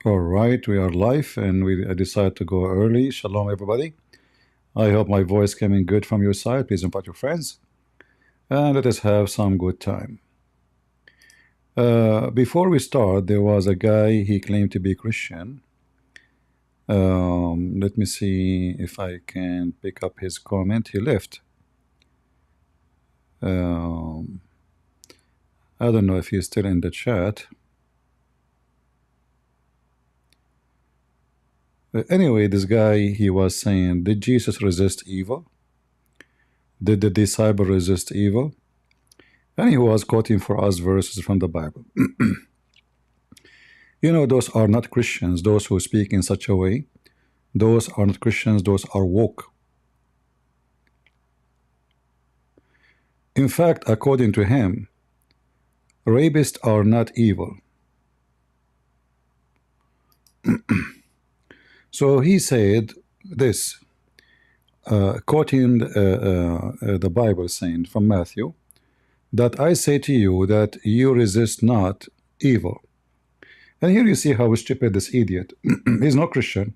All right, we are live and I decided to go early. Shalom, everybody. I hope my voice coming good from your side. Please invite your friends and let us have some good time. Before we start, there was a guy, he claimed to be Christian. Let me see if I can pick up his comment. He left. I don't know if he's still in the chat. Anyway, this guy, he was saying, did Jesus resist evil? Did the disciple resist evil? And he was quoting for us verses from the Bible. You know, those are not Christians, those who speak in such a way. Those are not Christians, those are woke. In fact, according to him, rapists are not evil. So he said this, quoting the Bible saying from Matthew, that I say to you that you resist not evil. And here you see how stupid this idiot, he's not Christian.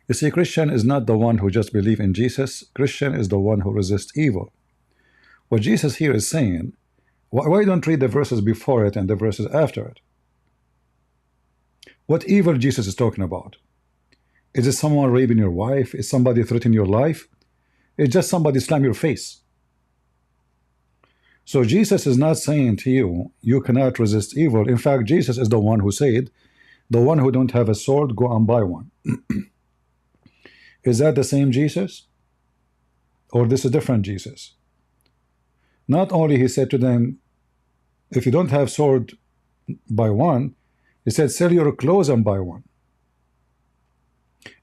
You see, Christian is not the one who just believes in Jesus. Christian is the one who resists evil. What Jesus here is saying, why don't read the verses before it and the verses after it? What evil Jesus is talking about? Is it someone raping your wife? Is somebody threatening your life? It's just somebody slam your face. So Jesus is not saying to you, you cannot resist evil. In fact, Jesus is the one who said, the one who don't have a sword, go and buy one. Is that the same Jesus? Or this is different Jesus? Not only he said to them, if you don't have sword, buy one. He said, sell your clothes and buy one.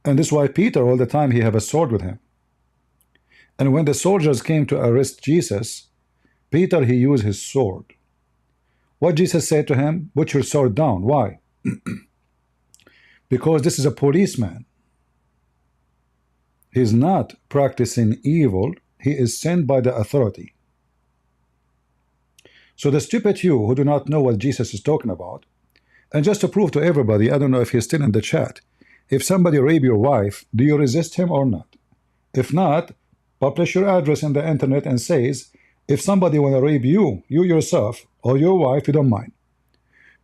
And this is why Peter, all the time, he have a sword with him. And when the soldiers came to arrest Jesus, Peter, he used his sword. What Jesus said to him, put your sword down. Why? Because this is a policeman. He's not practicing evil. He is sent by the authority. So the stupid you who do not know what Jesus is talking about, and just to prove to everybody, I don't know if he's still in the chat, if somebody rape your wife, do you resist him or not? If not, publish your address in the internet and says, if somebody want to rape you, you yourself, or your wife, you don't mind.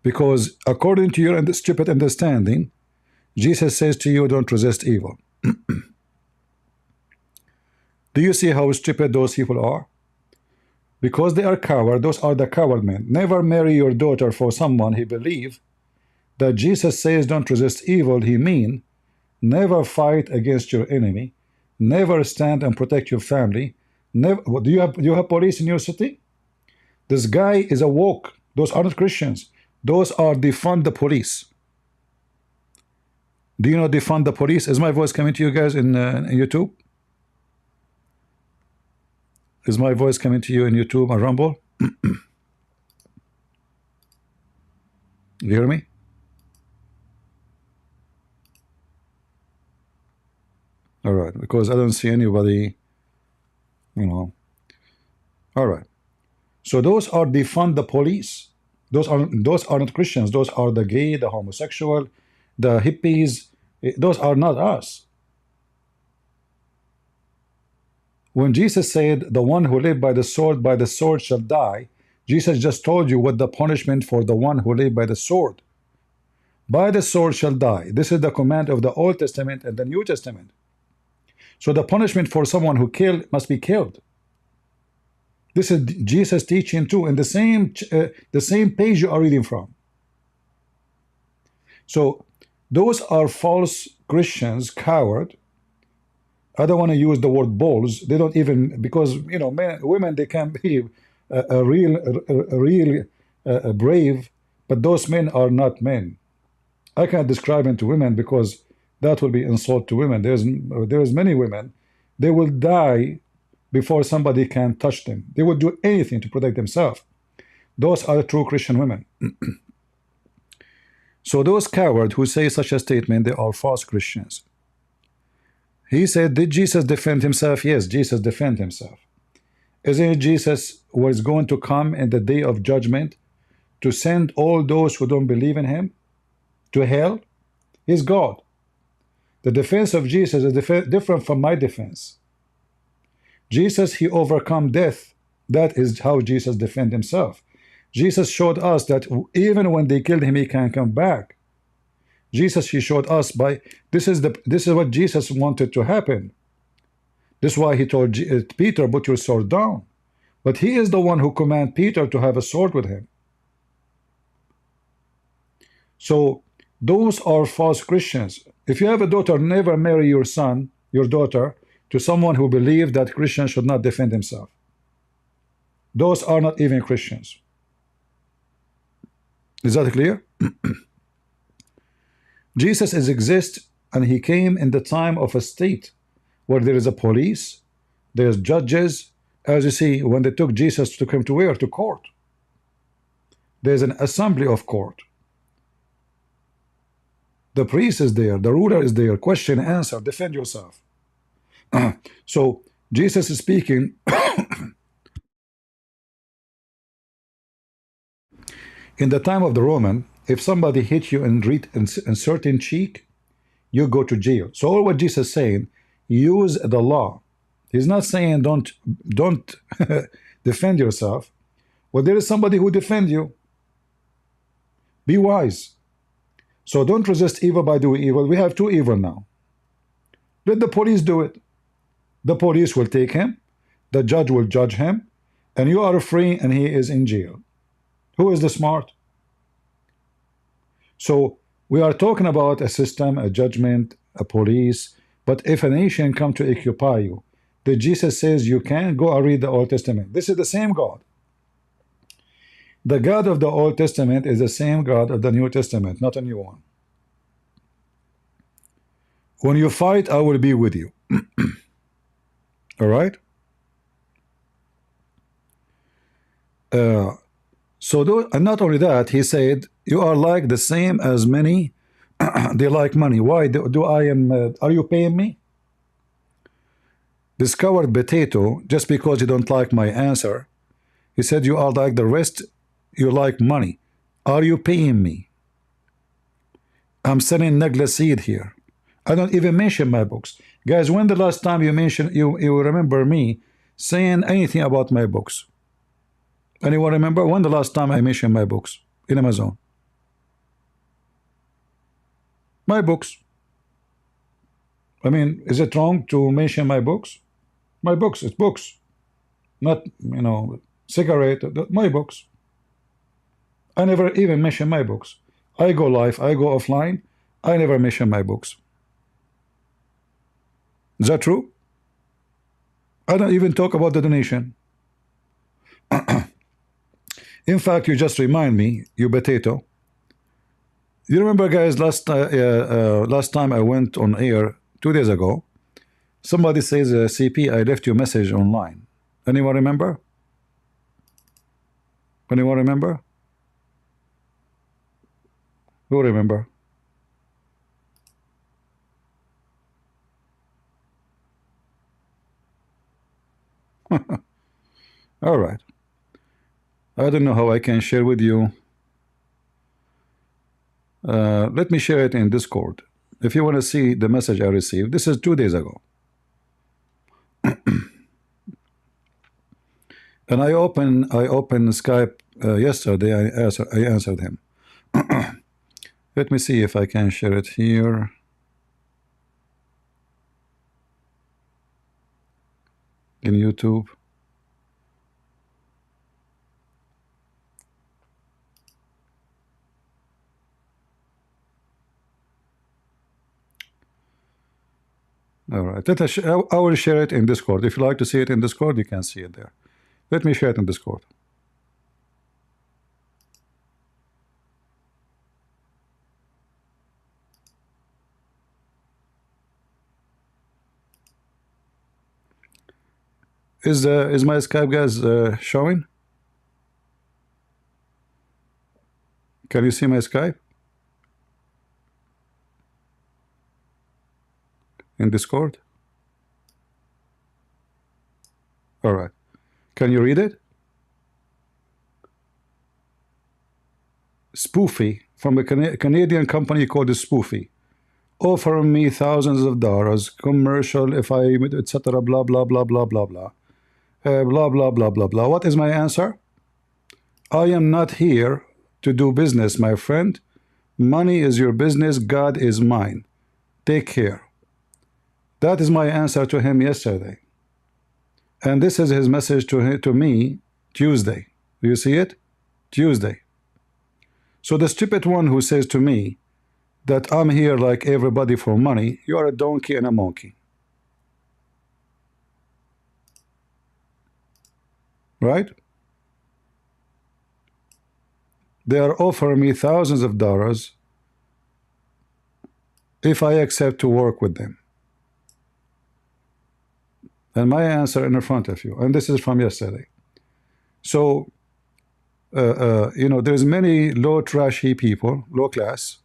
Because according to your stupid understanding, Jesus says to you, don't resist evil. Do you see how stupid those people are? Because they are coward, those are the coward men. Never marry your daughter for someone he believe that Jesus says don't resist evil. He mean never fight against your enemy, never stand and protect your family. Never. Do you have police in your city? This guy is a woke. Those are not Christians. Those are defund the police. Do you know defund the police? Is my voice coming to you guys in YouTube? Is my voice coming to you in YouTube and Rumble? You hear me? All right, because I don't see anybody, you know. All right. So those are defund the police. Those are not Christians. Those are the gay, the homosexual, the hippies. Those are not us. When Jesus said, the one who live by the sword shall die, Jesus just told you what the punishment for the one who live by the sword. By the sword shall die. This is the command of the Old Testament and the New Testament. So the punishment for someone who killed must be killed. This is Jesus teaching too, in the same page you are reading from. So those are false Christians, coward. I don't want to use the word balls. They don't even, because you know, women, they can be real brave, but those men are not men. I can't describe them to women because that will be insult to women. There's many women, they will die before somebody can touch them. They will do anything to protect themselves. Those are true Christian women. So those cowards who say such a statement, they are false Christians. He said, did Jesus defend himself? Yes, Jesus defended himself. Isn't it Jesus was going to come in the day of judgment to send all those who don't believe in him? to hell? He's God. The defense of Jesus is different from my defense. Jesus, he overcome death. That is how Jesus defend himself. Jesus showed us that even when they killed him, he can come back. Jesus, he showed us by this is what Jesus wanted to happen. This is why he told Peter, put your sword down. But he is the one who commanded Peter to have a sword with him. So those are false Christians. If you have a daughter, never marry your son, your daughter, to someone who believes that Christians should not defend himself. Those are not even Christians. Is that clear? Jesus is exist, and he came in the time of a state where there is a police, there's judges. As you see, when they took Jesus, took him to where? To court. There's an assembly of court. The priest is there, the ruler is there, question, answer, defend yourself. So Jesus is speaking. In the time of the Roman, if somebody hit you in certain cheek, you go to jail. So all what Jesus is saying, use the law. He's not saying don't defend yourself. Well, there is somebody who defend you. Be wise. So don't resist evil by doing evil. We have two evil now. Let the police do it. The police will take him. The judge will judge him. And you are free and he is in jail. Who is the smart? So we are talking about a system, a judgment, a police. But if a nation come to occupy you, then Jesus says you can go and read the Old Testament. This is the same God. The God of the Old Testament is the same God of the New Testament, not a new one. When you fight, I will be with you. All right? And not only that, he said, you are like the same as many. They like money. Why do I am? Are you paying me? This coward potato, just because you don't like my answer, he said, you are like the rest. You like money. Are you paying me? I'm selling Nagla seed here. I don't even mention my books. Guys, when the last time you mentioned, you remember me saying anything about my books? Anyone remember? When the last time I mentioned my books in Amazon? My books. I mean, is it wrong to mention my books? My books, it's books. Not, cigarette, my books. I never even mention my books. I go live, I go offline. I never mention my books. Is that true? I don't even talk about the donation. In fact, you just remind me, you potato. You remember, guys, last time I went on air 2 days ago, somebody says, CP, I left you a message online. Anyone remember? Anyone remember? Who remember? All right. I don't know how I can share with you. Let me share it in Discord. If you want to see the message I received, this is 2 days ago. And I opened Skype yesterday. I answered him. Let me see if I can share it here. In YouTube. All right. I will share it in Discord. If you like to see it in Discord, you can see it there. Let me share it in Discord. Is my Skype, guys, showing? Can you see my Skype in Discord? All right. Can you read it? Spoofy, from a Canadian company called Spoofy, offer me thousands of dollars, commercial, if I, etc., blah, blah, blah, blah, blah, blah. Blah, blah, blah, blah, blah. What is my answer? I am not here to do business, my friend. Money is your business. God is mine. Take care. That is my answer to him yesterday. And this is his message to me Tuesday. Do you see it? Tuesday. So the stupid one who says to me that I'm here like everybody for money, you are a donkey and a monkey. Right? They are offering me thousands of dollars if I accept to work with them. And my answer in front of you, and this is from yesterday. So, you know, there's many low trashy people, low class.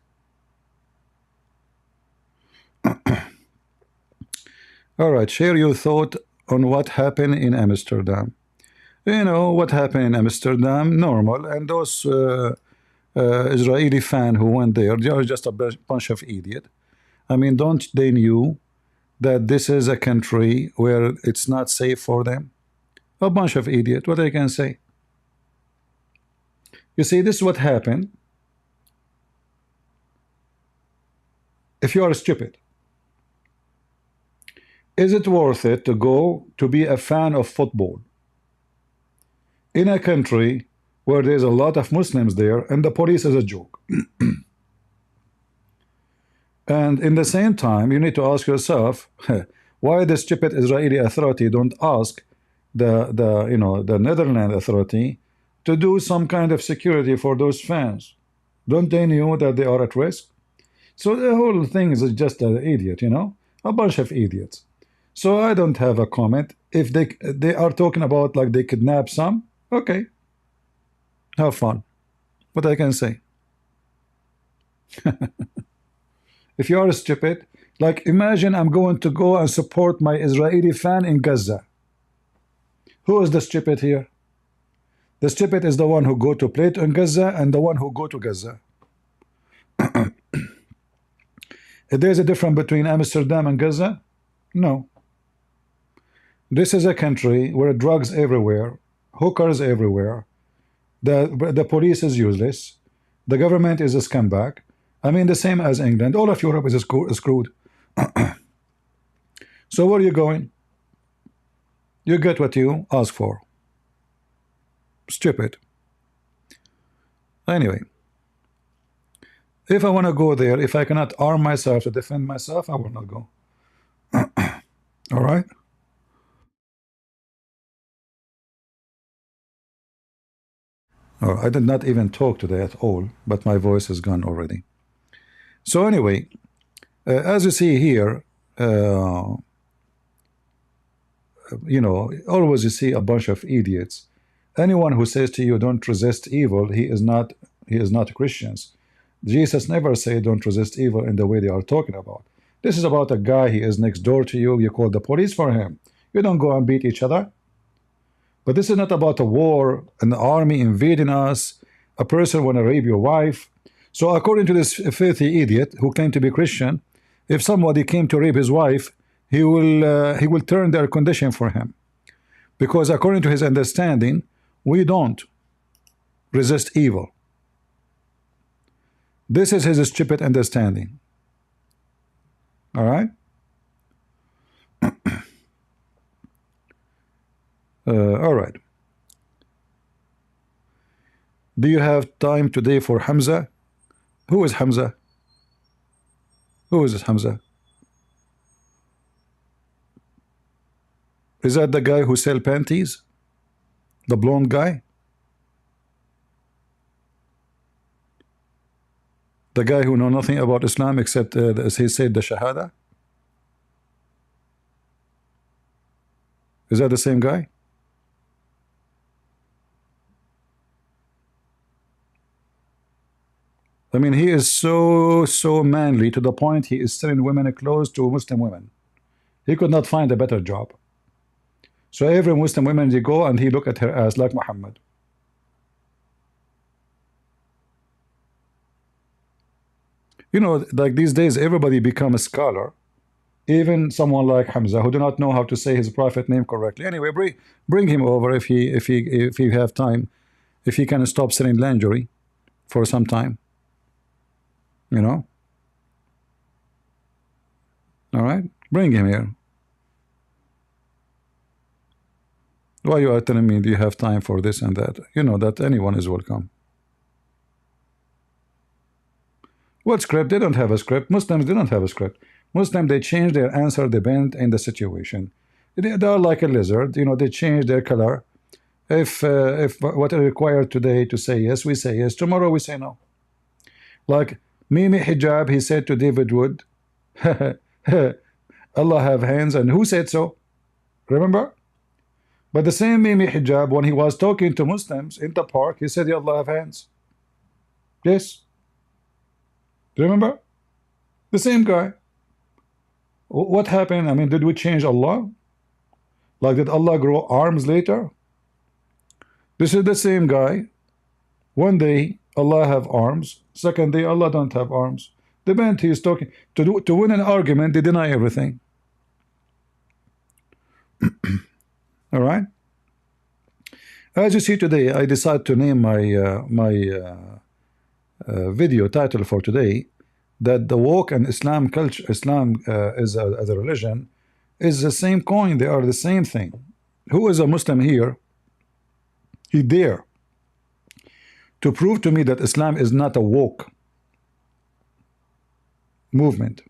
All right, share your thought on what happened in Amsterdam. You know what happened in Amsterdam, normal, and those Israeli fan who went there, they are just a bunch of idiot. I mean, don't they knew that this is a country where it's not safe for them? A bunch of idiot, what I can say. You see, this is what happened. If you are stupid, is it worth it to go to be a fan of football in a country where there's a lot of Muslims there and the police is a joke? And in the same time, you need to ask yourself why the stupid Israeli authority don't ask the Netherlands authority to do some kind of security for those fans. Don't they know that they are at risk? So the whole thing is just an idiot, you know, a bunch of idiots. So I don't have a comment. If they are talking about like they kidnap some, okay, have fun. What I can say. If you are stupid, like imagine I'm going to go and support my Israeli fan in Gaza. Who is the stupid here? The stupid is the one who go to play in Gaza and the one who go to Gaza. There's a difference between Amsterdam and Gaza? No. This is a country where drugs everywhere, hookers everywhere, the police is useless, the government is a scumbag. I mean, the same as England. All of Europe is screwed. So where are you going? You get what you ask for. Stupid. Anyway, if I want to go there, if I cannot arm myself to defend myself, I will not go. All right? Oh, I did not even talk today at all, but my voice is gone already. So anyway, as you see here, you know, always you see a bunch of idiots. Anyone who says to you don't resist evil, he is not Christians. Jesus never said don't resist evil in the way they are talking about. This is about a guy, he is next door to you, you call the police for him. You don't go and beat each other. But this is not about a war, an army invading us, a person want to rape your wife. So according to this filthy idiot who claimed to be Christian, if somebody came to rape his wife, he will turn their condition for him. Because according to his understanding, we don't resist evil. This is his stupid understanding. All right? All right. Do you have time today for Hamza? Who is Hamza? Who is this Hamza? Is that the guy who sell panties? The blonde guy? The guy who know nothing about Islam except as he said the Shahada? Is that the same guy? I mean, he is so manly to the point he is selling women clothes to Muslim women. He could not find a better job. So every Muslim woman they go and he look at her ass like Muhammad. You know, like these days, everybody become a scholar. Even someone like Hamza, who do not know how to say his prophet name correctly. Anyway, bring him over if he have time, if he can stop selling lingerie for some time. You know. All right, bring him here. Why you are telling me do you have time for this and that? You know that anyone is welcome. What script? They don't have a script. Muslims, they don't have a script. Muslims, they change their answer depend in the situation. They are like a lizard. You know, they change their color. If what are required today to say yes, we say yes. Tomorrow we say no. Like Mimi Hijab, he said to David Wood, Allah have hands, and who said so? Remember? But the same Mimi Hijab, when he was talking to Muslims in the park, he said, Allah have hands. Yes. Remember? The same guy. What happened? I mean, did we change Allah? Like, did Allah grow arms later? This is the same guy. One day, Allah have arms. Second day, Allah don't have arms. The man he is talking to win an argument, they deny everything. All right. As you see today, I decided to name my video title for today that the woke and Islam culture, Islam as a religion, is the same coin. They are the same thing. Who is a Muslim here? He dare to prove to me that Islam is not a woke movement.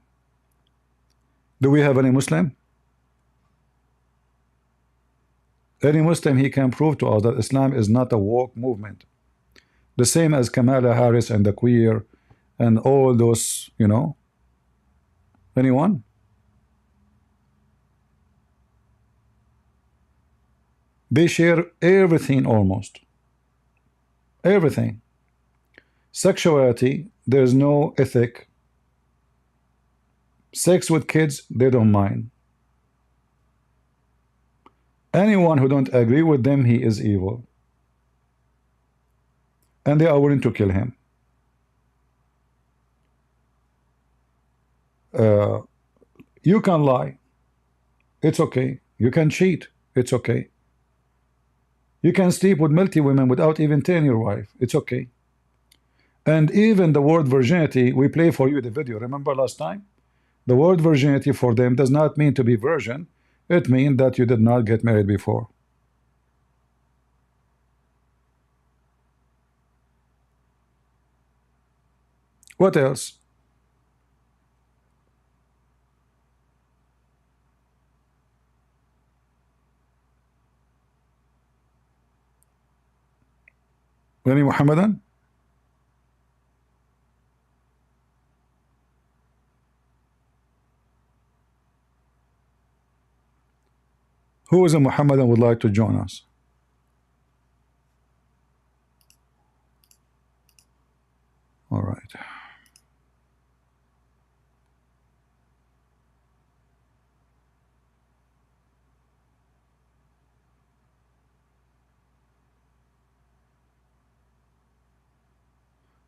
Do we have any Muslim? Any Muslim, he can prove to us that Islam is not a woke movement. The same as Kamala Harris and the queer and all those, you know. Anyone? They share everything almost. Everything. Sexuality, there's no ethic. Sex with kids, they don't mind. Anyone who don't agree with them, he is evil. And they are willing to kill him. You can lie. It's okay. You can cheat. It's okay. You can sleep with multi women without even telling your wife. It's okay. And even the word virginity, we play for you the video. Remember last time? The word virginity for them does not mean to be virgin. It means that you did not get married before. What else? Any Muhammadan? Who is a Muhammadan would like to join us? All right.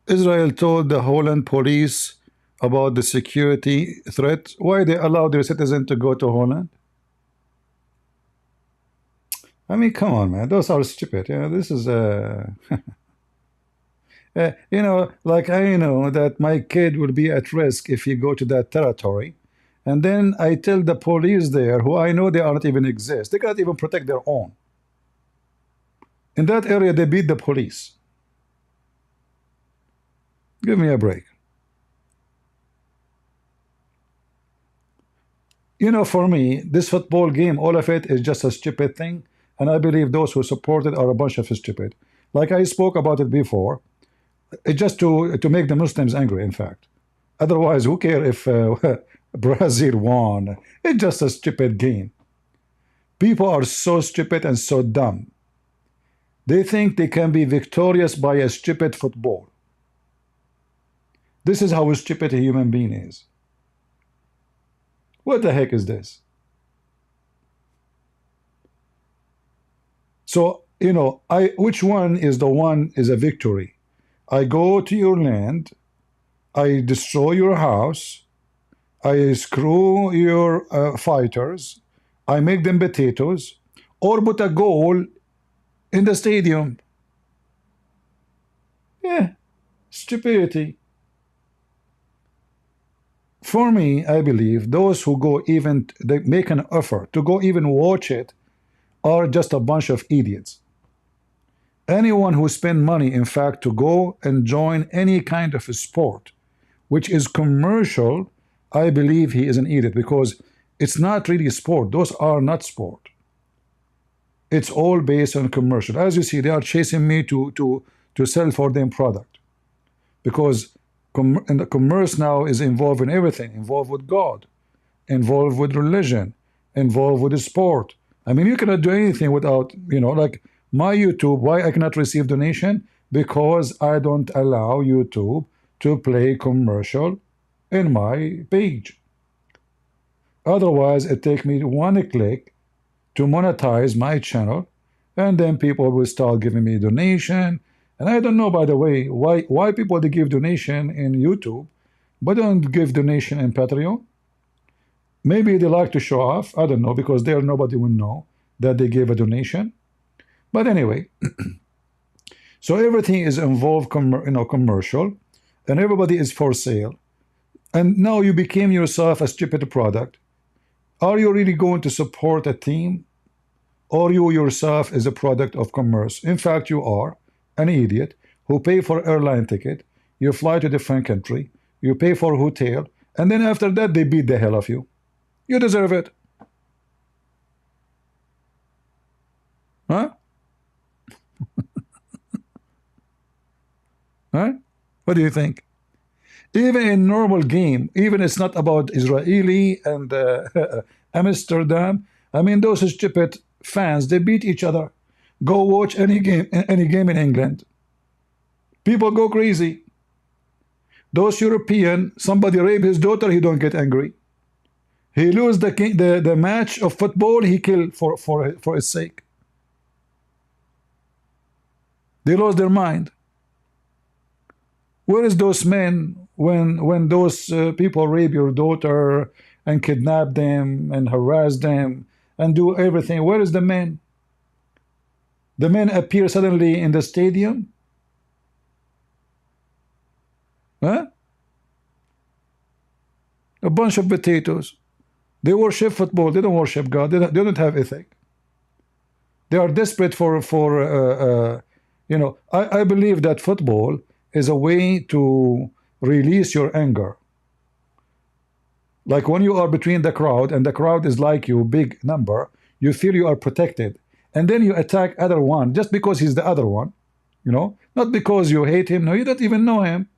Israel told the Holland police about the security threat. Why they allow their citizens to go to Holland? I mean, come on, man. Those are stupid. You know, this is you know, like I know that my kid will be at risk if he go to that territory, and then I tell the police there, who I know they are not even exist. They cannot even protect their own. In that area, they beat the police. Give me a break. You know, for me, this football game, all of it is just a stupid thing, and I believe those who support it are a bunch of stupid. Like I spoke about it before, it's just to make the Muslims angry, in fact. Otherwise, who care if Brazil won? It's just a stupid game. People are so stupid and so dumb. They think they can be victorious by a stupid football. This is how stupid a human being is. What the heck is this? So, you know, which one is the one is a victory? I go to your land, I destroy your house, I screw your fighters, I make them potatoes, or put a goal in the stadium. Yeah, stupidity. For me, I believe those who go even, they make an effort to go even watch it are just a bunch of idiots. Anyone who spend money, in fact, to go and join any kind of a sport which is commercial, I believe he is an idiot, because it's not really sport. Those are not sport. It's all based on commercial. As you see, they are chasing me to sell for them product, because and the commerce now is involved in everything, involved with God, involved with religion, involved with the sport. I mean, you cannot do anything without, like my YouTube, why I cannot receive donation? Because I don't allow YouTube to play commercial in my page. Otherwise, it takes me one click to monetize my channel, and then people will start giving me donation. And I don't know, by the way, why people they give donation in YouTube but don't give donation in Patreon. Maybe they like to show off, I don't know, because there nobody will know that they gave a donation. But anyway, so everything is involved commercial, and everybody is for sale. And now you became yourself a stupid product. Are you really going to support a team, or you yourself is a product of commerce? In fact, you are an idiot who pay for airline ticket, you fly to different country, you pay for hotel, and then after that they beat the hell of you. You deserve it. Huh? Huh? What do you think? Even in normal game, even it's not about Israeli and Amsterdam. I mean, those stupid fans, they beat each other. Go watch any game in England. People go crazy. Those European, somebody rape his daughter, he don't get angry. He lose the match of football, he kill for its sake. They lost their mind. Where is those men when those people rape your daughter and kidnap them and harass them and do everything? Where is the men? The men appear suddenly in the stadium. Huh? A bunch of potatoes. They worship football. They don't worship God. They don't have ethic. They are desperate for I believe that football is a way to release your anger. Like when you are between the crowd and the crowd is like you, big number, you feel you are protected. And then you attack other one just because he's the other one, not because you hate him. No, you don't even know him.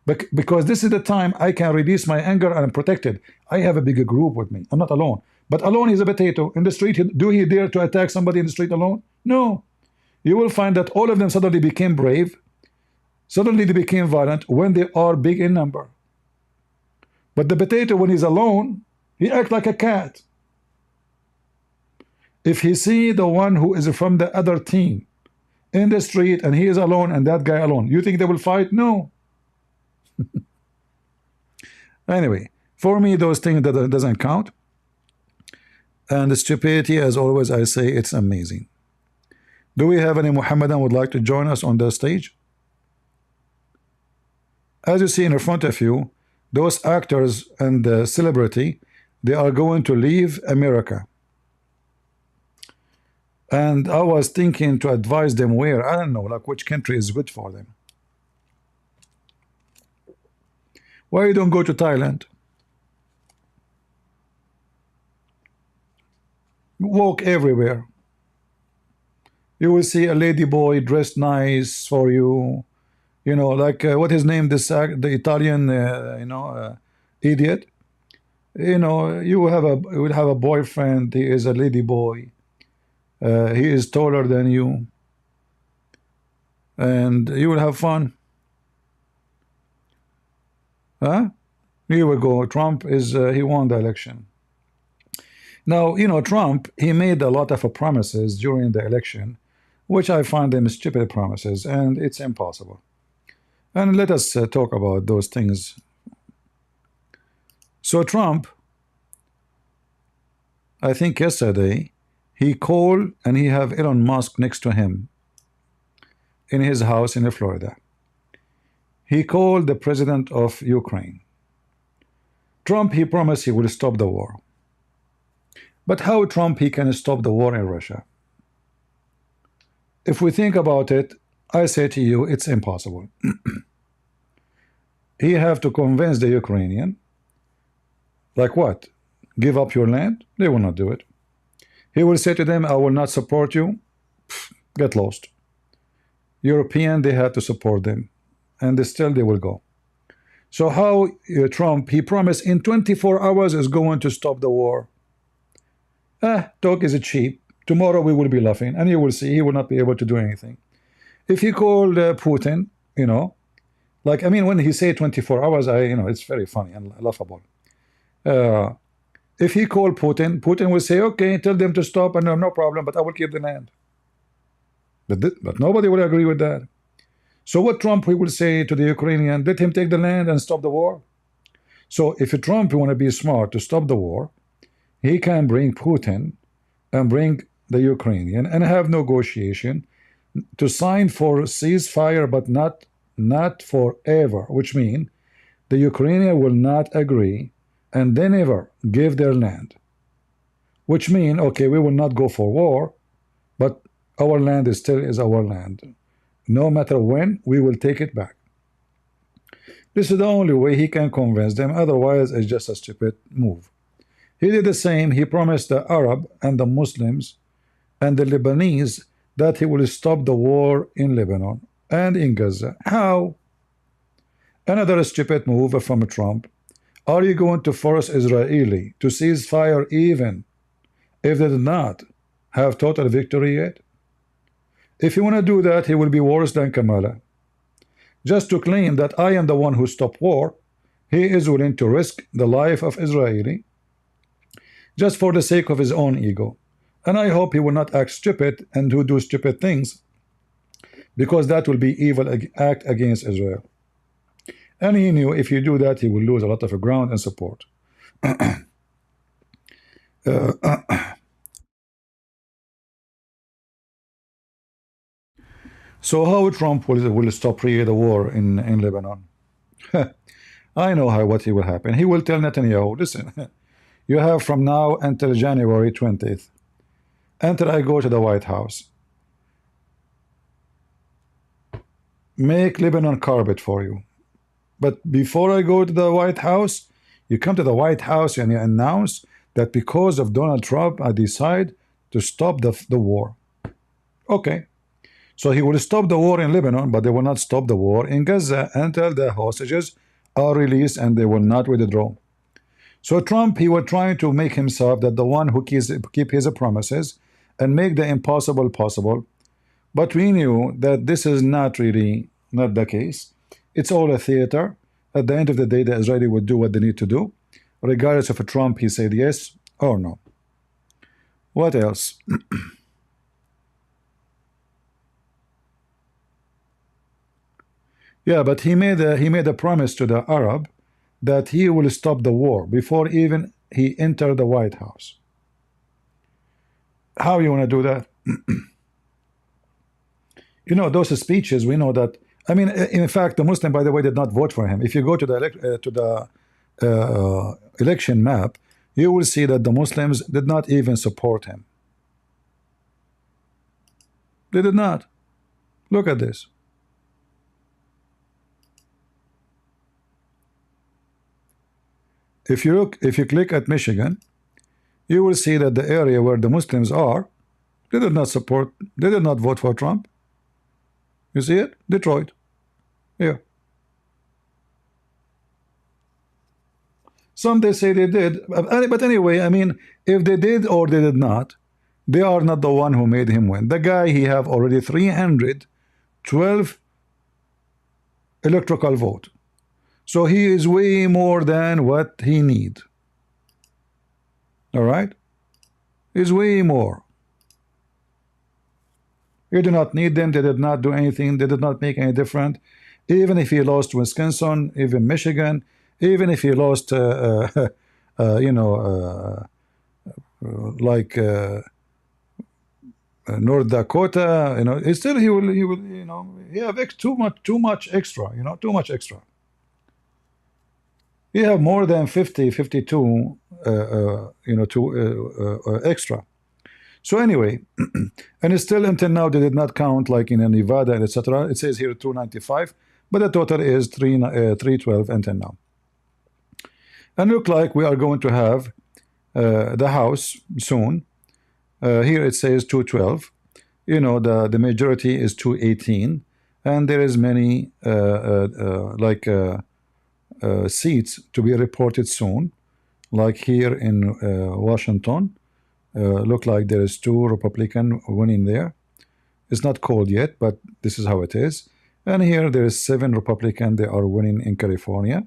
But because this is the time I can release my anger and I'm protected. I have a bigger group with me. I'm not alone. But alone he's a potato. In the street, do he dare to attack somebody in the street alone? No. You will find that all of them suddenly became brave. Suddenly they became violent when they are big in number. But the potato, when he's alone, he acts like a cat. If he see the one who is from the other team in the street and he is alone and that guy alone, you think they will fight? No. Anyway, for me, those things that doesn't count. And the stupidity, as always, I say it's amazing. Do we have any Muhammadan would like to join us on the stage? As you see in front of you, those actors and the celebrity, they are going to leave America. And I was thinking to advise them where, I don't know, like which country is good for them. Why you don't go to Thailand? Walk everywhere. You will see a lady boy dressed nice for you. Like what his name? The Italian, idiot. You will have a boyfriend. He is a lady boy. He is taller than you, and you will have fun. Huh? Here we go. Trump is he won the election. Now, Trump, he made a lot of promises during the election, which I find them stupid promises, and it's impossible. And let us talk about those things So Trump, I think yesterday, he called and he have Elon Musk next to him in his house in Florida. He called the president of Ukraine. Trump, he promised he will stop the war. But how Trump he can stop the war in Russia? If we think about it, I say to you, it's impossible. He have to convince the Ukrainian, like what? Give up your land? They will not do it. He will say to them, I will not support you. Pfft, get lost. European, they had to support them, and still they will go. So how Trump, he promised in 24 hours is going to stop the war. Talk is cheap. Tomorrow we will be laughing, and you will see he will not be able to do anything. If he called Putin, like, I mean, when he say 24 hours, it's very funny and laughable. If he called Putin, Putin will say, okay, tell them to stop, and no problem, but I will keep the land. But nobody will agree with that. So what Trump he will say to the Ukrainian, let him take the land and stop the war? So if Trump want to be smart to stop the war, he can bring Putin and bring the Ukrainian and have negotiation to sign for ceasefire, but not forever, which means the Ukrainian will not agree and they never give their land, which means, okay, we will not go for war, but our land still is our land. No matter when, we will take it back. This is the only way he can convince them, otherwise it's just a stupid move. He did the same. He promised the Arab and the Muslims and the Lebanese that he will stop the war in Lebanon and in Gaza. How? Another stupid move from Trump. Are you going to force Israeli to cease fire even if they did not have total victory yet? If you want to do that, he will be worse than Kamala. Just to claim that I am the one who stopped war, he is willing to risk the life of Israeli just for the sake of his own ego. And I hope he will not act stupid and do stupid things, because that will be evil act against Israel. And he knew if you do that, he will lose a lot of ground and support. So how Trump will stop really the war in Lebanon? I know what he will happen. He will tell Netanyahu, listen, you have from now until January 20th, until I go to the White House. Make Lebanon carpet for you. But before I go to the White House, you come to the White House and you announce that because of Donald Trump, I decide to stop the war. Okay. So he will stop the war in Lebanon, but they will not stop the war in Gaza until the hostages are released and they will not withdraw. So Trump, he was trying to make himself that the one who keep his promises and make the impossible possible. But we knew that this is not the case. It's all a theater. At the end of the day, the Israeli would do what they need to do, regardless of Trump, he said yes or no. What else? Yeah, but he made a promise to the Arab that he will stop the war before even he entered the White House. How you want to do that? Those speeches, we know that. I mean, in fact, the Muslim, by the way, did not vote for him. If you go to the election map, you will see that the Muslims did not even support him. They did not. Look at this. If you click at Michigan, you will see that the area where the Muslims are, they did not vote for Trump. You see it? Detroit. Here. Some they say they did, but anyway, I mean, if they did or they did not, they are not the one who made him win. The guy, he have already 312 electoral vote. So he is way more than what he need. All right? He's way more. You do not need them. They did not do anything. They did not make any difference. Even if he lost Wisconsin, even Michigan, Even if he lost, you know, like North Dakota, you know, still he will, you know, he have too much extra, you know, too much extra. He have more than 50, 52, you know, extra. So anyway, and it's still until now they did not count like in Nevada and etc. It says here 295, but the total is 312 until now. And look like we are going to have the House soon. Here it says 212. You know, the majority is 218, and there is many seats to be reported soon. Like here in Washington, look like there is 2 Republican winning there. It's not called yet, but this is how it is. And here there is 7 Republican. They are winning in California.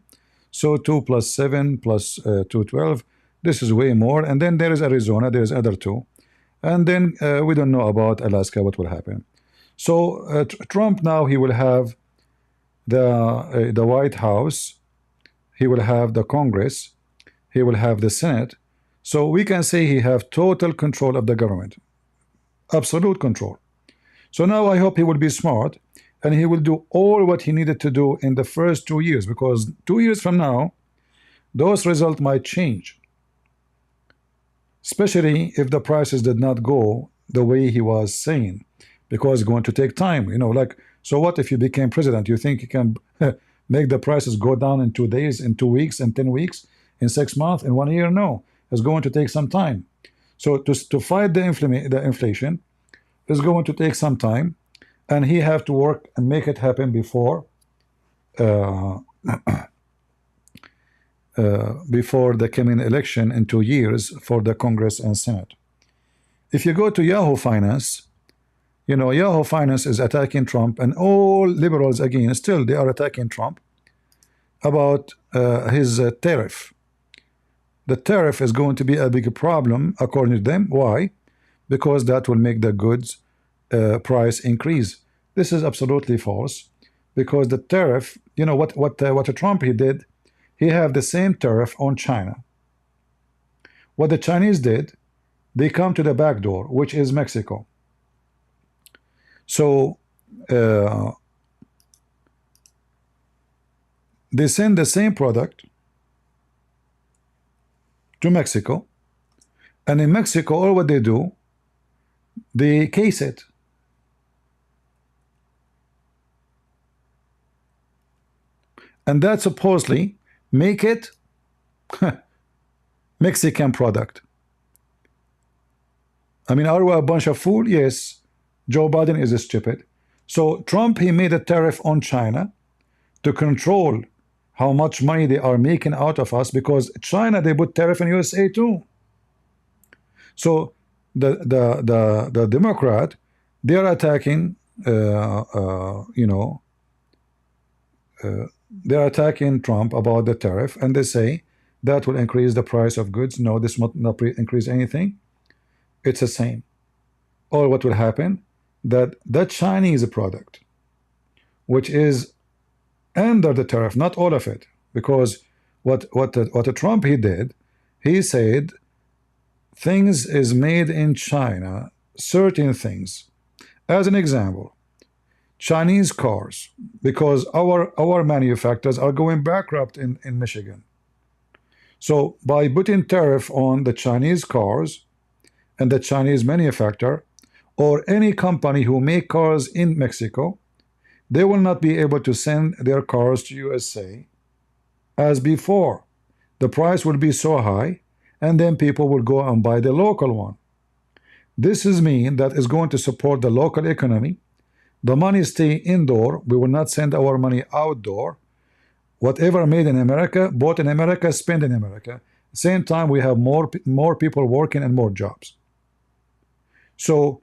So 2 plus 7 plus 212. This is way more. And then there is Arizona. There is other 2. And then we don't know about Alaska, what will happen. So Trump now, he will have the White House. He will have the Congress. He will have the Senate. So we can say he have total control of the government. Absolute control. So now I hope he will be smart and he will do all what he needed to do in the first 2 years, because 2 years from now, those results might change. Especially if the prices did not go the way he was saying, because it's going to take time. You know, like, so what if you became president? You think you can make the prices go down in 2 days, in 2 weeks, in 10 weeks, in 6 months, in 1 year? No, it's going to take some time. So to fight the inflation is going to take some time, and he have to work and make it happen before before the coming election in 2 years for the Congress and Senate. If you go to Yahoo Finance, you know, Yahoo Finance is attacking Trump, and all liberals again, still they are attacking Trump about his tariff. The tariff is going to be a big problem according to them. Why? Because that will make the goods price increase. This is absolutely false, because the tariff, you know, what Trump he did, he have the same tariff on China. What the Chinese did, they come to the back door, which is Mexico. So they send the same product to Mexico, and in Mexico, all what they do, they case it. And that supposedly make it Mexican product. I mean, are we a bunch of fool? Yes. Joe Biden is stupid. So Trump, he made a tariff on China to control how much money they are making out of us, because China, they put tariff in USA too. So the Democrat, they are attacking, you know, they're attacking Trump about the tariff, and they say that will increase the price of goods. No, this will not increase anything. It's the same. Or what will happen, that the Chinese product, which is under the tariff, not all of it, because what Trump he did, he said things is made in China, certain things. As an example, Chinese cars, because our manufacturers are going bankrupt in Michigan. So by putting tariff on the Chinese cars and the Chinese manufacturer, or any company who make cars in Mexico, they will not be able to send their cars to USA as before. The price will be so high, and then people will go and buy the local one. This is mean that is going to support the local economy. The money stay indoor. We will not send our money outdoor. Whatever made in America, bought in America, spent in America. Same time, we have more people working and more jobs. So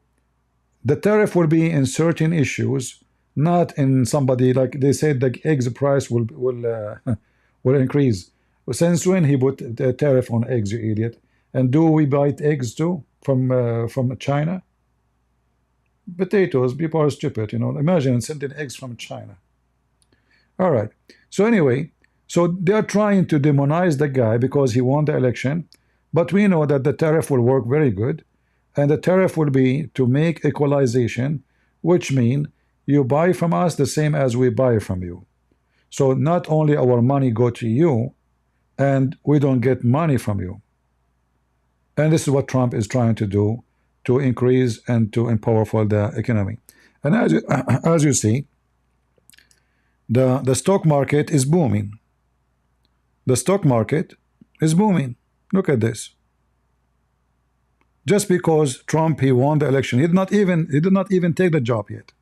the tariff will be in certain issues, not in somebody, like they said the eggs price will increase. Since when he put the tariff on eggs, you idiot? And do we buy eggs too from China? Potatoes, people are stupid, you know. Imagine sending eggs from China. All right. So anyway, So they are trying to demonize the guy because he won the election, but we know that the tariff will work very good, and the tariff will be to make equalization, which mean you buy from us the same as we buy from you. So not only our money go to you, and we don't get money from you. And this is what Trump is trying to do to increase and to empower the economy. And as you see, the stock market is booming. The stock market is booming. Look at this. Just because Trump, he won the election, he did not even take the job yet.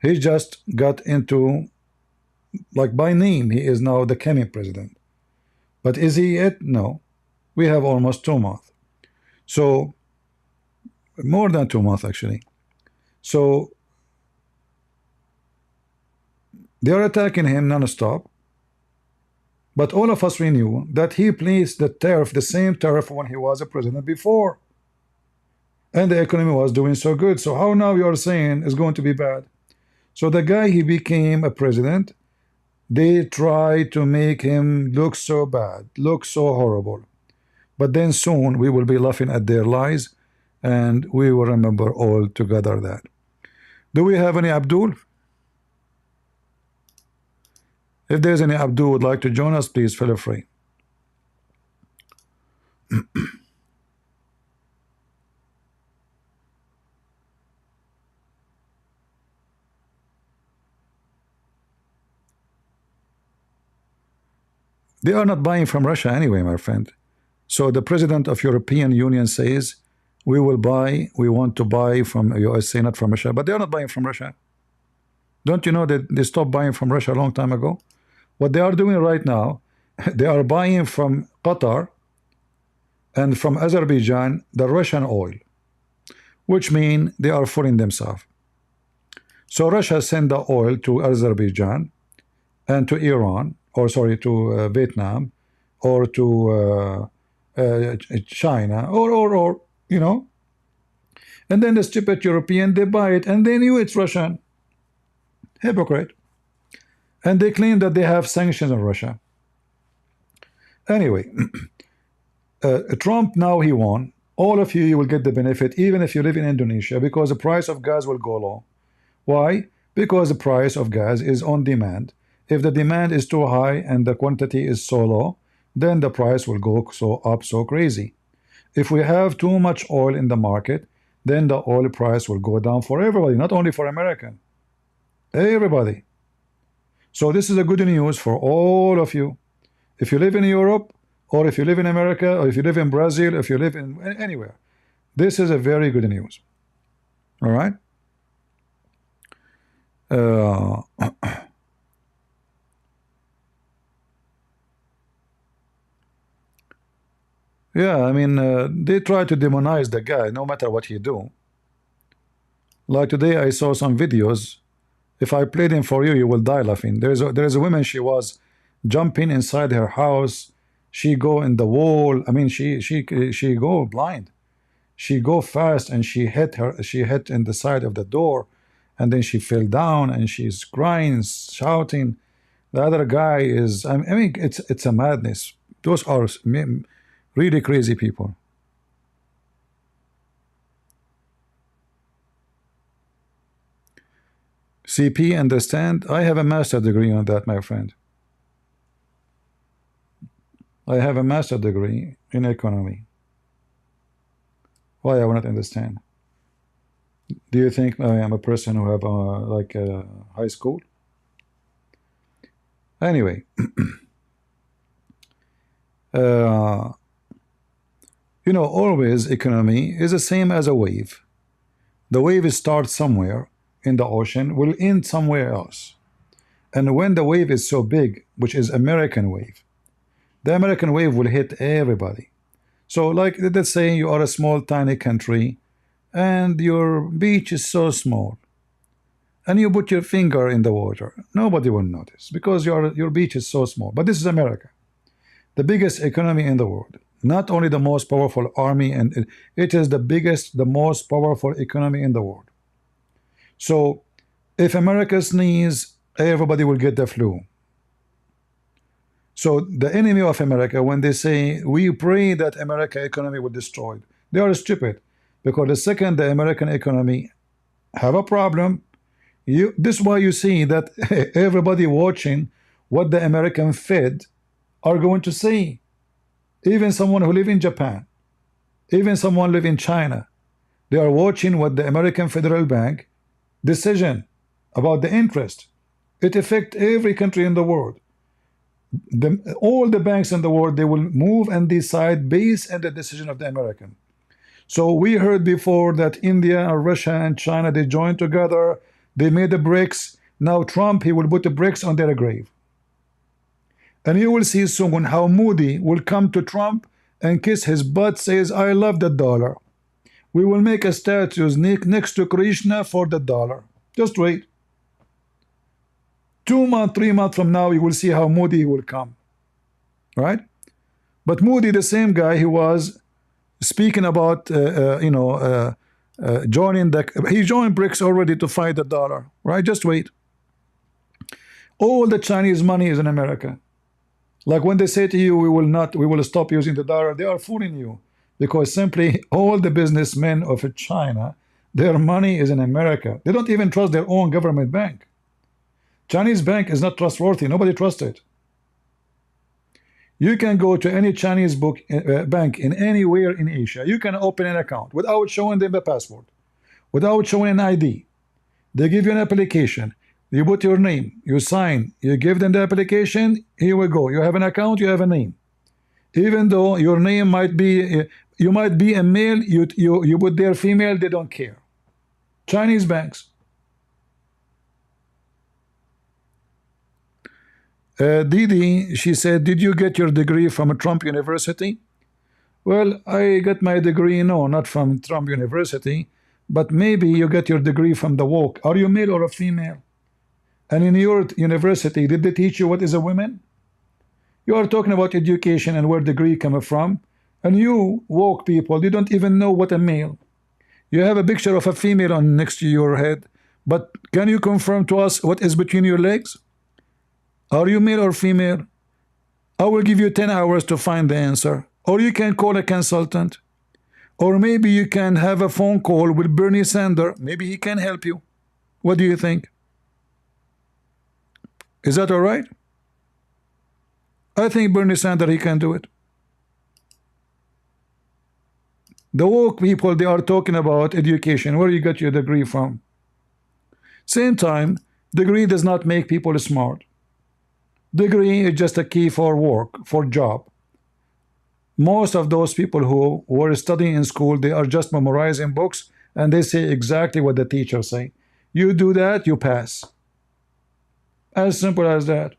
He just got into, like by name, he is now the coming president. But is he yet? No. We have almost 2 months. So more than 2 months actually. So they are attacking him non-stop. But all of us, we knew that he placed the tariff, the same tariff when he was a president before. And the economy was doing so good. So how now you are saying it's going to be bad? So the guy, he became a president. They try to make him look so bad, look so horrible. But then soon we will be laughing at their lies, and we will remember all together that. Do we have any Abdul? If there's any Abdul would like to join us, please feel free. They are not buying from Russia anyway, my friend. So the president of European Union says we want to buy from USA, not from Russia. But they are not buying from Russia. Don't you know that they stopped buying from Russia a long time ago? What they are doing right now, they are buying from Qatar and from Azerbaijan the Russian oil, which means they are fooling themselves. So Russia sent the oil to Azerbaijan and to Iran, or sorry, to Vietnam, or to China, or you know, and then the stupid European, they buy it and they knew it's Russian. Hypocrite. And they claim that they have sanctions on Russia. Anyway, Trump, now he won. All of you will get the benefit, even if you live in Indonesia, because the price of gas will go low. Why? Because the price of gas is on demand. If the demand is too high and the quantity is so low, then the price will go up so crazy. If we have too much oil in the market, then the oil price will go down for everybody, not only for American. Everybody. So this is a good news for all of you. If you live in Europe, or if you live in America, or if you live in Brazil, if you live in anywhere, this is a very good news. All right. Yeah, I mean, they try to demonize the guy no matter what he do. Like today I saw some videos. If I played them for you, you will die laughing. There's a woman, she was jumping inside her house. She go in the wall. I mean, she go blind. She go fast and she hit in the side of the door, and then she fell down and she's crying, shouting. The other guy is, I mean, it's a madness. Those are really crazy people. CP, understand? I have a master degree on that, my friend. I have a master degree in economy. Why I will not understand? Do you think I am a person who have like a high school? Anyway, you know, always economy is the same as a wave. The wave starts somewhere in the ocean, will end somewhere else. And when the wave is so big, which is American wave, the American wave will hit everybody. So like, let's say you are a small tiny country and your beach is so small, and you put your finger in the water, nobody will notice because your beach is so small. But this is America, the biggest economy in the world, not only the most powerful army, and it is the biggest, the most powerful economy in the world. So if America sneezes, everybody will get the flu. So the enemy of America, when they say we pray that American economy will destroy, they are stupid, because the second the American economy have a problem, this is why you see that everybody watching what the American Fed are going to say. Even someone who live in Japan, even someone live in China, they are watching what the American Federal Bank decision about the interest. It affects every country in the world. All the banks in the world, they will move and decide based on the decision of the American. So we heard before that India and Russia and China, they joined together, they made the BRICS. Now Trump, he will put the BRICS on their grave. And you will see soon how Modi will come to Trump and kiss his butt, says, I love the dollar. We will make a statue next to Krishna for the dollar. Just wait. 2 months, 3 months from now, you will see how Modi will come. Right? But Modi, the same guy, he was speaking about, joining he joined BRICS already to fight the dollar. Right? Just wait. All the Chinese money is in America. Like when they say to you, we will stop using the dollar, they are fooling you. Because simply all the businessmen of China, their money is in America. They don't even trust their own government bank. Chinese bank is not trustworthy. Nobody trusts it. You can go to any Chinese bank in anywhere in Asia. You can open an account without showing them the passport, without showing an ID. They give you an application. You put your name, you sign, you give them the application, here we go. You have an account, you have a name. Even though your name might be, you might be a male, you put their female, they don't care. Chinese banks. Didi, she said, did you get your degree from Trump University? Well, I got my degree, no, not from Trump University, but maybe you get your degree from the Woke. Are you male or a female? And in your university, did they teach you what is a woman? You are talking about education and where degree come from, and you woke people, you don't even know what a male. You have a picture of a female on next to your head, but can you confirm to us what is between your legs? Are you male or female? I will give you 10 hours to find the answer. Or you can call a consultant. Or maybe you can have a phone call with Bernie Sanders. Maybe he can help you. What do you think? Is that all right? I think Bernie Sanders, he can do it. The woke people, they are talking about education. Where you got your degree from? Same time, degree does not make people smart. Degree is just a key for work, for job. Most of those people who were studying in school, they are just memorizing books and they say exactly what the teacher say. You do that, you pass. As simple as that.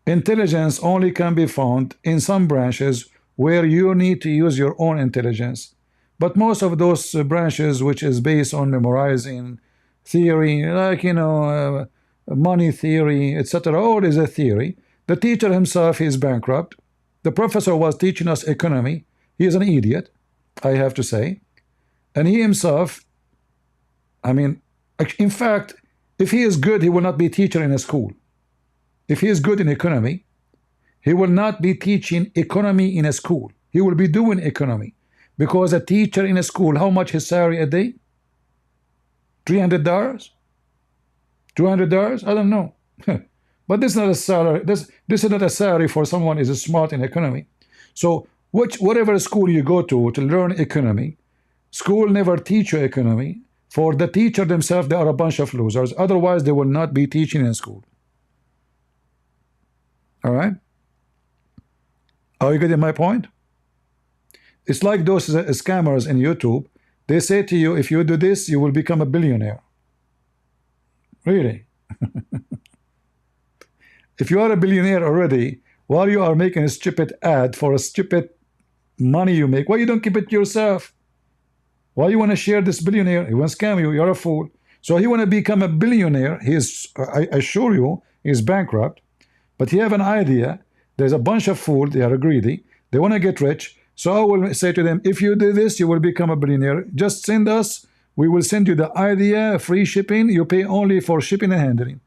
Intelligence only can be found in some branches where you need to use your own intelligence. But most of those branches which is based on memorizing theory, like, money theory, etc., all is a theory. The teacher himself is bankrupt. The professor was teaching us economy. He is an idiot, I have to say. And he himself, in fact, if he is good, he will not be a teacher in a school. If he is good in economy, he will not be teaching economy in a school. He will be doing economy. Because a teacher in a school, how much his salary a day? $300? $200? I don't know. But this is not a salary. This is not a salary for someone who is smart in economy. So whatever school you go to learn economy, school never teach you economy. For the teacher themselves, they are a bunch of losers. Otherwise, they will not be teaching in school. All right? Are you getting my point? It's like those scammers in YouTube. They say to you, if you do this, you will become a billionaire. Really? If you are a billionaire already, while you are making a stupid ad for a stupid money you make, why you don't keep it yourself? Why you want to share this billionaire? He want to scam you. You're a fool. So he want to become a billionaire. He is, I assure you, he is bankrupt. But he have an idea. There's a bunch of fools. They are greedy. They want to get rich. So I will say to them, if you do this, you will become a billionaire. Just send us. We will send you the idea, free shipping. You pay only for shipping and handling.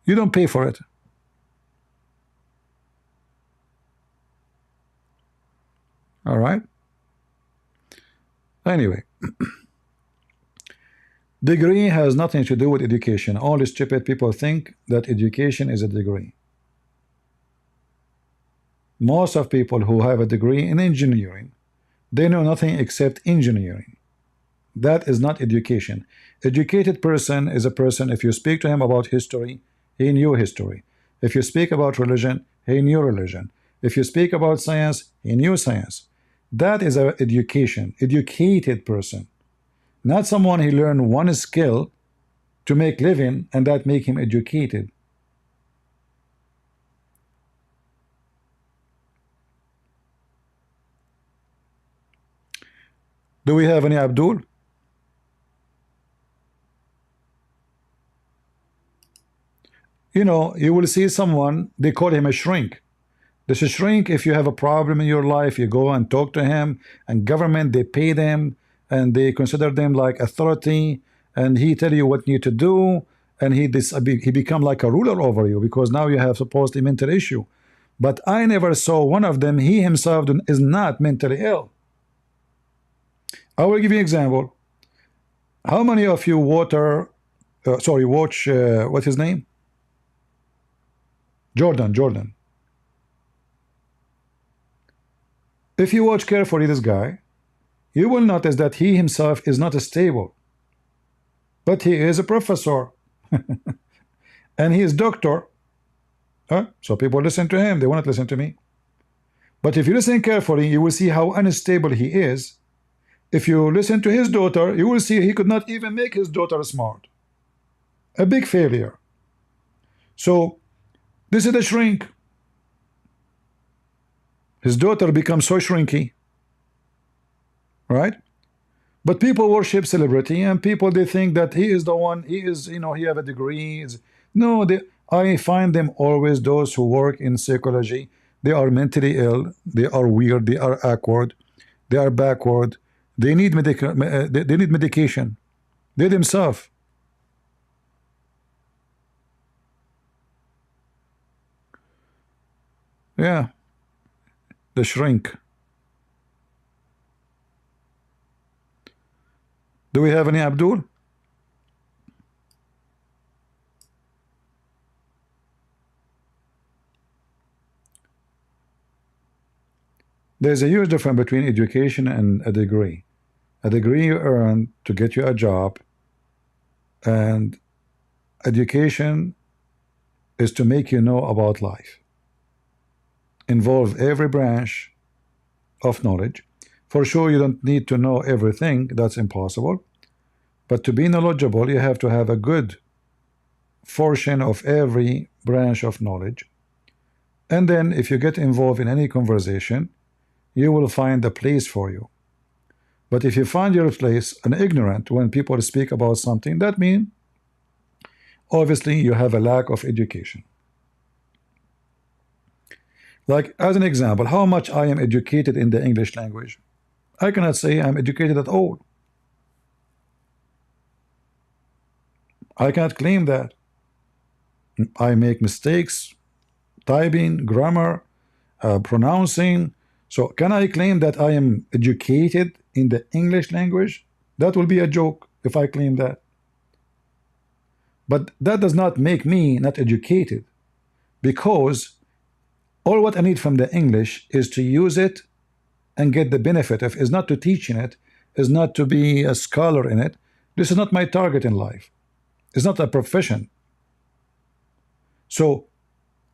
You don't pay for it. All right. Anyway, degree has nothing to do with education. Only stupid people think that education is a degree. Most of people who have a degree in engineering, they know nothing except engineering. That is not education. Educated person is a person, if you speak to him about history, he knew history. If you speak about religion, he knew religion. If you speak about science, he knew science. That is our education. Educated person, not someone who learned one skill to make living and that make him educated. Do we have any Abdul? You know, you will see someone, they call him a shrink. This is shrink. If you have a problem in your life, you go and talk to him, and government, they pay them and they consider them like authority, and he tell you what you need to do, and he become like a ruler over you because now you have supposedly mental issue. But I never saw one of them, he himself is not mentally ill. I will give you an example. How many of you watch what's his name? Jordan. If you watch carefully this guy, you will notice that he himself is not stable, but he is a professor and he is doctor. So people listen to him, they won't listen to me. But if you listen carefully, you will see how unstable he is. If you listen to his daughter, you will see he could not even make his daughter smart. A big failure. So this is a shrink. His daughter becomes so shrinky, right? But people worship celebrity, and people, they think that he is the one, he is, you know, he have a degree. No, I find them always those who work in psychology. They are mentally ill, they are weird, they are awkward, they are backward, they need medication. They themselves. Yeah, the shrink. Do we have any Abdul? There's a huge difference between education and a degree. A degree you earn to get you a job, and education is to make you know about life. Involve every branch of knowledge. For sure, you don't need to know everything, that's impossible. But to be knowledgeable, you have to have a good portion of every branch of knowledge. And then if you get involved in any conversation, you will find a place for you. But if you find your place an ignorant when people speak about something, that means obviously you have a lack of education. Like, as an example, how much I am educated in the English language? I cannot say I'm educated at all. I cannot claim that. I make mistakes, typing, grammar, pronouncing. So can I claim that I am educated in the English language? That will be a joke if I claim that. But that does not make me not educated, because all what I need from the English is to use it and get the benefit of, is not to teach in it, is not to be a scholar in it. This is not my target in life. It's not a profession. So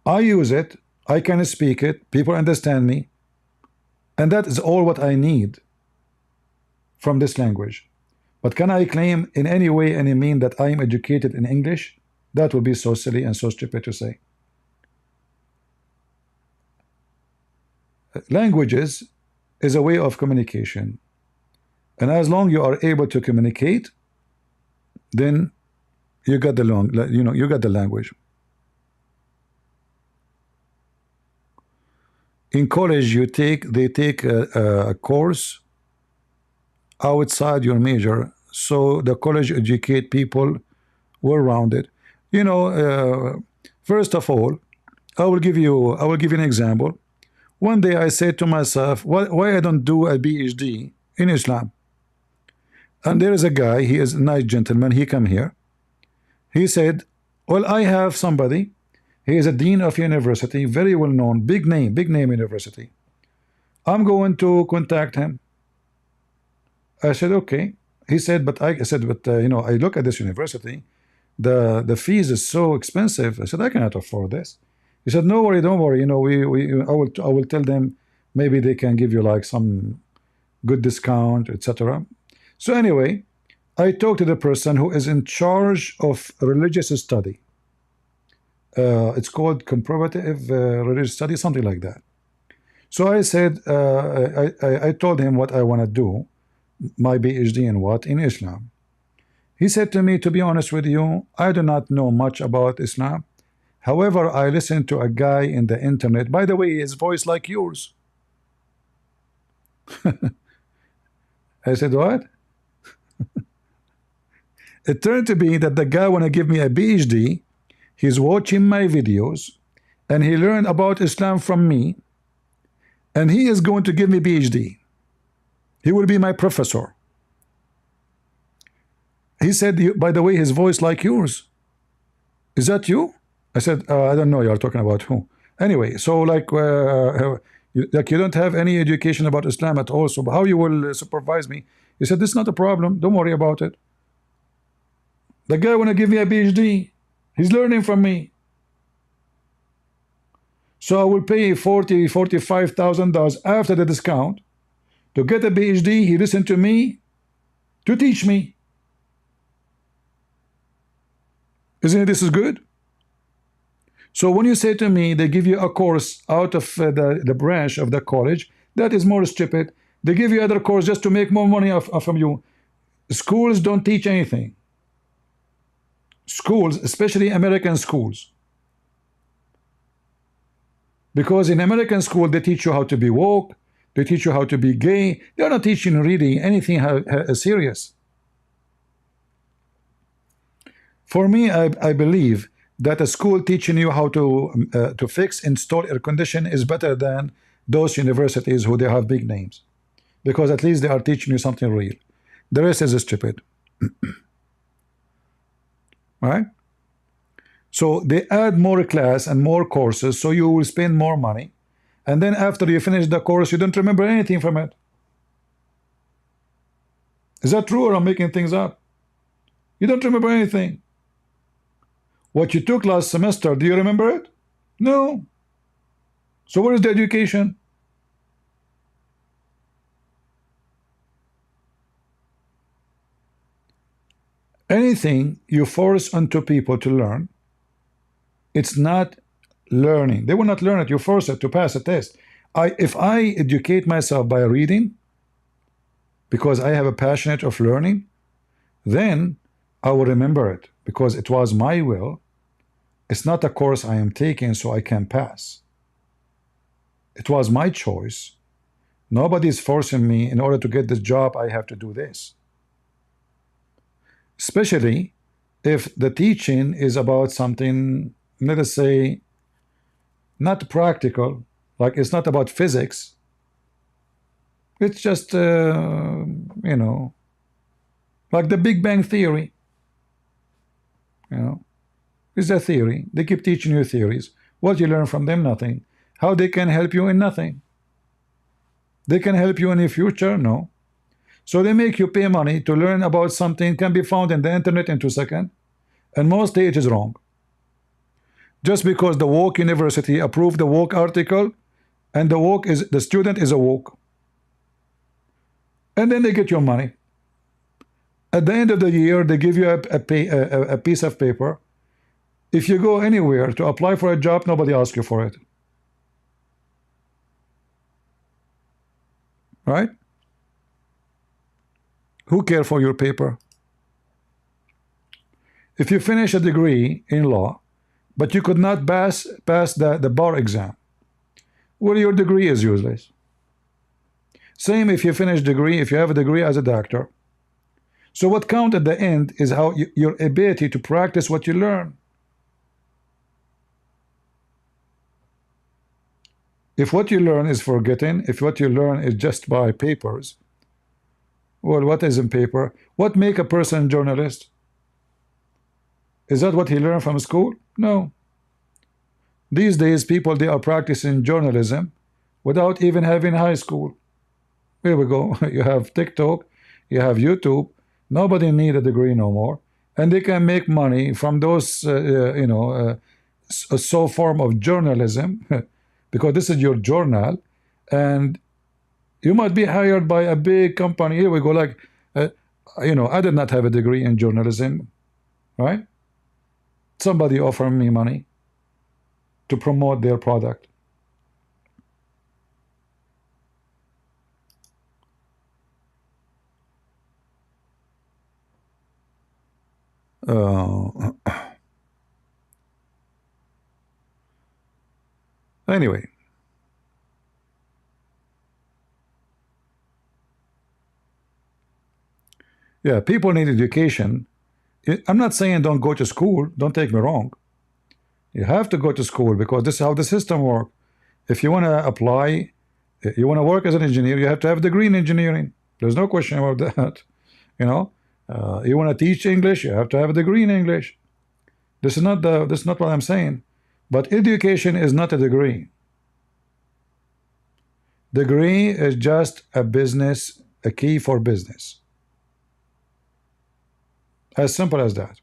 I use it, I can speak it, people understand me, and that is all what I need from this language. But can I claim in any way, any mean that I am educated in English? That would be so silly and so stupid to say. Languages is a way of communication, and as long you are able to communicate, then you got the you got the language. In college, they take a course outside your major, so the college educate people well rounded. You know, First of all, I will give you an example. One day I said to myself, why I don't do a PhD in Islam? And there is a guy, he is a nice gentleman, he come here. He said, well, I have somebody, he is a dean of university, very well known, big name university. I'm going to contact him. I said, okay. He said, but I said, but you know, I look at this university, the fees is so expensive. I said, I cannot afford this. He said, no worry, don't worry. You know, I will tell them, maybe they can give you like some good discount, etc. So anyway, I talked to the person who is in charge of religious study. It's called comparative religious study, something like that. So I said, I told him what I want to do, my PhD in what? In Islam. He said to me, to be honest with you, I do not know much about Islam. However, I listened to a guy in the internet. By the way, his voice like yours. I said, what? It turned to be that the guy want to give me a PhD. He's watching my videos, and he learned about Islam from me, and he is going to give me PhD. He will be my professor. He said, by the way, his voice like yours. Is that you? I said, I don't know, you're talking about who. Anyway, so like you don't have any education about Islam at all, so how you will supervise me? He said, this is not a problem, don't worry about it. The guy want to give me a PhD. He's learning from me. So I will pay $45,000 after the discount to get a PhD. He listened to me to teach me. Isn't it this is good? So when you say to me they give you a course out of the branch of the college, that is more stupid. They give you other course just to make more money from you. Schools don't teach anything. Schools, especially American schools. Because in American school they teach you how to be woke, they teach you how to be gay. They're not teaching really anything serious. For me, I believe that a school teaching you how to fix, install air conditioning is better than those universities who they have big names, because at least they are teaching you something real. The rest is stupid. Right? So they add more class and more courses, so you will spend more money, and then after you finish the course, you don't remember anything from it. Is that true, or I'm making things up? You don't remember anything. What you took last semester, do you remember it? No. So where is the education? Anything you force onto people to learn, it's not learning. They will not learn it. You force it to pass a test. If I educate myself by reading, because I have a passionate of learning, then I will remember it, because it was my will. It's not a course I am taking so I can pass. It was my choice. Nobody is forcing me, in order to get this job I have to do this. Especially if the teaching is about something, let us say, not practical, like it's not about physics. It's just, you know, like the Big Bang Theory. You know, it's a theory. They keep teaching you theories. What you learn from them? Nothing. How they can help you in nothing. They can help you in the future? No. So they make you pay money to learn about something can be found in the internet in 2 seconds, and mostly it is wrong. Just because the woke university approved the woke article, and the student is a woke, and then they get your money. At the end of the year, they give you a piece of paper. If you go anywhere to apply for a job, nobody asks you for it. Right? Who cares for your paper? If you finish a degree in law, but you could not pass the bar exam, well, your degree is useless. Same if you finish degree, if you have a degree as a doctor. So what counts at the end is how your ability to practice what you learn. If what you learn is forgetting, if what you learn is just by papers, well, what is in paper? What make a person journalist? Is that what he learned from school? No. These days, people, they are practicing journalism without even having high school. Here we go. You have TikTok, you have YouTube. Nobody need a degree no more, and they can make money from those, so form of journalism, because this is your journal, and you might be hired by a big company. Here we go. Like, I did not have a degree in journalism, right? Somebody offered me money to promote their product. Anyway, yeah, people need education. I'm not saying don't go to school. Don't take me wrong. You have to go to school because this is how the system works. If you want to apply, you want to work as an engineer, you have to have a degree in engineering. There's no question about that. You know, you want to teach English, you have to have a degree in English. This is not what I'm saying. But education is not a degree. Degree is just a business, a key for business. As simple as that.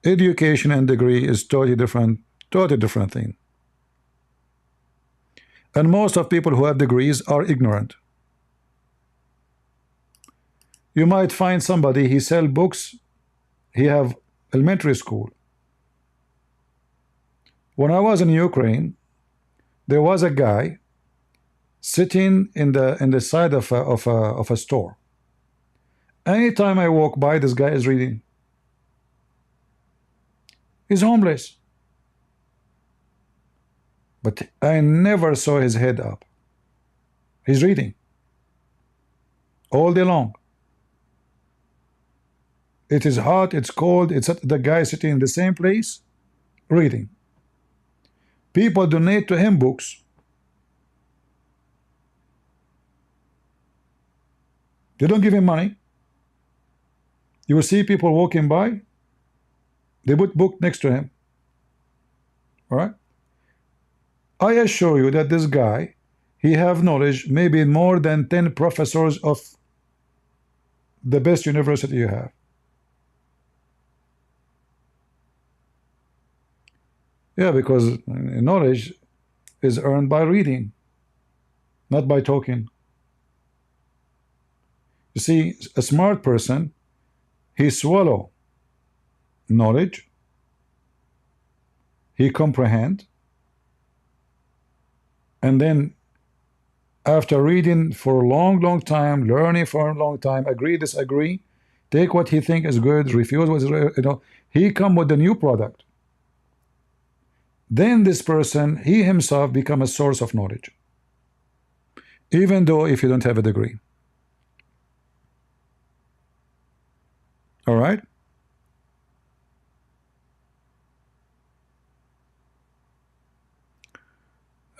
Education and degree is totally different thing. And most of people who have degrees are ignorant. You might find somebody, he sell books, he have elementary school. When I was in Ukraine, there was a guy sitting in the side of a store. Anytime I walk by, this guy is reading. He's homeless, but I never saw his head up. He's reading all day long. It is hot, it's cold, it's the guy sitting in the same place reading. People donate to him books. They don't give him money. You will see people walking by, they put book next to him. All right? I assure you that this guy, he have knowledge maybe more than 10 professors of the best university you have. Yeah, because knowledge is earned by reading, not by talking. You see, a smart person, he swallow knowledge, he comprehend, and then after reading for a long time, learning for a long time, agree, disagree, take what he think is good, refuse what is, he come with a new product. Then this person, he himself become a source of knowledge, even though if you don't have a degree. All right?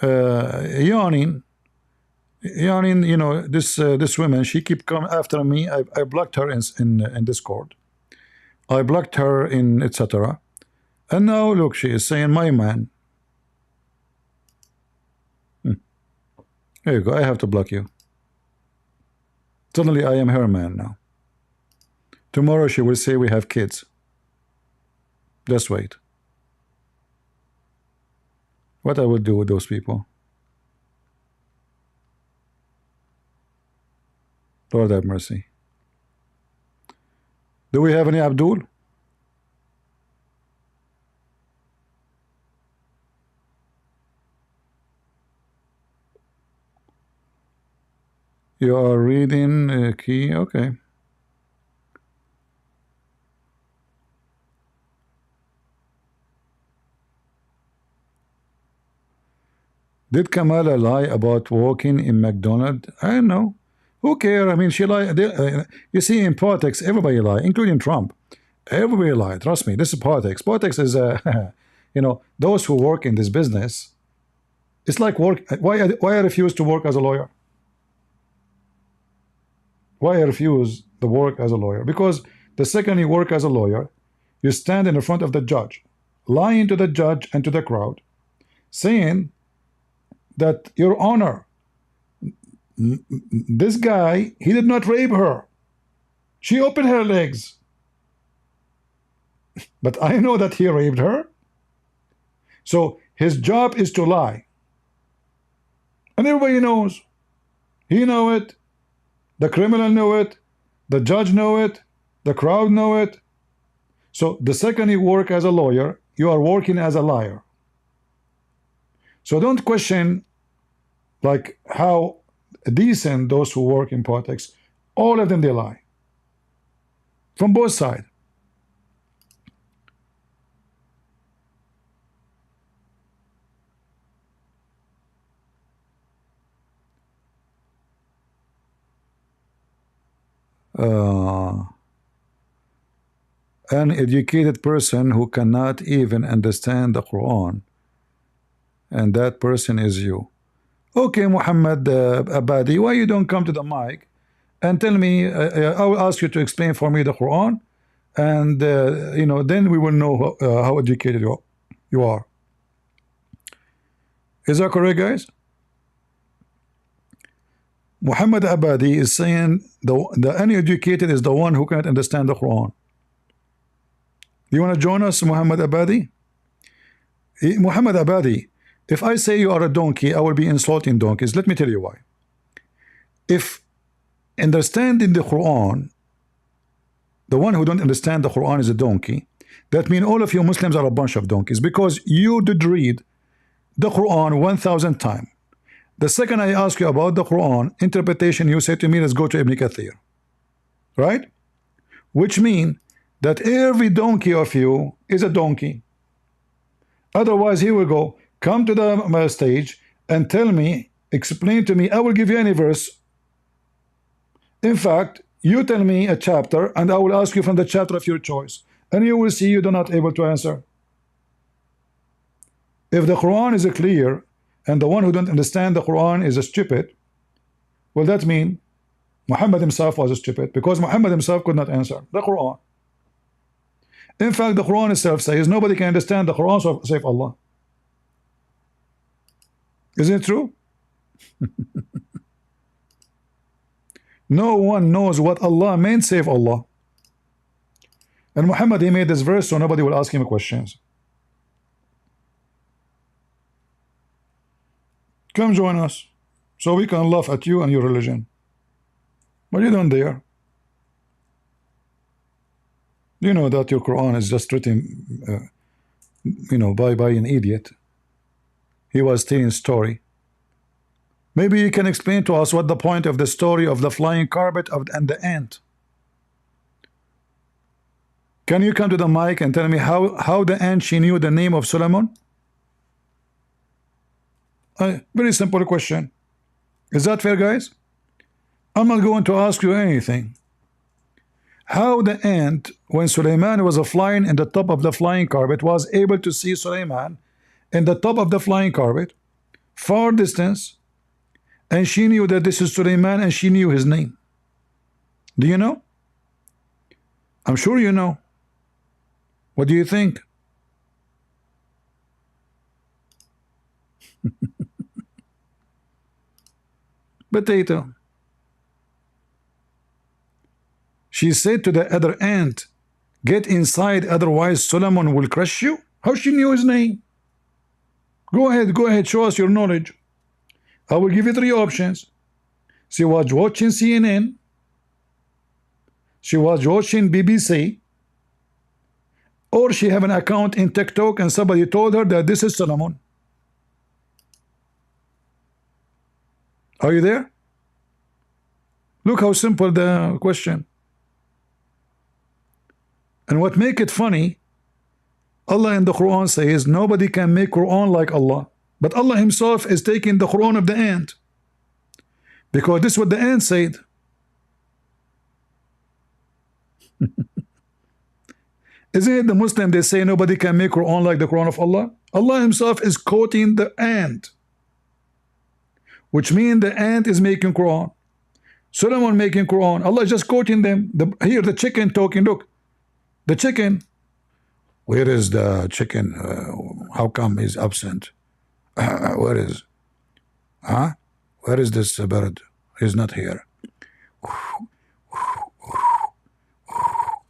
Yawning, this woman, she keep coming after me. I blocked her in Discord. I blocked her in etc. And now look, she is saying my man. There you go. I have to block you. Suddenly I am her man now. Tomorrow she will say we have kids. Just wait. What I would do with those people. Lord have mercy. Do we have any Abdul? You are reading key, okay. Did Kamala lie about working in McDonald's? I don't know. Who cares? I mean, she lied. You see, in politics, everybody lie, including Trump. Everybody lie. Trust me, this is politics. Politics is, You know, those who work in this business, it's like work. Why I refuse to work as a lawyer? Why I refuse the work as a lawyer? Because the second you work as a lawyer, you stand in front of the judge, lying to the judge and to the crowd, saying that, Your Honor, this guy, he did not rape her. She opened her legs. But I know that he raped her. So his job is to lie. And everybody knows. He know it. The criminal know it. The judge know it. The crowd know it. So the second you work as a lawyer, you are working as a liar. So don't question like how decent those who work in politics. All of them, they lie. From both sides. An educated person who cannot even understand the Quran, and that person is you. Okay, Muhammad Abadi, why you don't come to the mic and tell me? I will ask you to explain for me the Quran, and you know, then we will know how educated you are. Is that correct, guys? Muhammad Abadi is saying the uneducated is the one who can't understand the Quran. You want to join us, Muhammad Abadi? Muhammad Abadi, if I say you are a donkey, I will be insulting donkeys. Let me tell you why. If understanding the Quran, the one who don't understand the Quran is a donkey, that means all of you Muslims are a bunch of donkeys, because you did read the Quran 1,000 times. The second I ask you about the Quran interpretation, you say to me, let's go to Ibn Kathir. Right? Which means that every donkey of you is a donkey. Otherwise, here we go. Come to the stage and tell me, explain to me. I will give you any verse. In fact, you tell me a chapter and I will ask you from the chapter of your choice. And you will see you are not able to answer. If the Quran is clear and the one who don't understand the Quran is a stupid, well, that means Muhammad himself was a stupid, because Muhammad himself could not answer the Quran. In fact, the Quran itself says nobody can understand the Quran save Allah. Isn't it true? No one knows what Allah meant save Allah. And Muhammad, he made this verse so nobody will ask him questions. Come join us so we can laugh at you and your religion. What are you doing there? You know that your Quran is just written, you know, by an idiot. He was telling a story. Maybe you can explain to us what the point of the story of the flying carpet and the ant. Can you come to the mic and tell me how the ant, she knew the name of Solomon? Very simple question. Is that fair, guys? I'm not going to ask you anything. How the ant, when Suleiman was flying in the top of the flying carpet, was able to see Suleiman in the top of the flying carpet, far distance, and she knew that this is Suleiman and she knew his name. Do you know? I'm sure you know. What do you think? Potato. She said to the other ant, get inside, otherwise Solomon will crush you. How she knew his name? Go ahead, show us your knowledge. I will give you 3 options. She was watching CNN, she was watching BBC, or she have an account in TikTok and somebody told her that this is Solomon. Are you there? Look how simple the question. And what make it funny, Allah in the Quran says nobody can make Quran like Allah. But Allah himself is taking the Quran of the ant, because this is what the ant said. Isn't it the Muslim, they say nobody can make Quran like the Quran of Allah? Allah himself is quoting the ant, which means the ant is making Quran. Solomon making Quran. Allah is just quoting them. Here the chicken talking. Look, the chicken. Where is the chicken? How come he's absent? Where is? Huh? Where is this bird? He's not here.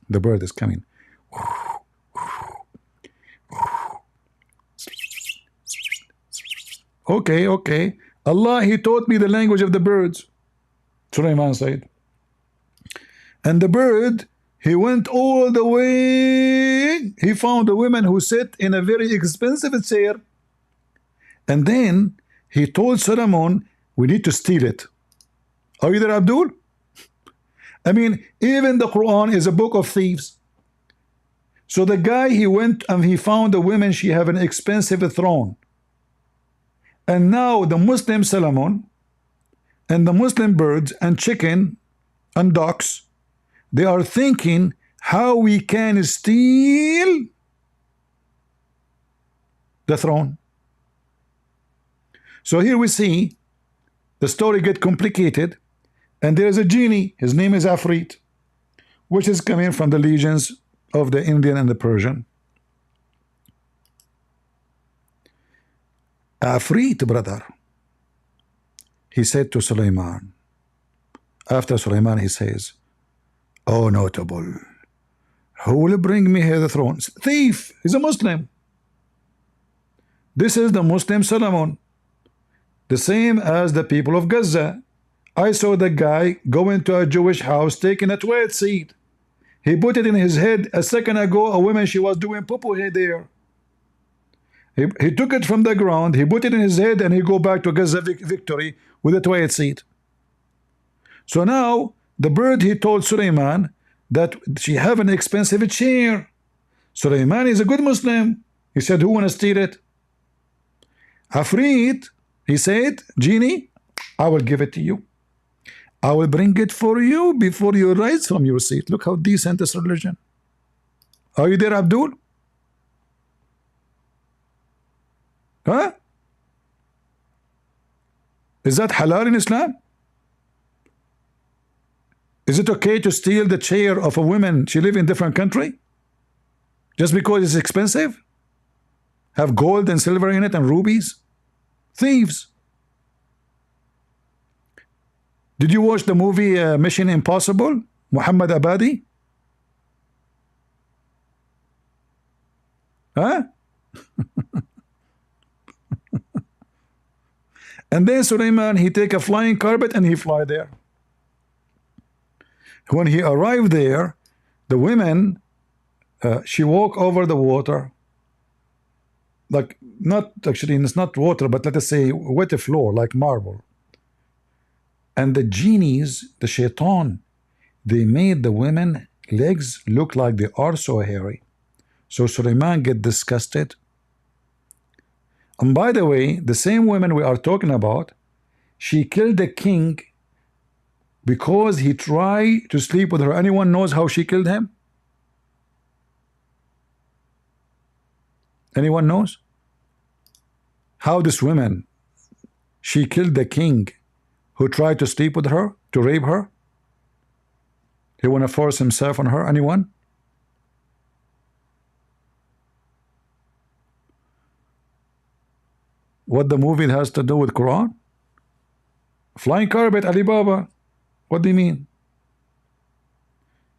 The bird is coming. Okay, okay. Allah, He taught me the language of the birds. Sulaiman said. And the bird, he went all the way. He found a woman who sat in a very expensive chair. And then he told Solomon, we need to steal it. Are you there, Abdul? I mean, even the Quran is a book of thieves. So the guy, he went and he found a woman, she have an expensive throne. And now the Muslim Solomon and the Muslim birds and chicken and ducks, they are thinking how we can steal the throne. So here we see the story get complicated, and there is a genie, his name is Afrit, which is coming from the legions of the Indian and the Persian. Afrit, brother, he said to Sulaiman, after Sulaiman he says, oh notable, who will bring me here the throne? Thief, he's a Muslim. This is the Muslim Solomon, the same as the people of Gaza. I saw the guy go into a Jewish house taking a toilet seat. He put it in his head. A second ago, a woman, she was doing poo-poo there. He took it from the ground, he put it in his head, and he go back to Gaza victory with a toilet seat. So now, the bird, he told Sulaiman that she have an expensive chair. Sulaiman is a good Muslim. He said, who want to steal it? Afrit, he said, genie, I will give it to you. I will bring it for you before you rise from your seat. Look how decent is religion. Are you there, Abdul? Huh? Is that halal in Islam? Is it okay to steal the chair of a woman, she live in a different country? Just because it's expensive? Have gold and silver in it and rubies? Thieves. Did you watch the movie Mission Impossible? Muhammad Abadi? Huh? And then Sulaiman, he take a flying carpet and he fly there. When he arrived there, the women, she walk over the water, like, not actually, it's not water, but let us say wet floor, like marble. And the genies, the shaitan, they made the women legs look like they are so hairy. So Sulaiman get disgusted. And by the way, the same woman we are talking about, she killed the king because he tried to sleep with her. Anyone knows how she killed him? Anyone knows? How this woman, she killed the king who tried to sleep with her, to rape her? He want to force himself on her. Anyone? What the movie has to do with Quran? Flying carpet, Alibaba. What do you mean?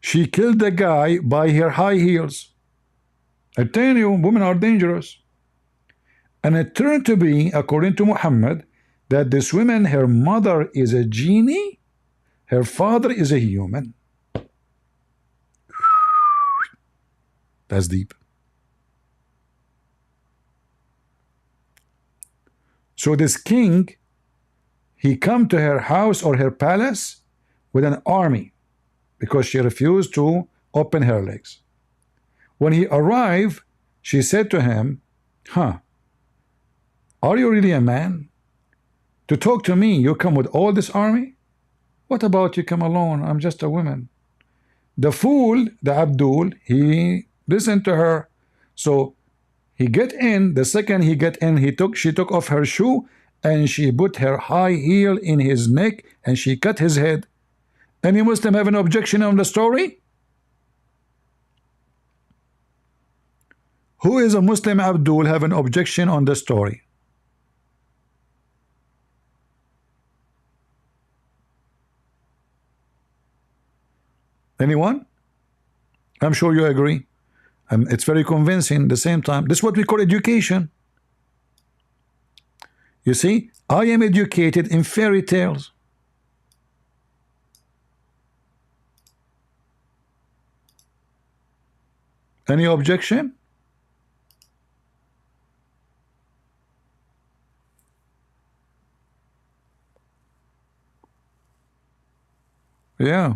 She killed the guy by her high heels. I tell you, women are dangerous. And it turned to be, according to Muhammad, that this woman, her mother is a genie, her father is a human. That's deep. So this king, he come to her house or her palace with an army because she refused to open her legs. When he arrived, she said to him, huh, are you really a man? To talk to me, you come with all this army? What about you come alone? I'm just a woman. The fool, the Abdul, he Listen to her. So he get in. The second he get in, she took off her shoe and she put her high heel in his neck and she cut his head. Any Muslim have an objection on the story? Who is a Muslim, Abdul, have an objection on the story? Anyone? I'm sure you agree. It's very convincing at the same time. This is what we call education. You see, I am educated in fairy tales. Any objection? Yeah.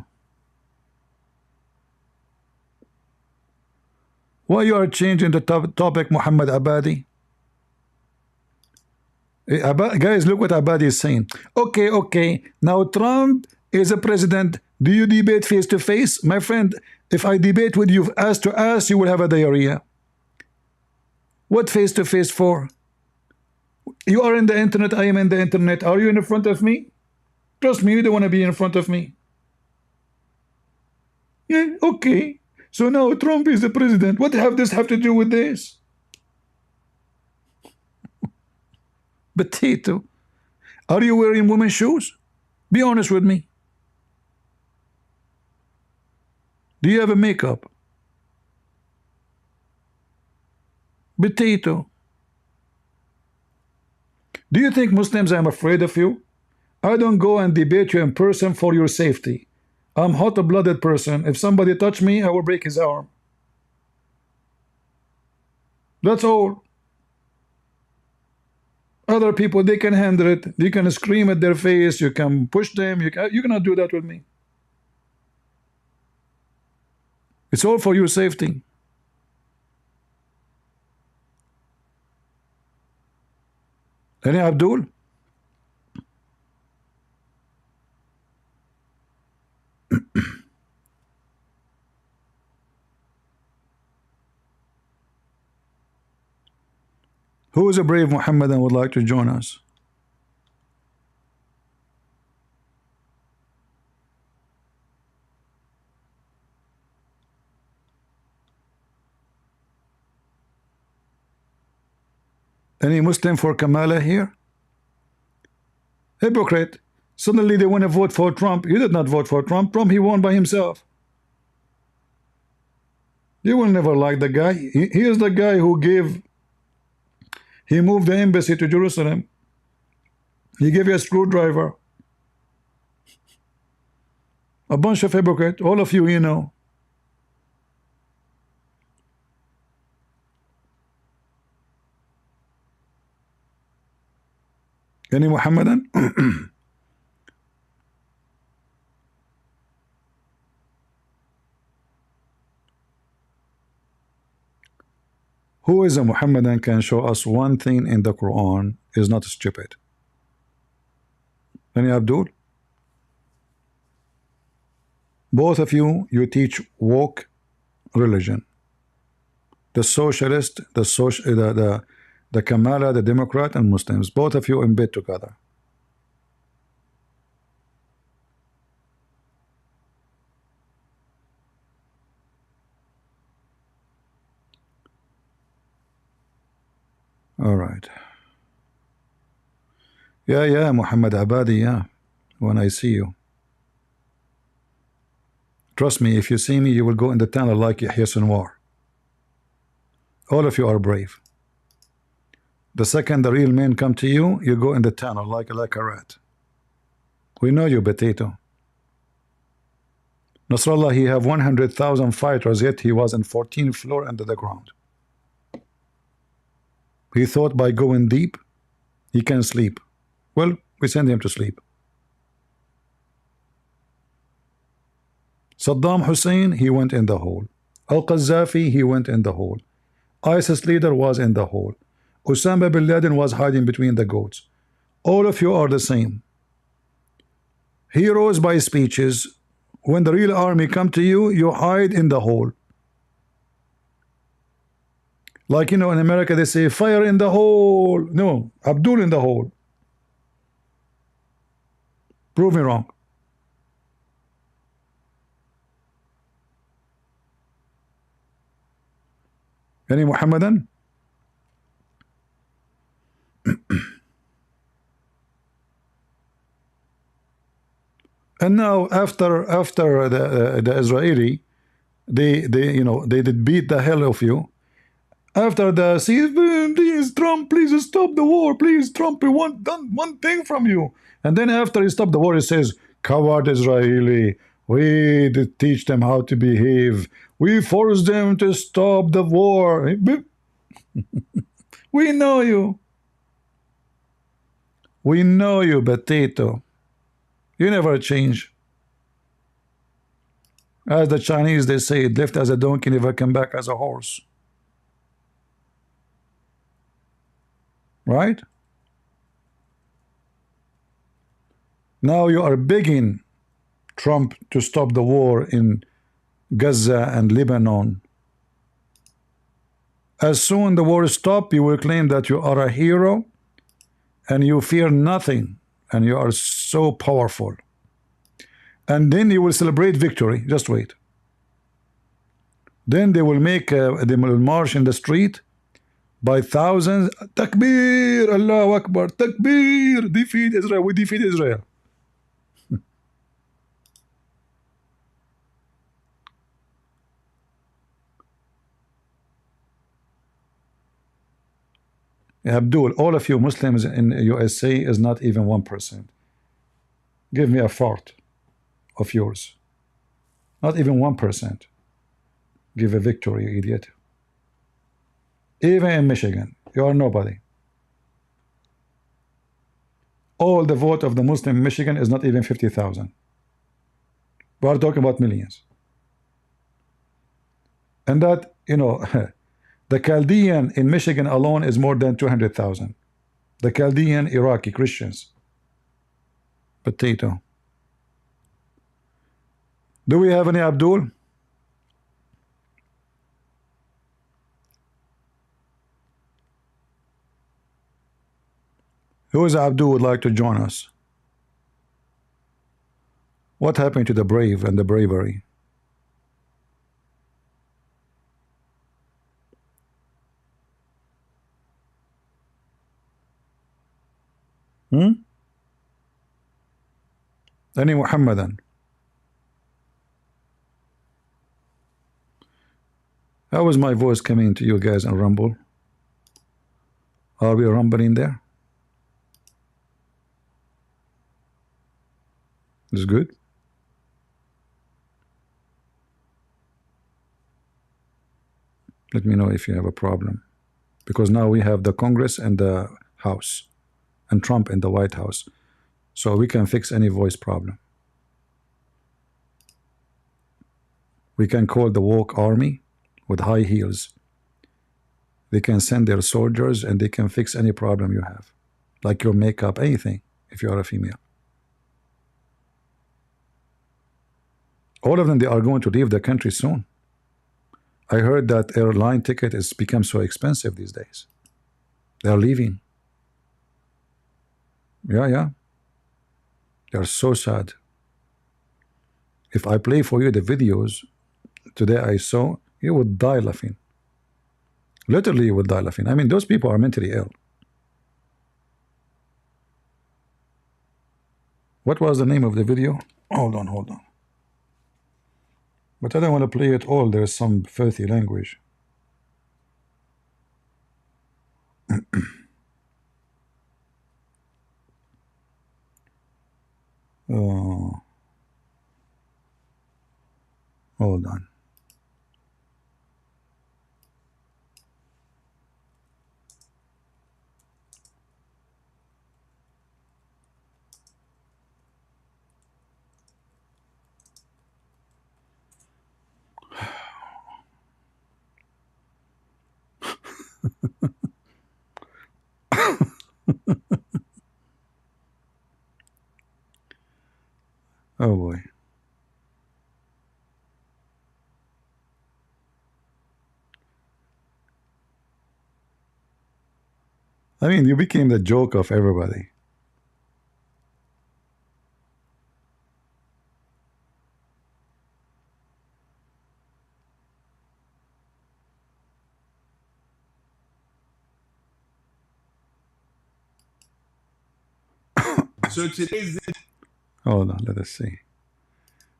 Why you are changing the topic, Muhammad Abadi? Guys, look what Abadi is saying. Okay. Now Trump is a president. Do you debate face to face? My friend, if I debate with you ass to ass, you will have a diarrhea. What face to face for? You are in the internet, I am in the internet. Are you in front of me? Trust me, you don't want to be in front of me. Yeah, okay. So now Trump is the president. What have this have to do with this? Potato. Are you wearing women's shoes? Be honest with me. Do you have a makeup? Potato. Do you think Muslims I'm afraid of you? I don't go and debate you in person for your safety. I'm hot-blooded person. If somebody touch me, I will break his arm. That's all. Other people, they can handle it. You can scream at their face. You can push them. You cannot do that with me. It's all for your safety. Any Abdul? Who is a brave Muhammad and would like to join us? Any Muslim for Kamala here? Hypocrite. Suddenly they want to vote for Trump. You did not vote for Trump. Trump, he won by himself. You will never like the guy. He is the guy who he moved the embassy to Jerusalem. He gave you a screwdriver. A bunch of hypocrites. All of you, you know. Any Muhammadan? Who is a Muhammadan can show us one thing in the Quran is not stupid? Any Abdul? Both of you teach woke religion. The socialist, the Kamala, the Democrat, and Muslims. Both of you in bed together. All right. Yeah, Muhammad Abadi, yeah. When I see you. Trust me, if you see me, you will go in the tunnel like Yahya Sinwar. All of you are brave. The second the real men come to you, you go in the tunnel like a rat. We know you, potato. Nasrallah, he have 100,000 fighters, yet he was in 14th floor under the ground. He thought by going deep, he can sleep. Well, we send him to sleep. Saddam Hussein, he went in the hole. Al-Qaddafi, he went in the hole. ISIS leader was in the hole. Osama bin Laden was hiding between the goats. All of you are the same. Heroes by speeches. When the real army come to you, you hide in the hole. Like, you know, in America they say fire in the hole. No, Abdul in the hole. Prove me wrong. Any Muhammadan? And now after the Israeli, they you know they did beat the hell of you. After the see, please Trump, please stop the war, please Trump, we want done one thing from you. And then after he stopped the war, he says, coward Israeli, we did teach them how to behave. We forced them to stop the war. We know you. We know you, potato. You never change. As the Chinese, they say, left as a donkey, never come back as a horse. Right? Now you are begging Trump to stop the war in Gaza and Lebanon. As soon the war stops, you will claim that you are a hero and you fear nothing and you are so powerful. And then you will celebrate victory. Just wait. Then they will they will march in the street by thousands. Takbir, Allahu Akbar, Takbir, defeat Israel, we defeat Israel. Abdul, all of you Muslims in USA is not even 1%. Give me a fart of yours. Not even 1%. Give a victory, you idiot. Even in Michigan, you are nobody. All the vote of the Muslim in Michigan is not even 50,000. We are talking about millions. And that, you know, the Chaldean in Michigan alone is more than 200,000. The Chaldean Iraqi Christians. Potato. Do we have any Abdul? Who is Abdul would like to join us? What happened to the brave and the bravery? Any Muhammadan? How is my voice coming to you guys in Rumble? Are we rumbling there? Is good? Let me know if you have a problem. Because now we have the Congress and the House and Trump in the White House. So we can fix any voice problem. We can call the woke army with high heels. They can send their soldiers and they can fix any problem you have. Like your makeup, anything, if you are a female. All of them, they are going to leave the country soon. I heard that airline ticket has become so expensive these days. They are leaving. Yeah. They are so sad. If I play for you the videos today I saw, you would die laughing. Literally, you would die laughing. I mean, those people are mentally ill. What was the name of the video? Hold on. But I don't want to play it all. There's some filthy language. Oh. Hold on. Oh boy. I mean, you became the joke of everybody. So today's. Hold on, let us see.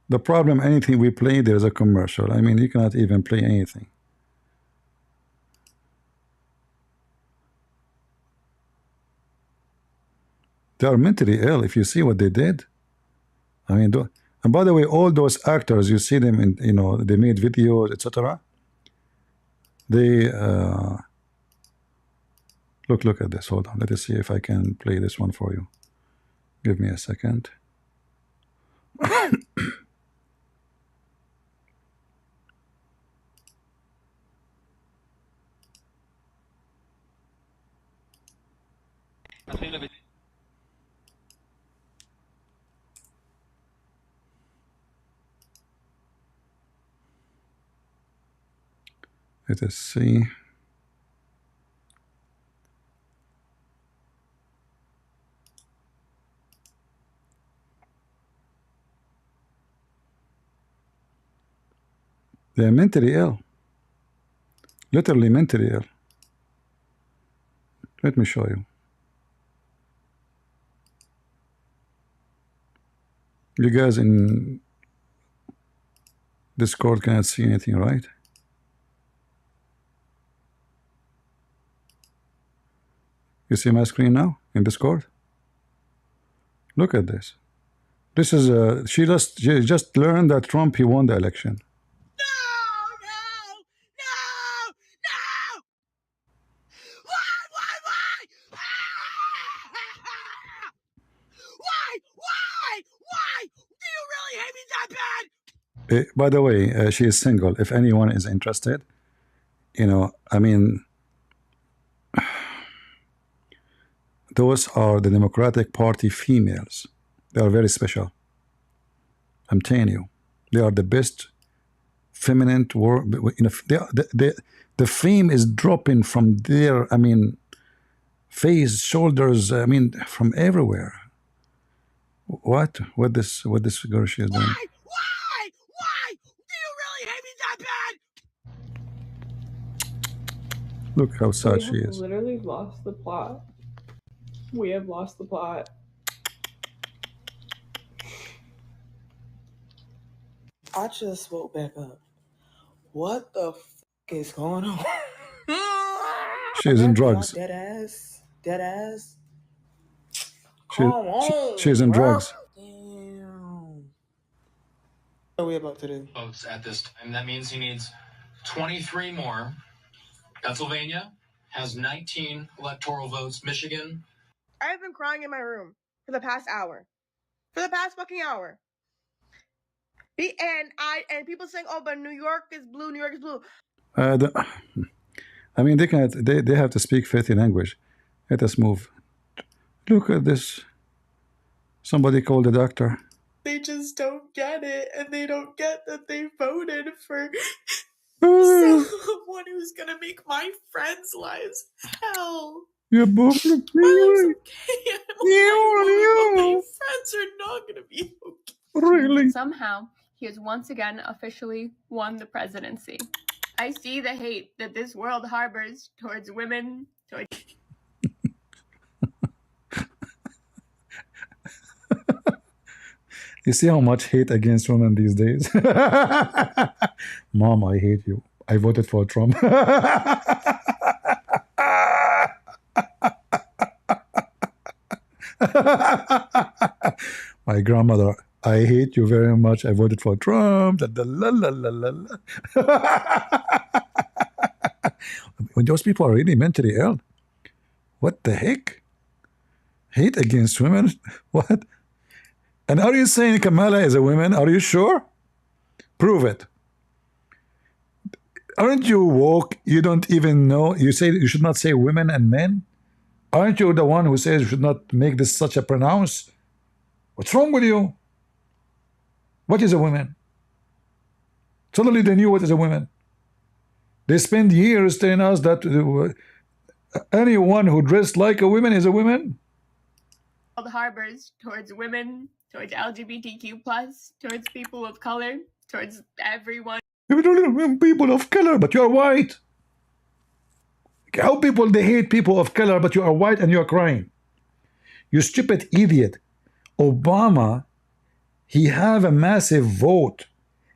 The problem, anything we play, there's a commercial. I mean, you cannot even play anything. They are mentally ill. If you see what they did, I mean, and by the way, all those actors, you see them in, you know, they made videos, etc. They look at this. Hold on, let us see if I can play this one for you. Give me a second. Let us see. They're mentally ill. Literally mentally ill. Let me show you. You guys in Discord cannot see anything, right? You see my screen now in Discord? Look at this. This is she just learned that Trump, he won the election. By the way, she is single. If anyone is interested, you know, I mean, those are the Democratic Party females. They are very special. I'm telling you, they are the best feminine world. You know, the fame is dropping from their, I mean, face, shoulders. I mean, from everywhere. What this girl she is doing? Why? Do you really hate me that bad? Look how sad she is. Literally lost the plot. We have lost the plot. I just woke back up. What the f is going on? She's in drugs. Dead ass. Dead ass. She's in drugs. Damn. What are we about to do? Votes at this time. That means he needs 23 more. Pennsylvania has 19 electoral votes. Michigan. I've been crying in my room for the past hour. For the past fucking hour. And people saying, oh, but New York is blue, New York is blue. I mean, they have to speak filthy language. Let us move. Look at this. Somebody called the doctor. They just don't get it, and they don't get that they voted for someone who's gonna make my friends' lives hell. Yeah, both look My life's okay. My friends are not gonna be okay. Really? Somehow, he has once again officially won the presidency. I see the hate that this world harbors towards women, towards... You see how much hate against women these days? Mom, I hate you. I voted for Trump. My grandmother, I hate you very much. I voted for Trump. When those people are really mentally ill, what the heck? Hate against women? What? And are you saying Kamala is a woman? Are you sure? Prove it. Aren't you woke? You don't even know. You say you should not say women and men? Aren't you the one who says you should not make this such a pronounce? What's wrong with you? What is a woman? Suddenly they knew what is a woman. They spend years telling us that anyone who dressed like a woman is a woman? Harbors towards women, towards LGBTQ+, towards people of color, towards everyone. People of color, but you are white. How people they hate people of color, but you are white and you are crying. You stupid idiot. Obama, he have a massive vote.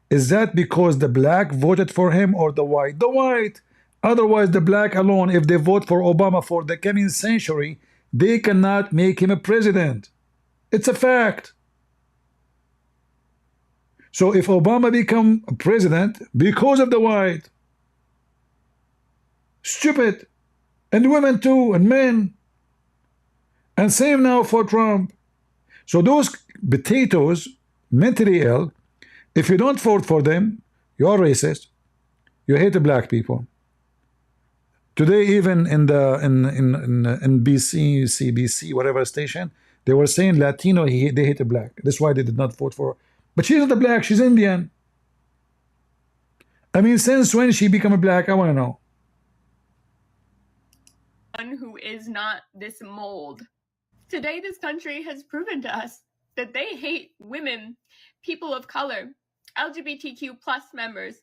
Is that because the black voted for him or the white? The white. Otherwise, the black alone, if they vote for Obama for the coming century, they cannot make him a president. It's a fact. So if Obama become a president because of the white, stupid, and women too, and men, and same now for Trump. So those potatoes, mentally ill, if you don't vote for them, you're racist. You hate the black people. Today, even in the in BC, CBC, whatever station, they were saying Latino, they hate the black. That's why they did not vote for her. But she's not a black, she's Indian. I mean, since when she become a black? I want to know. Who is not this mold. Today, this country has proven to us that they hate women, people of color, LGBTQ+ members,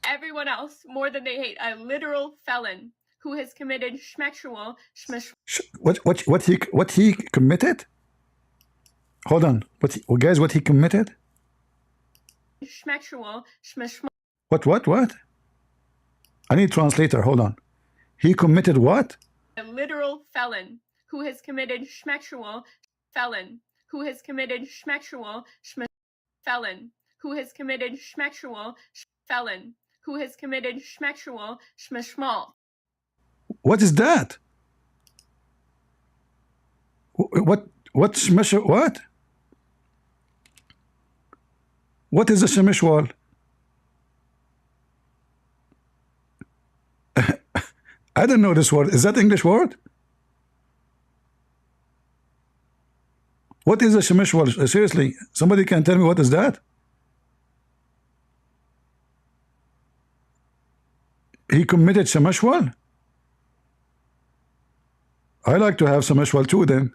everyone else more than they hate a literal felon who has committed What he committed? Hold on. What he committed? What? I need translator. Hold on. He committed what? A literal felon who has committed felon who has committed felon who has committed felon who has committed What is that? What shmeshwal? What? What is a shmeshwal? I don't know this word. Is that English word? What is a shmeshwal? Seriously, somebody can tell me what is that? He committed shmeshwal? I like to have shmeshwal too then.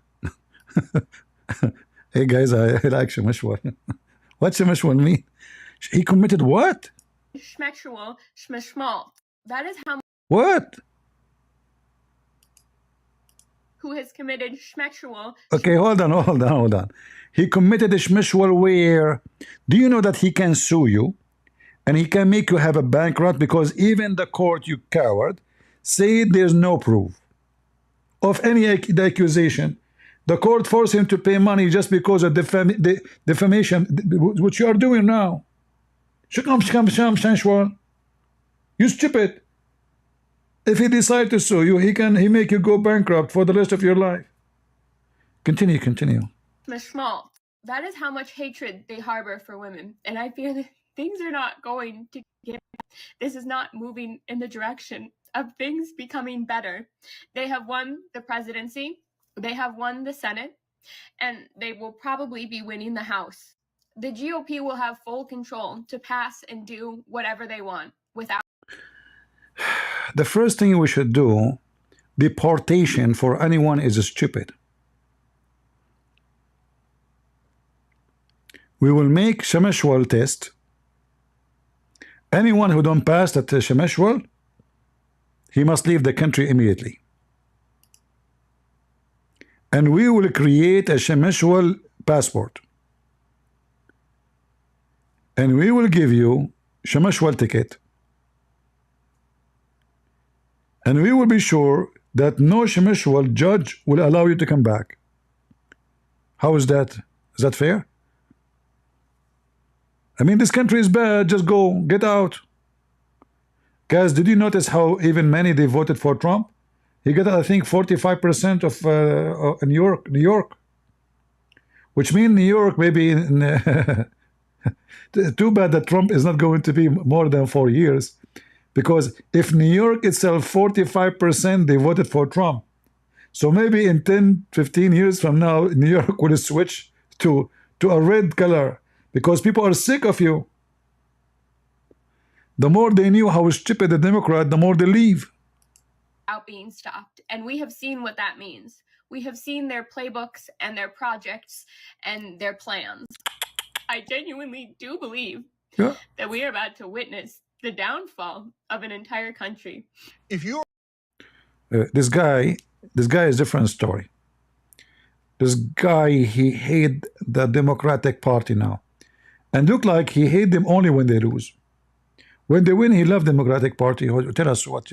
Hey guys, I like shmeshwal. What shmeshwal mean? He committed what? That is how. What? Who has committed Okay, hold on. He committed a shmeshwal where? Do you know that he can sue you and he can make you have a bankrupt because even the court, you coward, said there's no proof of any accusation. The court forced him to pay money just because of the defamation, which you are doing now. You stupid. If he decides to sue you, he make you go bankrupt for the rest of your life. Continue. That is how much hatred they harbor for women. And I fear that things are not going to get. This is not moving in the direction of things becoming better. They have won the presidency, they have won the Senate, and they will probably be winning the House. The GOP will have full control to pass and do whatever they want without. The first thing we should do, deportation for anyone is stupid. We will make shmeshwal test. Anyone who don't pass that shmeshwal, he must leave the country immediately. And we will create a shmeshwal passport. And we will give you shmeshwal ticket. And we will be sure that no shmeshwal judge will allow you to come back. How is that? Is that fair? I mean, this country is bad. Just go. Get out. Guys, did you notice how even many they voted for Trump? He got, I think, 45% of New York. Which means New York maybe... Too bad that Trump is not going to be more than 4 years. Because if New York itself, 45% they voted for Trump. So maybe in 10, 15 years from now, New York will switch to a red color. Because people are sick of you. The more they knew how stupid the Democrat, the more they leave. without being stopped. And we have seen what that means. We have seen their playbooks and their projects and their plans. I genuinely do believe that we are about to witness the downfall of an entire country. If you're this guy is a different story. This guy, he hate the Democratic Party now, and look like he hate them only when they lose. When they win, he love Democratic Party. Tell us what.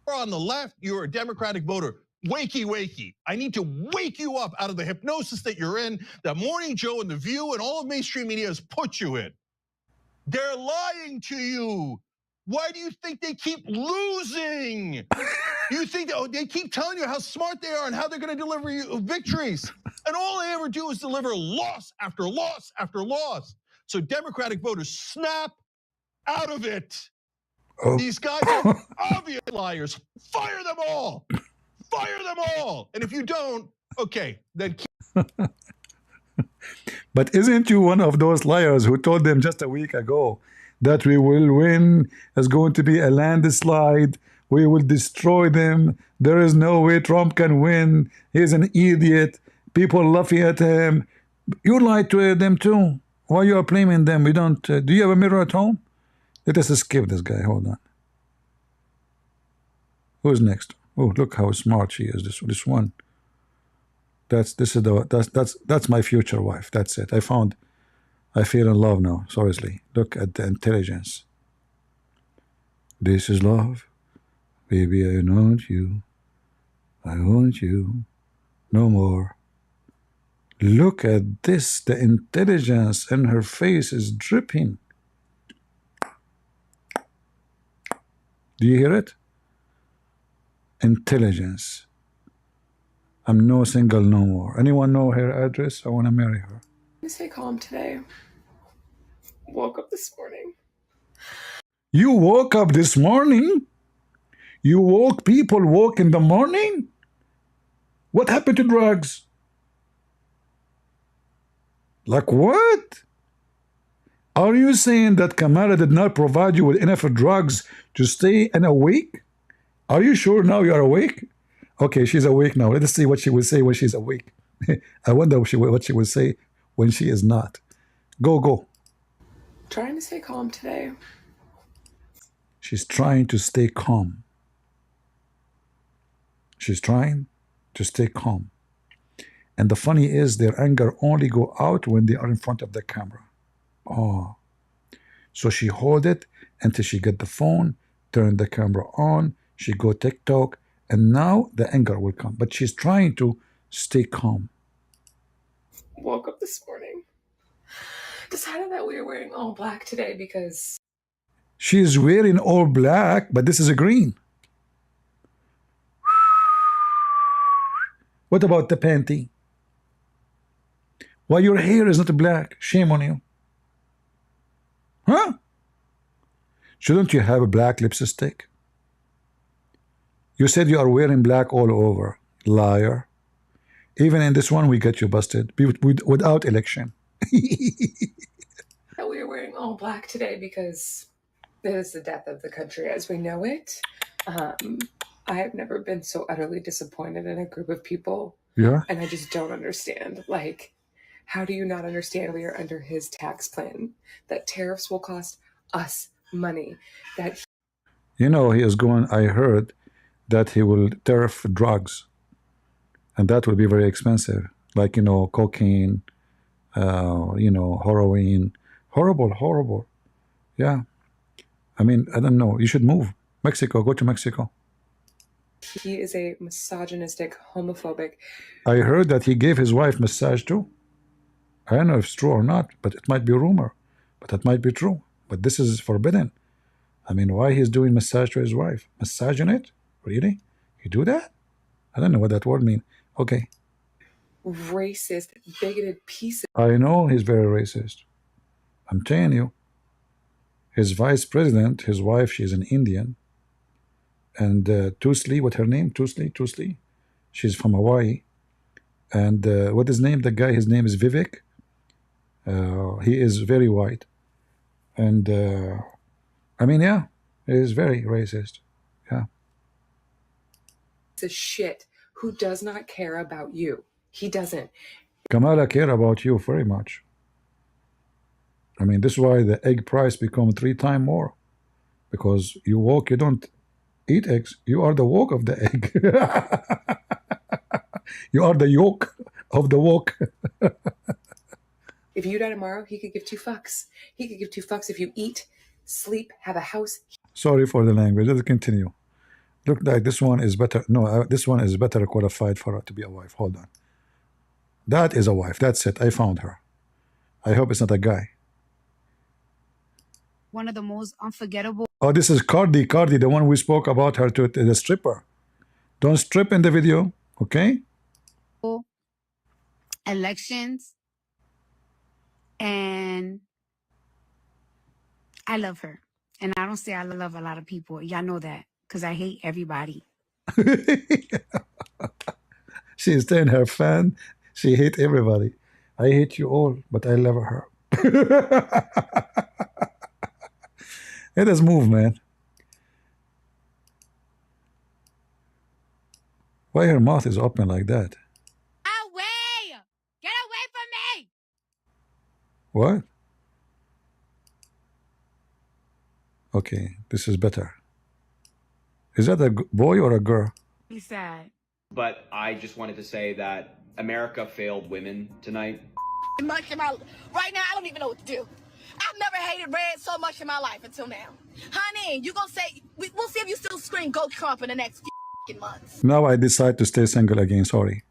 on the left, you're a Democratic voter. Wakey, wakey. I need to wake you up out of the hypnosis that you're in, that Morning Joe and The View and all of mainstream media has put you in. They're lying to you. Why do you think they keep losing? You think they keep telling you how smart they are and how they're going to deliver you victories. And all they ever do is deliver loss after loss after loss. So Democratic voters, snap out of it. Oh. These guys are obvious liars. Fire them all. Fire them all. And if you don't, okay, then. But isn't you one of those liars who told them just a week ago that we will win? There's going to be a landslide. We will destroy them. There is no way Trump can win. He's an idiot. People laughing at him. You lied to them too. Why you are blaming them? We don't. Do you have a mirror at home? Let us skip this guy. Hold on. Who's next? Oh, look how smart she is. This one. That's my future wife. That's it. I feel in love now. Seriously. Look at the intelligence. This is love. Baby, I want you. I want you. No more. Look at this. The intelligence in her face is dripping. Do you hear it? Intelligence. I'm no single no more. Anyone know her address? I want to marry her. Stay calm today. Woke up this morning. You woke up this morning? People woke in the morning? What happened to drugs? Like what? Are you saying that Kamala did not provide you with enough drugs to stay awake? Are you sure now you are awake? Okay, she's awake now. Let us see what she will say when she's awake. I wonder what she will say when she is not. Go. Trying to stay calm today. She's trying to stay calm. She's trying to stay calm. And the funny is their anger only go out when they are in front of the camera. Oh. So she hold it until she get the phone, turn the camera on, she go TikTok, and now the anger will come. But she's trying to stay calm. Woke up this morning. Decided that we were wearing all black today because... She's wearing all black, but this is a green. What about the panty? Why your hair is not black? Shame on you. Huh? Shouldn't you have a black lipstick? You said you are wearing black all over. Liar. Even in this one, we get you busted without election. We were wearing all black today because it is the death of the country as we know it. I have never been so utterly disappointed in a group of people. Yeah. And I just don't understand. Like, how do you not understand we are under his tax plan? That tariffs will cost us money. That he is going, I heard that he will tariff drugs. And that will be very expensive. Like, cocaine, heroin. Horrible. Yeah. I mean, I don't know. You should move. Mexico, go to Mexico. He is a misogynistic, homophobic. I heard that he gave his wife massage too. I don't know if it's true or not, but it might be a rumor. But that might be true. But this is forbidden. I mean, why he's doing massage to his wife? Massaging it? Really? You do that? I don't know what that word means. Okay. Racist, bigoted piece of... I know he's very racist. I'm telling you. His vice president, his wife, she's an Indian. And Tusley, what's her name? Tusley. She's from Hawaii. And what is his name? The guy, his name is Vivek. He is very white. And I mean, yeah, he is very racist. Yeah. of shit who does not care about you. He doesn't. Kamala care about you very much. I mean, this is why the egg price become 3 times more. Because you walk, you don't eat eggs. You are the walk of the egg. You are the yolk of the walk. If you die tomorrow, he could give 2 fucks. He could give 2 fucks if you eat, sleep, have a house. Sorry for the language. Let's continue. Look, like this one is better. No, this one is better qualified for her to be a wife. Hold on. That is a wife. That's it. I found her. I hope it's not a guy. One of the most unforgettable. Oh, this is Cardi. Cardi, the one we spoke about her to the stripper. Don't strip in the video, okay? Elections. And I love her. And I don't say I love a lot of people. Y'all know that. Because I hate everybody. She is saying her fan. She hate everybody. I hate you all, but I love her. Let us move, man. Why her mouth is open like that? Away! Get away from me! What? Okay, this is better. Is that a boy or a girl? He's sad. But I just wanted to say that America failed women tonight. Much in my right now, I don't even know what to do. I've never hated red so much in my life until now. Honey, you gonna say we'll see if you still scream "Go Trump" in the next few months. Now I decide to stay single again. Sorry.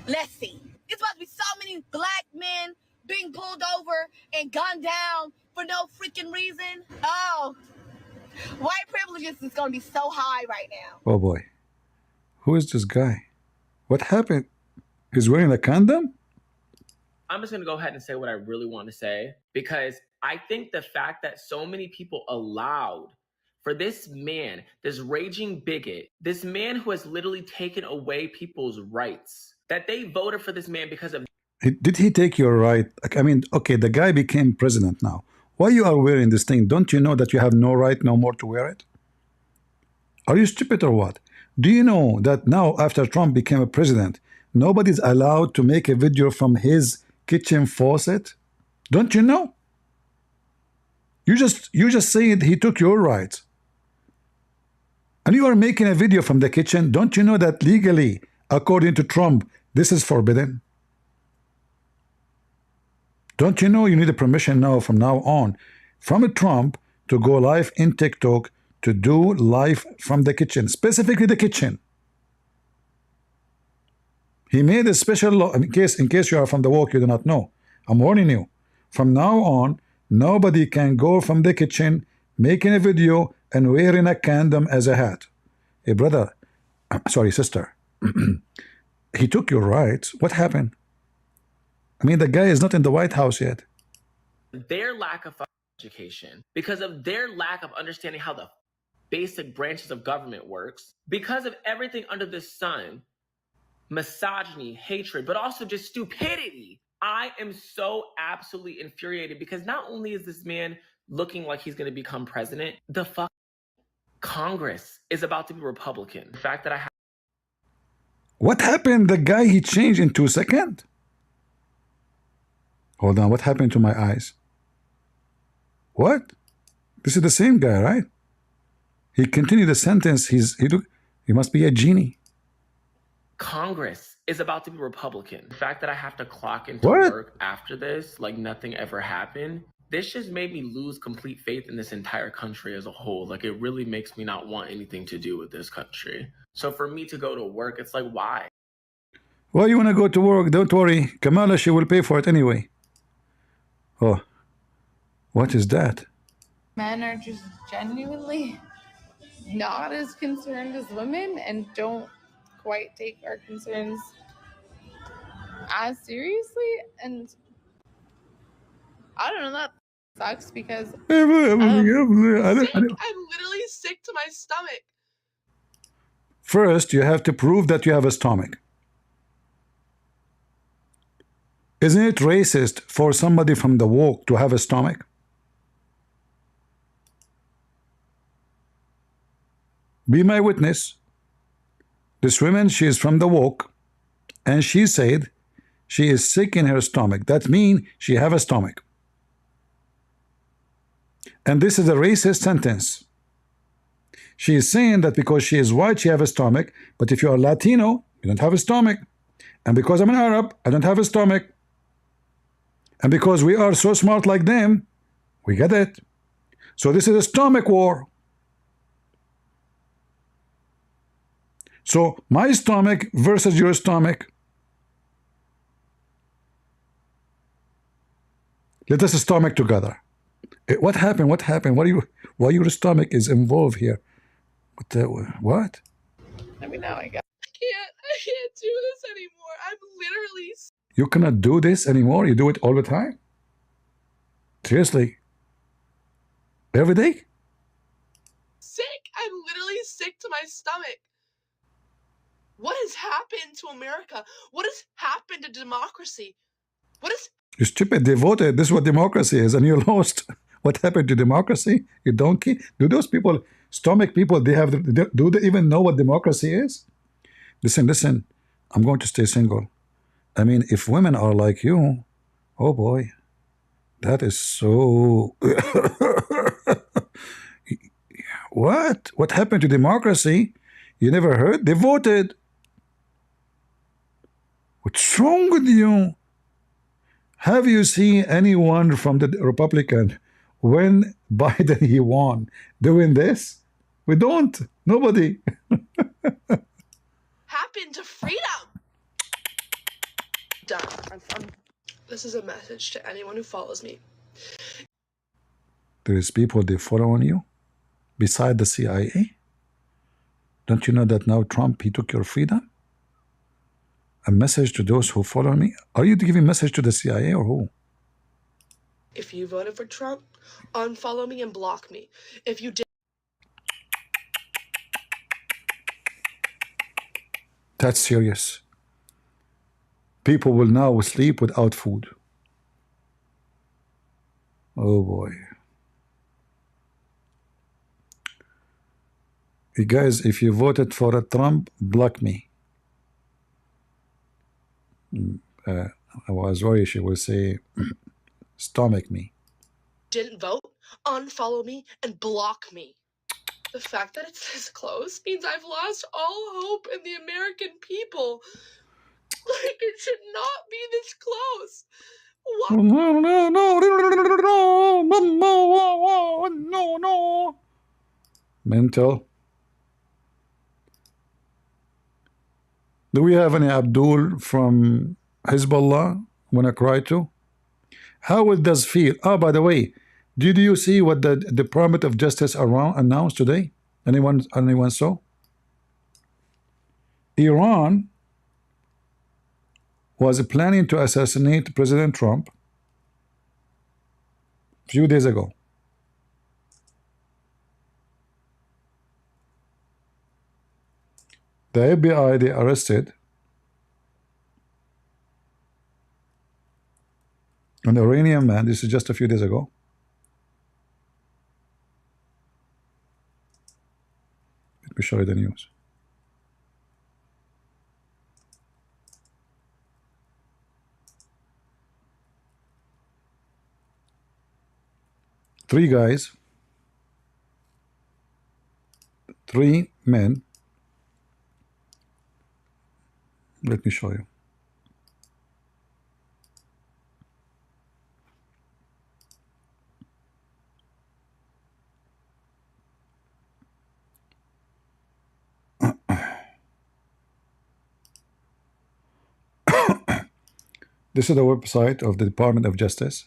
Let's see. It's about to be so many black men being pulled over and gunned down for no freaking reason. Oh, white privilege is gonna be so high right now. Oh boy. Who is this guy? What happened? He's wearing a condom? I'm just going to go ahead and say what I really want to say, because I think the fact that so many people allowed for this man, this raging bigot, this man who has literally taken away people's rights, that they voted for this man because of... Did he take your right? I mean, okay, the guy became president now. Why you are wearing this thing? Don't you know that you have no right no more to wear it? Are you stupid or what? Do you know that now after Trump became a president, nobody's allowed to make a video from his kitchen faucet? Don't you know? You just said he took your rights. And you are making a video from the kitchen. Don't you know that legally, according to Trump, this is forbidden? Don't you know you need a permission now from now on from Trump to go live in TikTok, to do live from the kitchen, specifically the kitchen. He made a special law, in case you are from the walk, you do not know. I'm warning you. From now on, nobody can go from the kitchen making a video and wearing a condom as a hat. Hey, brother, sorry, sister. He took your rights. What happened? I mean, the guy is not in the White House yet. Their lack of education, because of their lack of understanding how the basic branches of government works, because of everything under the sun, misogyny, hatred, but also just stupidity. I am so absolutely infuriated because not only is this man looking like he's going to become president, the fuck Congress is about to be Republican. The fact that I have... What happened? The guy, he changed in 2 seconds? Hold on, what happened to my eyes? What? This is the same guy, right? He continued the sentence. He must be a genie. Congress is about to be Republican. The fact that I have to clock into What? work after this, like nothing ever happened, this just made me lose complete faith in this entire country as a whole. Like, it really makes me not want anything to do with this country. So for me to go to work, it's like, why? Why you want to go to work? Don't worry. Kamala, she will pay for it anyway. Oh, what is that? Men are just genuinely not as concerned as women and don't quite take our concerns as seriously. And I don't know, that sucks because I'm literally sick to my stomach. First, you have to prove that you have a stomach. Isn't it racist for somebody from the woke to have a stomach? Be my witness. This woman, she is from the woke, and she said she is sick in her stomach. That means she have a stomach. And this is a racist sentence. She is saying that because she is white, she have a stomach, but if you are Latino, you don't have a stomach. And because I'm an Arab, I don't have a stomach. And because we are so smart like them, we get it. So this is a stomach war. So my stomach versus your stomach. Let us stomach together. What happened? What happened? Why your stomach is involved here? What? I mean, now I can't do this anymore. I'm literally You cannot do this anymore? You do it all the time? Seriously? Every day? sick. I'm literally sick to my stomach. What has happened to America? What has happened to democracy? What is... You stupid, they voted. This is what democracy is, and you lost. What happened to democracy? You donkey? Do those people, stomach people, do they even know what democracy is? Listen, I'm going to stay single. I mean, if women are like you, oh boy, that is so... What happened to democracy? You never heard? They voted. What's wrong with you? Have you seen anyone from the Republican when Biden he won doing this? We don't. Nobody. happened to freedom? Done. This is a message to anyone who follows me. There is people they follow on you beside the CIA. Don't you know that now Trump, he took your freedom? A message to those who follow me? Are you giving a message to the CIA or who? If you voted for Trump, unfollow me and block me. If you did... That's serious. People will now sleep without food. Oh boy. You guys, if you voted for a Trump, block me. I was worried she would say, stomach me. Didn't vote, unfollow me, and block me. The fact that it's this close means I've lost all hope in the American people. Like, it should not be this close. No. Mental. Do we have any Abdul from Hezbollah when I cry to? How it does feel? Oh, by the way, did you see what the Department of Justice announced today? Anyone saw? Iran was planning to assassinate President Trump a few days ago. The FBI, they arrested an Iranian man. This is just a few days ago. Let me show you the news. Three guys, three men. Let me show you. This is the website of the Department of Justice,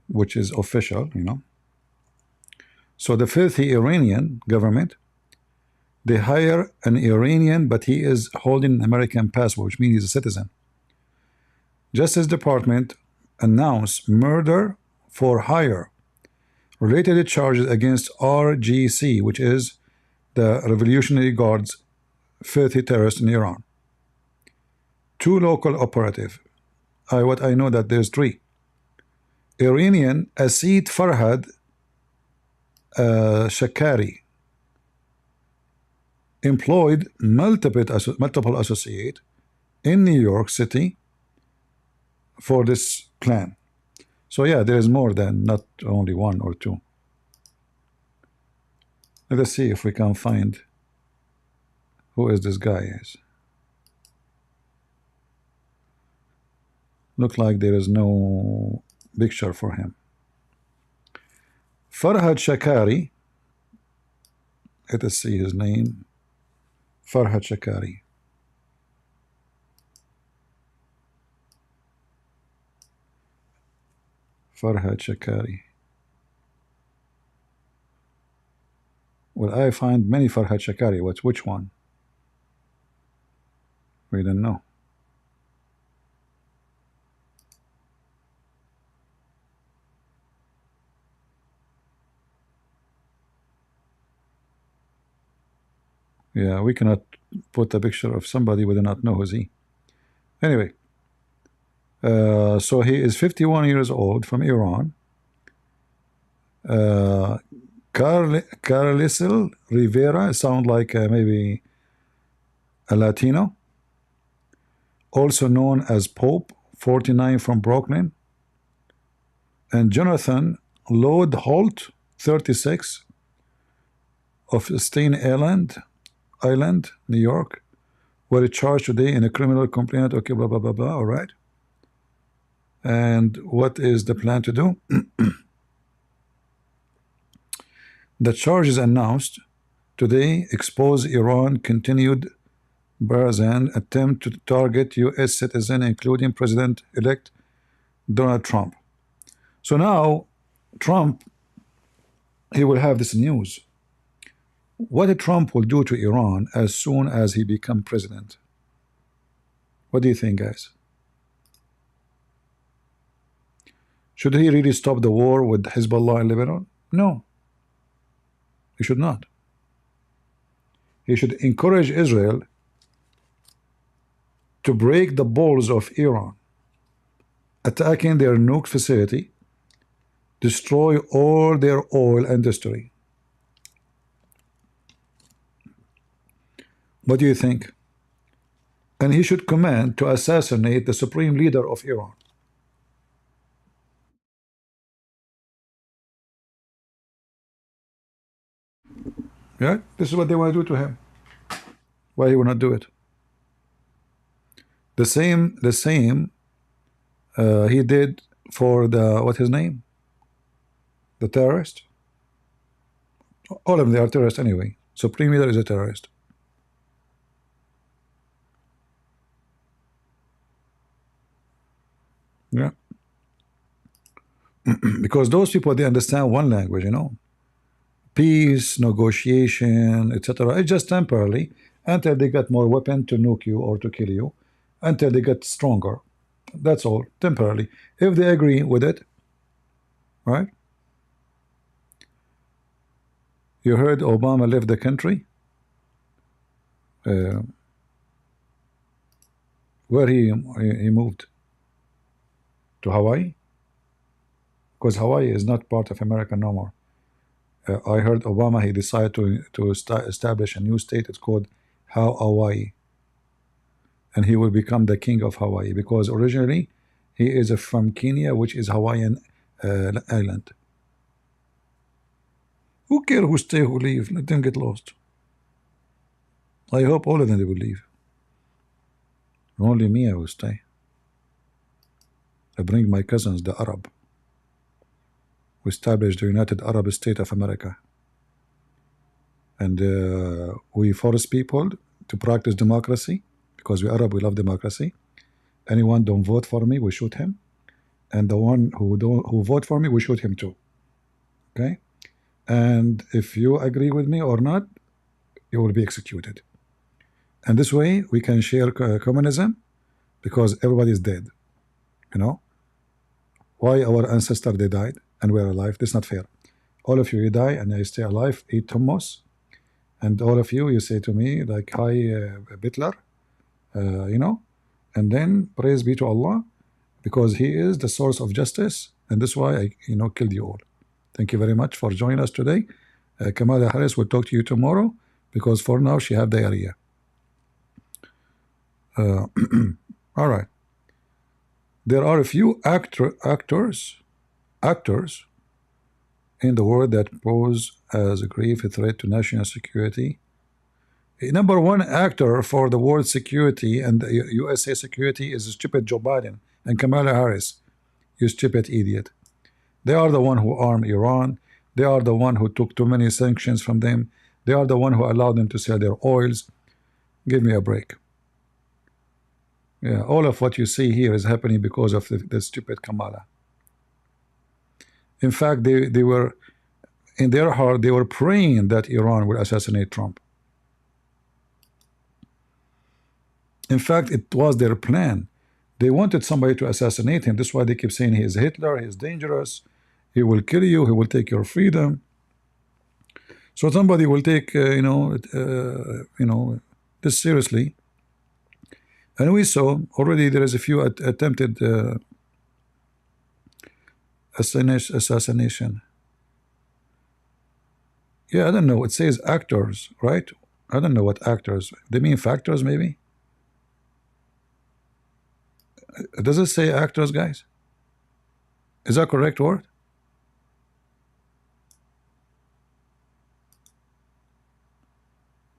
which is official, you know. So the filthy Iranian government, they hire an Iranian, but he is holding an American passport, which means he's a citizen. Justice Department announced murder for hire related charges against RGC, which is the Revolutionary Guard's filthy terrorists in Iran. Two local operative. What I know that there's three. Iranian Asid Farhad Shakari. employed multiple associate in New York City for this plan. So yeah, there is more than not only one or two. Let us see if we can find who is this guy is. Look like there is no picture for him. Farhad Shakari. Let us see his name. Farhad Shakari. Farhad Shakari. Well, I find many Farhad Shakari. Which one? We don't know. Yeah, we cannot put a picture of somebody we do not know who's he. Anyway, so he is 51 years old from Iran. Carlisle Rivera, sound like maybe a Latino. Also known as Pope, 49 from Brooklyn. And Jonathan Lloyd Holt, 36, of Staten Island, New York, were charged today in a criminal complaint. Okay, blah, blah, blah, blah. All right. And what is the plan to do? The charges announced today expose Iran continued brazen attempt to target U.S. citizens, including President-elect Donald Trump. So now, Trump, he will have this news. What Trump will do to Iran as soon as he becomes president? What do you think, guys? Should he really stop the war with Hezbollah in Lebanon? No. He should not. He should encourage Israel to break the balls of Iran, attacking their nuke facility, destroy all their oil industry. What do you think? And he should command to assassinate the supreme leader of Iran. Yeah, this is what they want to do to him. Why he will not do it? The same he did for the, what his name? The terrorist. All of them, they are terrorists anyway. Supreme leader is a terrorist. Yeah. Because those people, they understand one language, you know. Peace, negotiation, etc. It's just temporarily until they get more weapon to nuke you or to kill you, until they get stronger. That's all, temporarily. If they agree with it, right? You heard Obama left the country? Where he moved? To Hawaii? Because Hawaii is not part of America no more. I heard Obama, he decided to establish a new state. It's called Hawaii. And he will become the king of Hawaii, because originally he is from Kenya, which is Hawaiian island. Who cares who stay, who leave? Let them get lost. I hope all of them will leave. Only me, I will stay. I bring my cousins, the Arab. We established the United Arab State of America. And we force people to practice democracy, because we Arab, we love democracy. Anyone don't vote for me, we shoot him. And the one who vote for me, we shoot him too. Okay? And if you agree with me or not, you will be executed. And this way we can share communism, because everybody is dead. You know? Why our ancestors, they died and we're alive? This is not fair. All of you die and I stay alive, eat hummus. And all of you say to me, like, hi, Hitler, you know? And then praise be to Allah, because He is the source of justice. And that's why I, killed you all. Thank you very much for joining us today. Kamala Harris will talk to you tomorrow because for now she have diarrhea. All right. There are a few actors in the world that pose as a grave threat to national security. Number one actor for the world security and the USA security is stupid Joe Biden and Kamala Harris. You stupid idiot. They are the one who armed Iran. They are the one who took too many sanctions from them. They are the one who allowed them to sell their oils. Give me a break. Yeah, all of what you see here is happening because of the stupid Kamala. In fact, they were, in their heart, they were praying that Iran will assassinate Trump. In fact, it was their plan. They wanted somebody to assassinate him. That's why they keep saying he is Hitler, he is dangerous, he will kill you, he will take your freedom. So somebody will take, this seriously. And we saw already there is a few attempted assassination. Yeah, I don't know. It says actors, right? I don't know what actors. They mean factors, maybe? Does it say actors, guys? Is that correct word?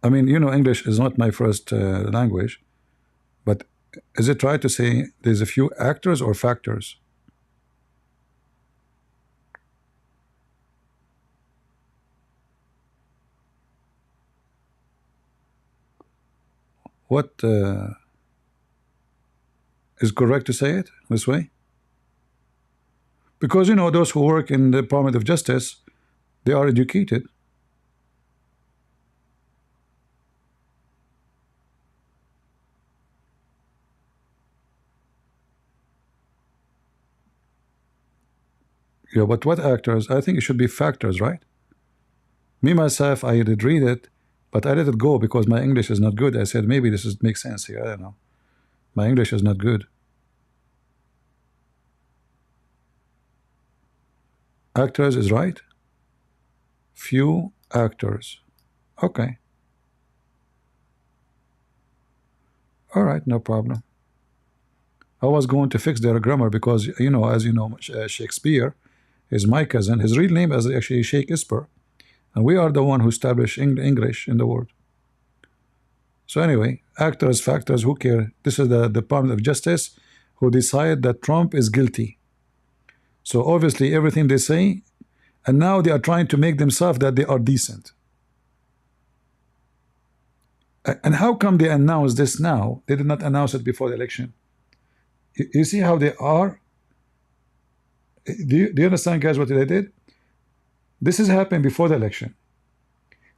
I mean, English is not my first language, but is it right to say there's a few actors or factors? What is correct to say it this way? Because those who work in the Department of Justice, they are educated. Yeah, but what actors? I think it should be factors, right? Me myself, I did read it, but I let it go because my English is not good. I said maybe this makes sense here. I don't know. My English is not good. Actors is right. Few actors. Okay. All right, no problem. I was going to fix their grammar because, as you know, Shakespeare is my cousin. His real name is actually Sheikh Esper. And we are the one who established English in the world. So anyway, actors, factors, who care? This is the Department of Justice who decide that Trump is guilty. So obviously everything they say, and now they are trying to make themselves that they are decent. And how come they announce this now? They did not announce it before the election. You see how they are? Do you understand, guys, what they did? This is happening before the election.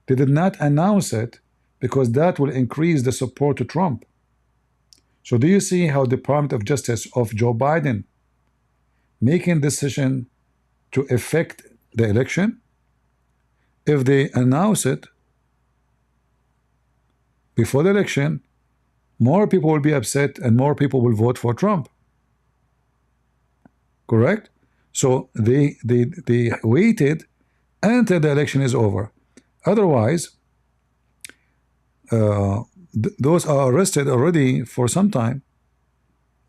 They did not announce it because that will increase the support to Trump. So do you see how the Department of Justice of Joe Biden making decision to affect the election? If they announce it before the election, more people will be upset and more people will vote for Trump. Correct? So they waited until the election is over. Otherwise, those are arrested already for some time.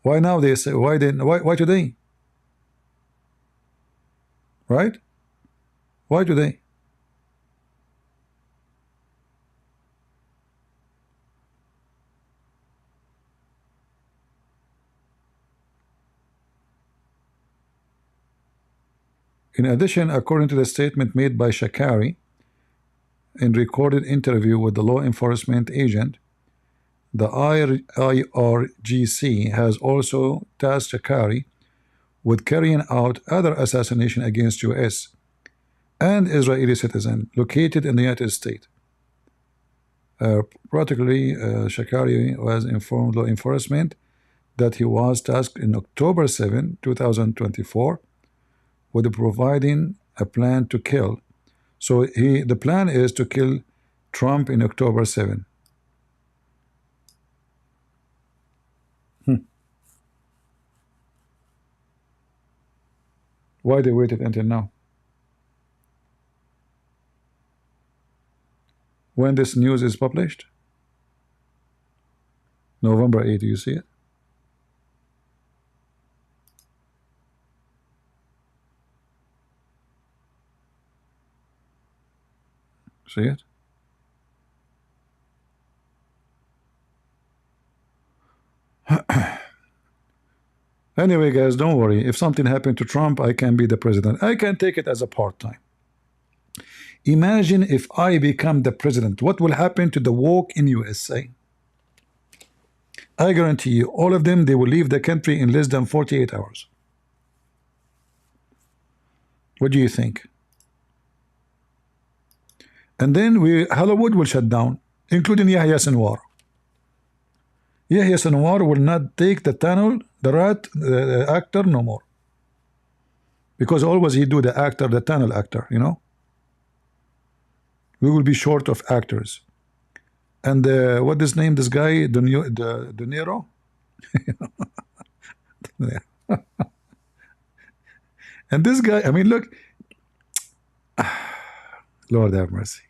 Why now they say, why today? Right? Why today? In addition, according to the statement made by Shakari in recorded interview with the law enforcement agent, the IRGC has also tasked Shakari with carrying out other assassination against U.S. and Israeli citizens located in the United States. Particularly, Shakari was informed law enforcement that he was tasked in October 7, 2024 with providing a plan to kill. So the plan is to kill Trump in October 7. Why they waited until now? when this news is published? November 8, do you see it? See it? Anyway, guys, don't worry. If something happened to Trump, I can be the president. I can take it as a part-time. Imagine if I become the president. What will happen to the woke in USA? I guarantee you, all of them, they will leave the country in less than 48 hours. What do you think? And then Hollywood will shut down, including Yahya Sinwar. Yahya Sinwar will not take the tunnel, the rat actor no more. Because always he do the actor, the tunnel actor, you know. We will be short of actors. And what is his name? This guy, De Niro? And this guy, I mean, look, Lord have mercy.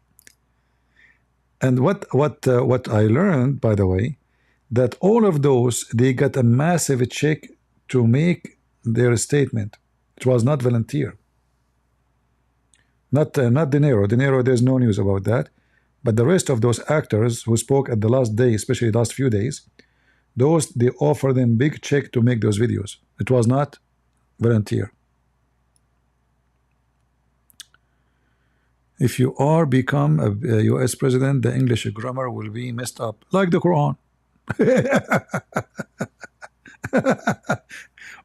And what I learned, by the way, that all of those, they got a massive check to make their statement. It was not volunteer. Not De Niro. De Niro, there's no news about that. But the rest of those actors who spoke at the last day, especially the last few days, those, they offer them big check to make those videos. It was not volunteer. If you are become a US president, the English grammar will be messed up, like the Quran.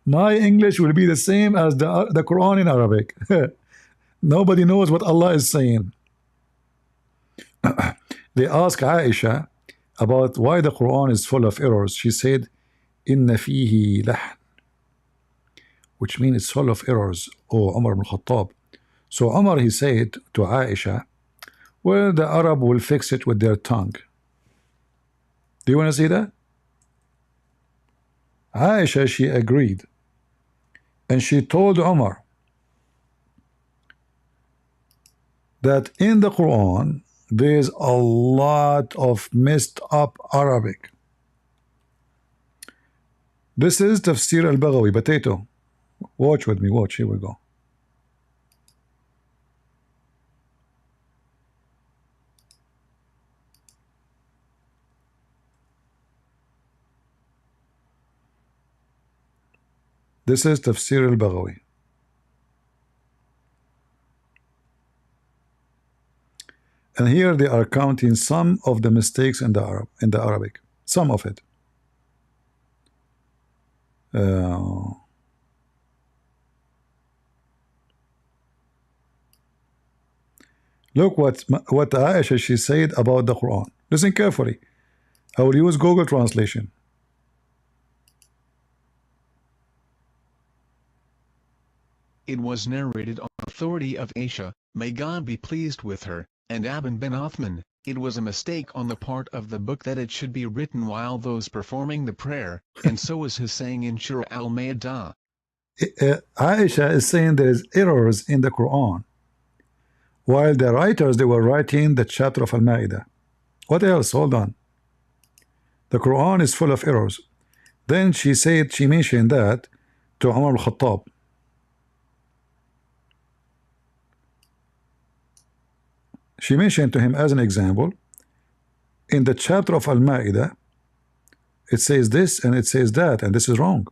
My English will be the same as the Quran in Arabic. Nobody knows what Allah is saying. They asked Aisha about why the Quran is full of errors. She said, "Inna fihi lahn," which means it's full of errors. Oh, Umar ibn Khattab. So Umar, he said to Aisha, well, the Arab will fix it with their tongue. Do you want to see that? Aisha, she agreed. And she told Umar that in the Quran, there's a lot of messed up Arabic. This is Tafsir al-Baghawi. Potato, watch with me, watch, here we go. This is Tafsir al-Baghawi. And here they are counting some of the mistakes in the Arabic. Some of it. Look what Aisha, she said about the Quran. Listen carefully. I will use Google translation. It was narrated on authority of Aisha, may God be pleased with her, and Aban bin Uthman, it was a mistake on the part of the book that it should be written while those performing the prayer, and so is his saying in Surah Al-Ma'idah. Aisha is saying there is errors in the Quran, while the writers, they were writing the chapter of Al-Ma'idah. What else? Hold on. The Quran is full of errors. Then she said, she mentioned that to Umar al-Khattab. She mentioned to him as an example, in the chapter of Al-Ma'idah, it says this and it says that, and this is wrong.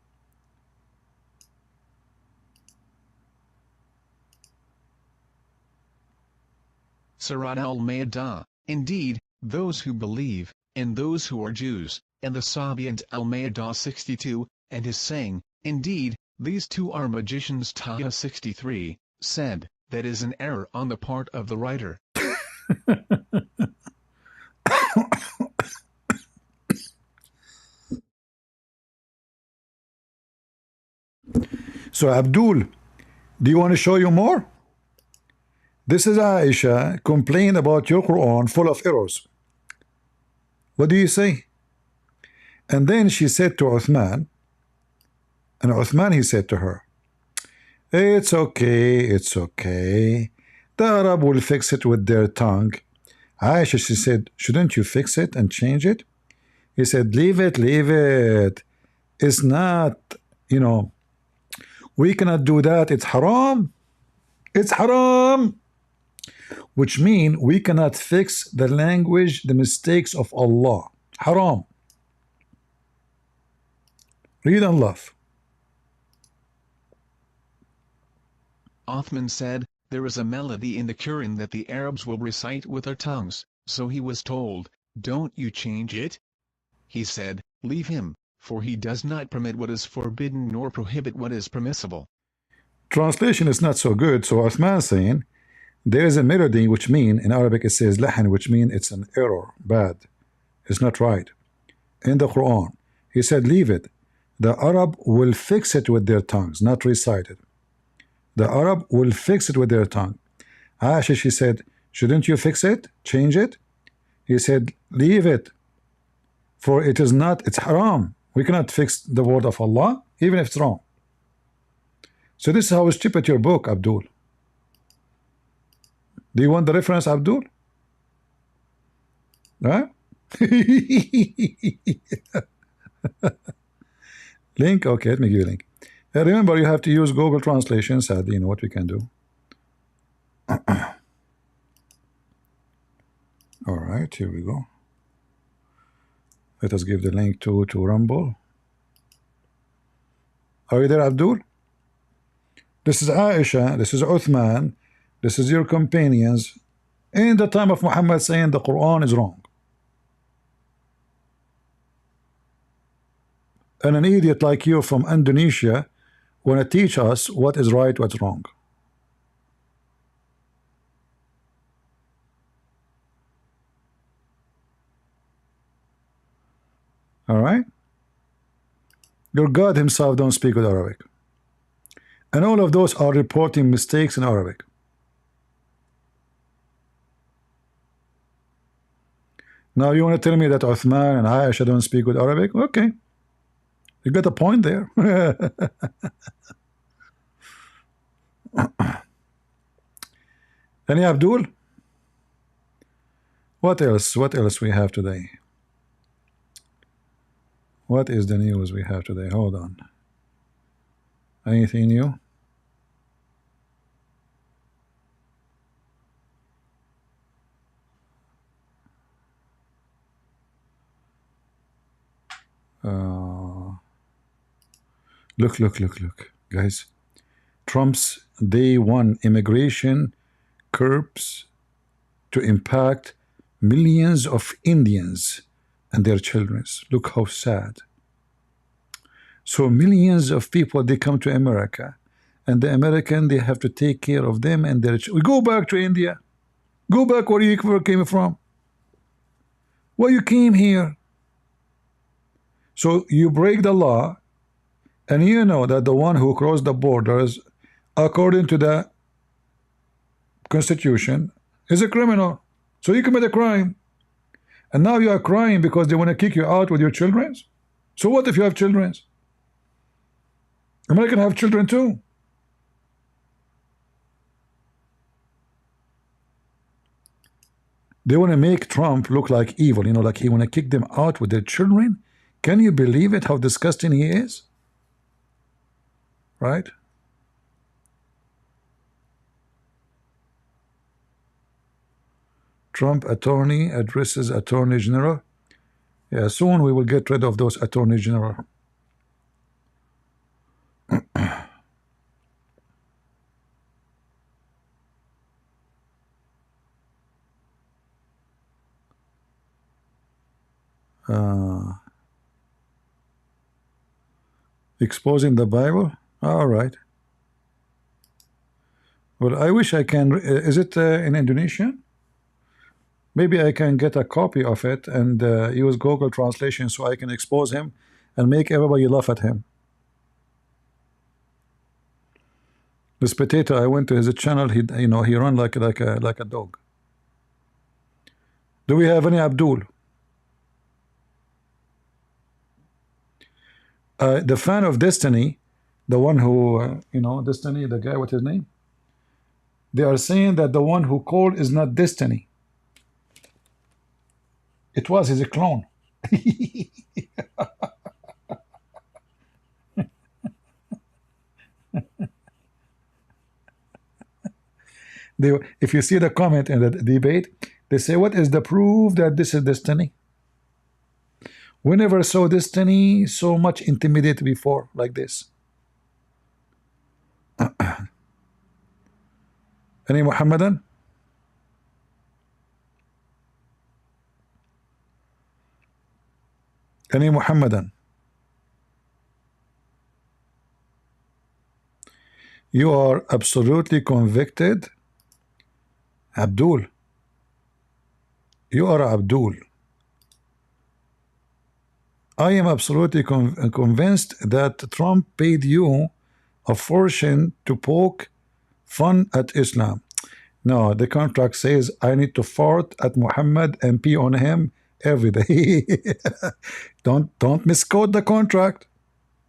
Surah Al-Ma'idah, indeed, those who believe, and those who are Jews, and the Sabiant Al-Ma'idah 62, and his saying, indeed, these two are magicians. Taha 63, said, that is an error on the part of the writer. So Abdul, do you want to show you more? This is Aisha complained about your Quran full of errors. What do you say? And then she said to Uthman, and Uthman, he said to her, it's okay, it's okay. The Arab will fix it with their tongue. Aisha, she said, shouldn't you fix it and change it? He said, leave it, leave it. It's not, you know, we cannot do that. It's haram. It's haram. Which means we cannot fix the language, the mistakes of Allah. Haram. Read and laugh. Othman said, there is a melody in the Quran that the Arabs will recite with their tongues, so he was told, don't you change it? He said, leave him, for he does not permit what is forbidden nor prohibit what is permissible. Translation is not so good, so Uthman saying, there is a melody, which mean, in Arabic it says lahan, which mean it's an error, bad. It's not right. In the Quran, he said, leave it. The Arab will fix it with their tongues, not recite it. The Arab will fix it with their tongue. Aisha, she said, shouldn't you fix it? Change it? He said, leave it. For it is not, it's haram. We cannot fix the word of Allah, even if it's wrong. So this is how stupid your book, Abdul. Do you want the reference, Abdul? Huh? Link? Okay, let me give you a link. Remember, you have to use Google Translation. Sadly, you know what we can do. All right, here we go. Let us give the link to Rumble. Are you there, Abdul? This is Aisha. This is Uthman. This is your companions in the time of Muhammad saying the Quran is wrong. And an idiot like you from Indonesia want to teach us what is right, what's wrong. All right? Your God himself don't speak with Arabic. And all of those are reporting mistakes in Arabic. Now you want to tell me that Uthman and Aisha don't speak with Arabic? Okay. You got a point there. Any Abdul? What else? What else we have today? What is the news we have today? Hold on. Anything new? Look, guys. Trump's day one immigration curbs to impact millions of Indians and their children. Look how sad. So millions of people, they come to America, and the American, they have to take care of them and their children. Go back to India. Go back where you came from. Why you came here? So you break the law, and you know that the one who crossed the borders, according to the Constitution, is a criminal. So you commit a crime. And now you are crying because they want to kick you out with your children? So what if you have children? Americans have children too. They want to make Trump look like evil, you know, like he want to kick them out with their children. Can you believe it, how disgusting he is? Right? Trump attorney addresses Attorney General. Yeah, soon we will get rid of those Attorney General. Exposing the Bible? All right. Well, I wish I can. Is it in Indonesian? Maybe I can get a copy of it and use Google Translation so I can expose him and make everybody laugh at him. This potato, I went to his channel. He run like a dog. Do we have any Abdul? The fan of Destiny, the one who Destiny, the guy, what's his name? They are saying that the one who called is not Destiny. It was his clone. If you see the comment in the debate, they say, what is the proof that this is destiny? We never saw destiny so much intimidated before like this. Any Muhammadan? Any Muhammadan? You are absolutely convicted, Abdul. You are Abdul. I am absolutely convinced that Trump paid you a fortune to poke fun at Islam. No, the contract says I need to fart at Muhammad and pee on him every day. Don't misquote the contract,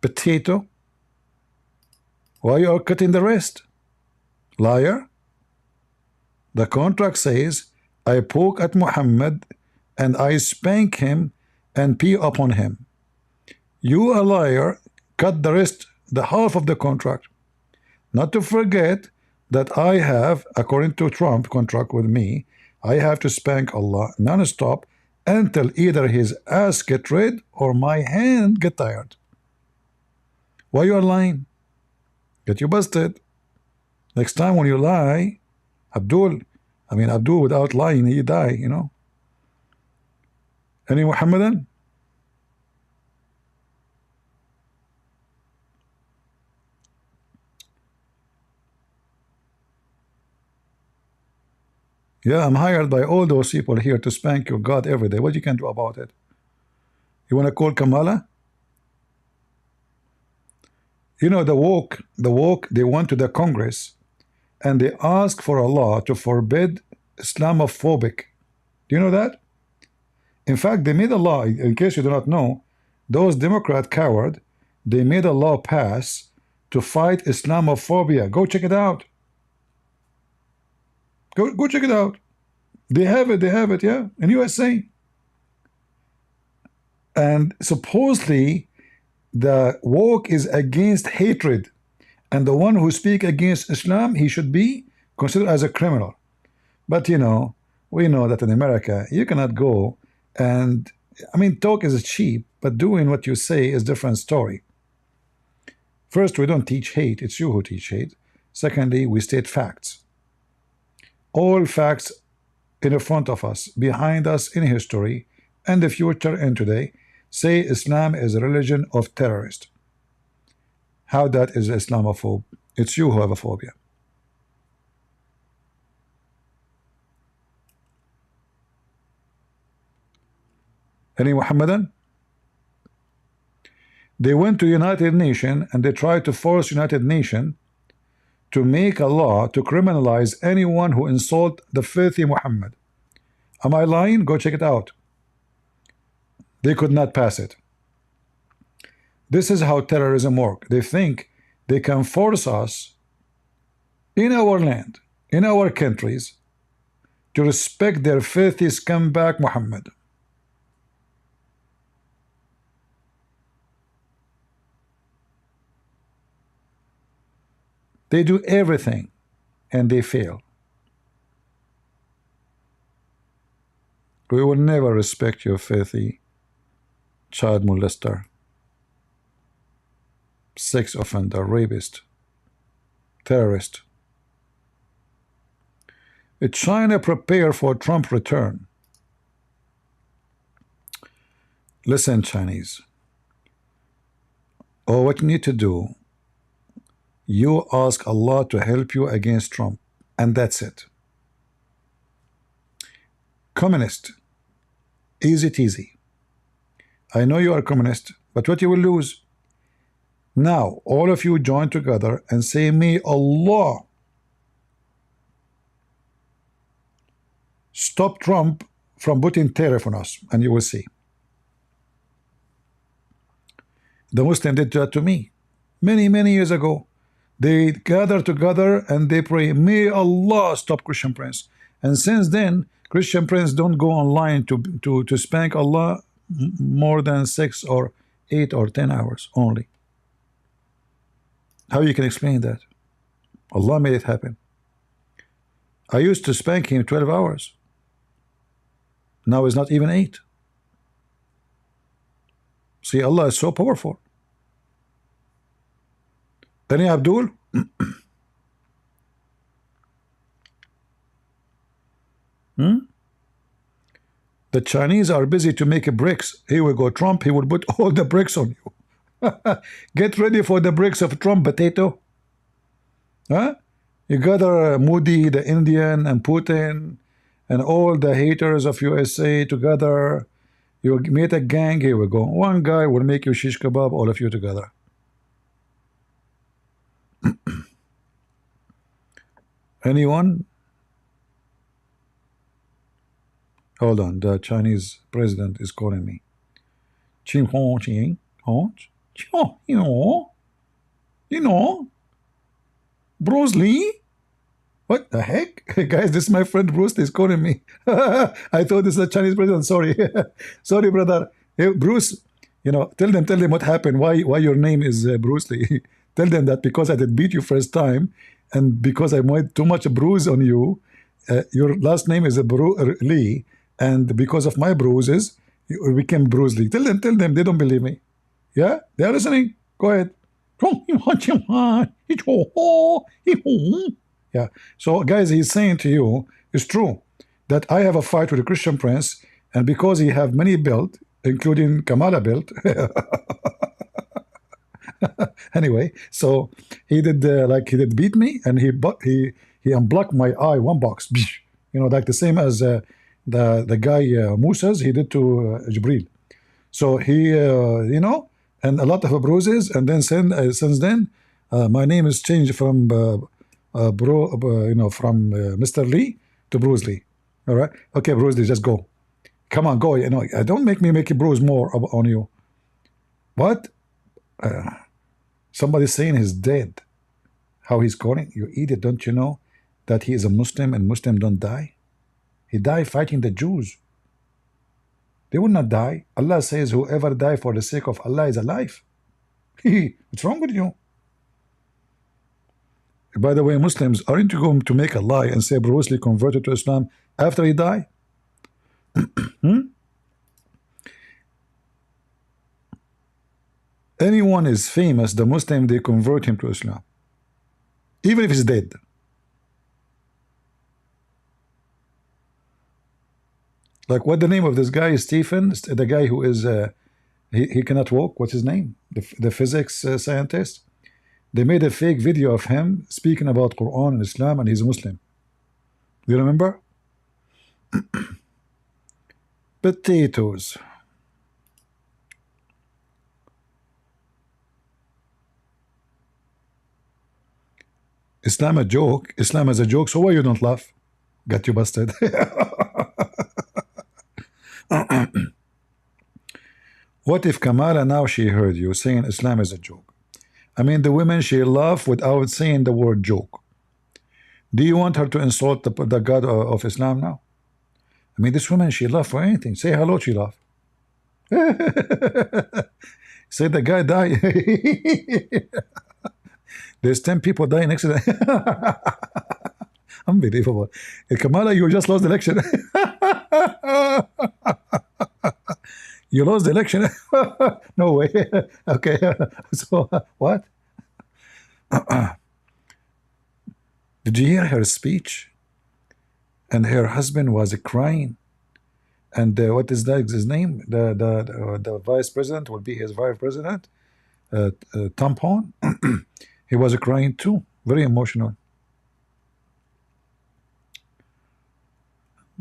potato. Why you are cutting the rest? Liar. The contract says I poke at Muhammad and I spank him and pee upon him. You a liar, cut the rest, the half of the contract. Not to forget that I have, according to Trump contract with me, I have to spank Allah non-stop until either his ass get red or my hand get tired. Why you are lying? Get you busted. Next time when you lie, Abdul without lying, he die, you know. Any Muhammadan? Yeah, I'm hired by all those people here to spank your God every day. What you can do about it? You want to call Kamala? You know, the woke, they went to the Congress and they asked for a law to forbid Islamophobic. Do you know that? In fact, they made a law, in case you do not know, those Democrat coward, they made a law pass to fight Islamophobia. Go check it out. Go check it out. They have it, yeah, in USA. And supposedly the woke is against hatred, and the one who speak against Islam, he should be considered as a criminal. But you know, we know that in America you cannot go and, I mean, talk is cheap, but doing what you say is different story. First, we don't teach hate, it's you who teach hate. Secondly, we state facts. All facts in front of us, behind us in history, and the future and today, say Islam is a religion of terrorists. How that is Islamophobe? It's you who have a phobia. Any Muhammadan? They went to United Nations and they tried to force United Nations to make a law to criminalize anyone who insult the filthy Muhammad. Am I lying? Go check it out. They could not pass it. This is how terrorism works. They think they can force us in our land, in our countries, to respect their filthy scumbag Muhammad. They do everything and they fail. We will never respect your filthy child molester, sex offender, rapist, terrorist. China prepare for Trump return. Listen, Chinese. Oh, what you need to do, you ask Allah to help you against Trump, and that's it. Communist, easy teasy. I know you are communist, but what you will lose? Now, all of you join together and say, may Allah stop Trump from putting tariff on us, and you will see. The Muslim did that to me many years ago. They gather together and they pray, may Allah stop Christian Prince. And since then, Christian Prince don't go online to spank Allah more than 6 or 8 or 10 hours only. How you can explain that? Allah made it happen. I used to spank him 12 hours. Now it's not even 8. See, Allah is so powerful. Any Abdul? The Chinese are busy to make bricks. Here we go, Trump. He will put all the bricks on you. Get ready for the bricks of Trump, potato. Huh? You gather Modi, the Indian, and Putin, and all the haters of USA together. You meet a gang. Here we go. One guy will make you shish kebab, all of you together. Anyone? Hold on, the Chinese president is calling me. You know, Bruce Lee? What the heck? Guys, this is my friend Bruce Lee is calling me. I thought this is a Chinese president. Sorry. Sorry, brother. Hey, Bruce, you know, tell them what happened. Why your name is Bruce Lee. Tell them that because I did beat you first time, and because I made too much bruise on you, your last name is Lee, and because of my bruises, you became Bruce Lee. Tell them, they don't believe me. Yeah? They are listening. Go ahead. Yeah. So, guys, he's saying to you, it's true that I have a fight with a Christian Prince, and because he have many belt, including Kamala belt. Anyway, so he did he did beat me, and he unblocked my eye one box. You know, like the same as the guy Musa's he did to Jibril. So he you know, and a lot of bruises, and then since then my name is changed from Mr. Lee to Bruce Lee. All right, okay, Bruce Lee, just go. Come on, go. You know, don't make me make you bruise more on you. What? Somebody's saying he's dead. How he's calling? You idiot, don't you know that he is a Muslim and Muslim don't die? He died fighting the Jews. They will not die. Allah says whoever die for the sake of Allah is alive. What's wrong with you? By the way, Muslims, aren't you going to make a lie and say Bruce Lee converted to Islam after he died? Anyone is famous, the Muslim, they convert him to Islam. Even if he's dead. Like what the name of this guy is Stephen, the guy who is, he cannot walk, what's his name? The physics scientist. They made a fake video of him speaking about Quran and Islam, and he's a Muslim. Do you remember? Potatoes. Islam a joke? Islam is a joke, so why you don't laugh? Got you busted. What if Kamala now she heard you saying Islam is a joke? I mean, the women, she laugh without saying the word joke. Do you want her to insult the God of Islam now? I mean, this woman, she laugh for anything. Say hello, she laugh. Say the guy died. There's 10 people dying next to that. Unbelievable. Kamala, you just lost the election. You lost the election. No way. Okay. So, what? Did you hear her speech? And her husband was crying. And what is that? His name? The vice president will be his vice president. Tampon. He was crying too. Very emotional.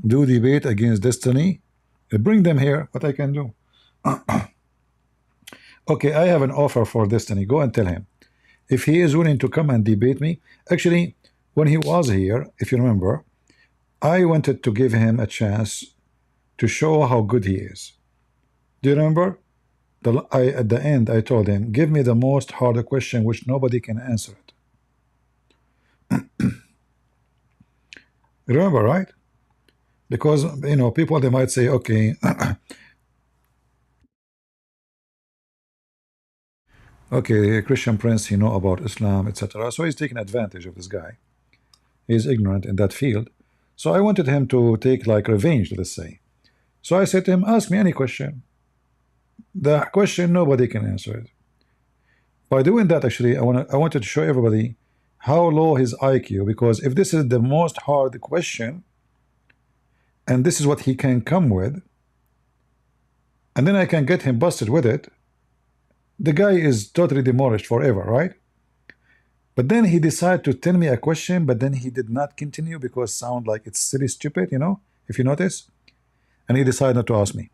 Do debate against destiny. Bring them here. What I can do. Okay, I have an offer for Destiny. Go and tell him. If he is willing to come and debate me. Actually, when he was here, if you remember, I wanted to give him a chance to show how good he is. Do you remember? At the end, I told him, give me the most hard question which nobody can answer it. Remember, right? Because, you know, people, they might say, okay, okay, Christian Prince, he know about Islam, etc. So he's taking advantage of this guy. He's ignorant in that field. So I wanted him to take like revenge, let's say. So I said to him, ask me any question. The question, nobody can answer it. By doing that, actually, I wanted to show everybody how low his IQ, because if this is the most hard question, and this is what he can come with, and then I can get him busted with it, the guy is totally demolished forever, right? But then he decided to tell me a question, but then he did not continue because sound like it's silly stupid, you know, if you notice. And he decided not to ask me.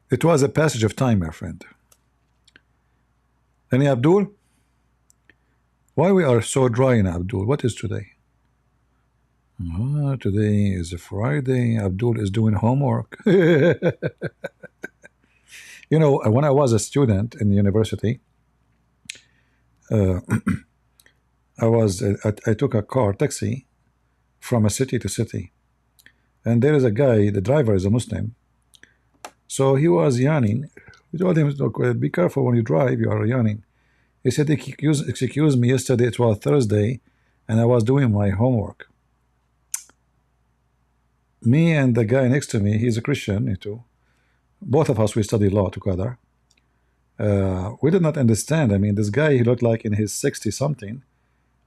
It was a passage of time, my friend. Any Abdul? Why we are so dry in Abdul? What is today? Today is a Friday. Abdul is doing homework. You know, when I was a student in university, I took a taxi from a city to city, and there is a guy, the driver is a Muslim, so he was yawning. We told him, look, be careful when you drive, you are yawning. He said, excuse me, yesterday it was Thursday and I was doing my homework. Me and the guy next to me, he's a Christian too, both of us, we studied law together. We did not understand. I mean, this guy, he looked like in his 60 something.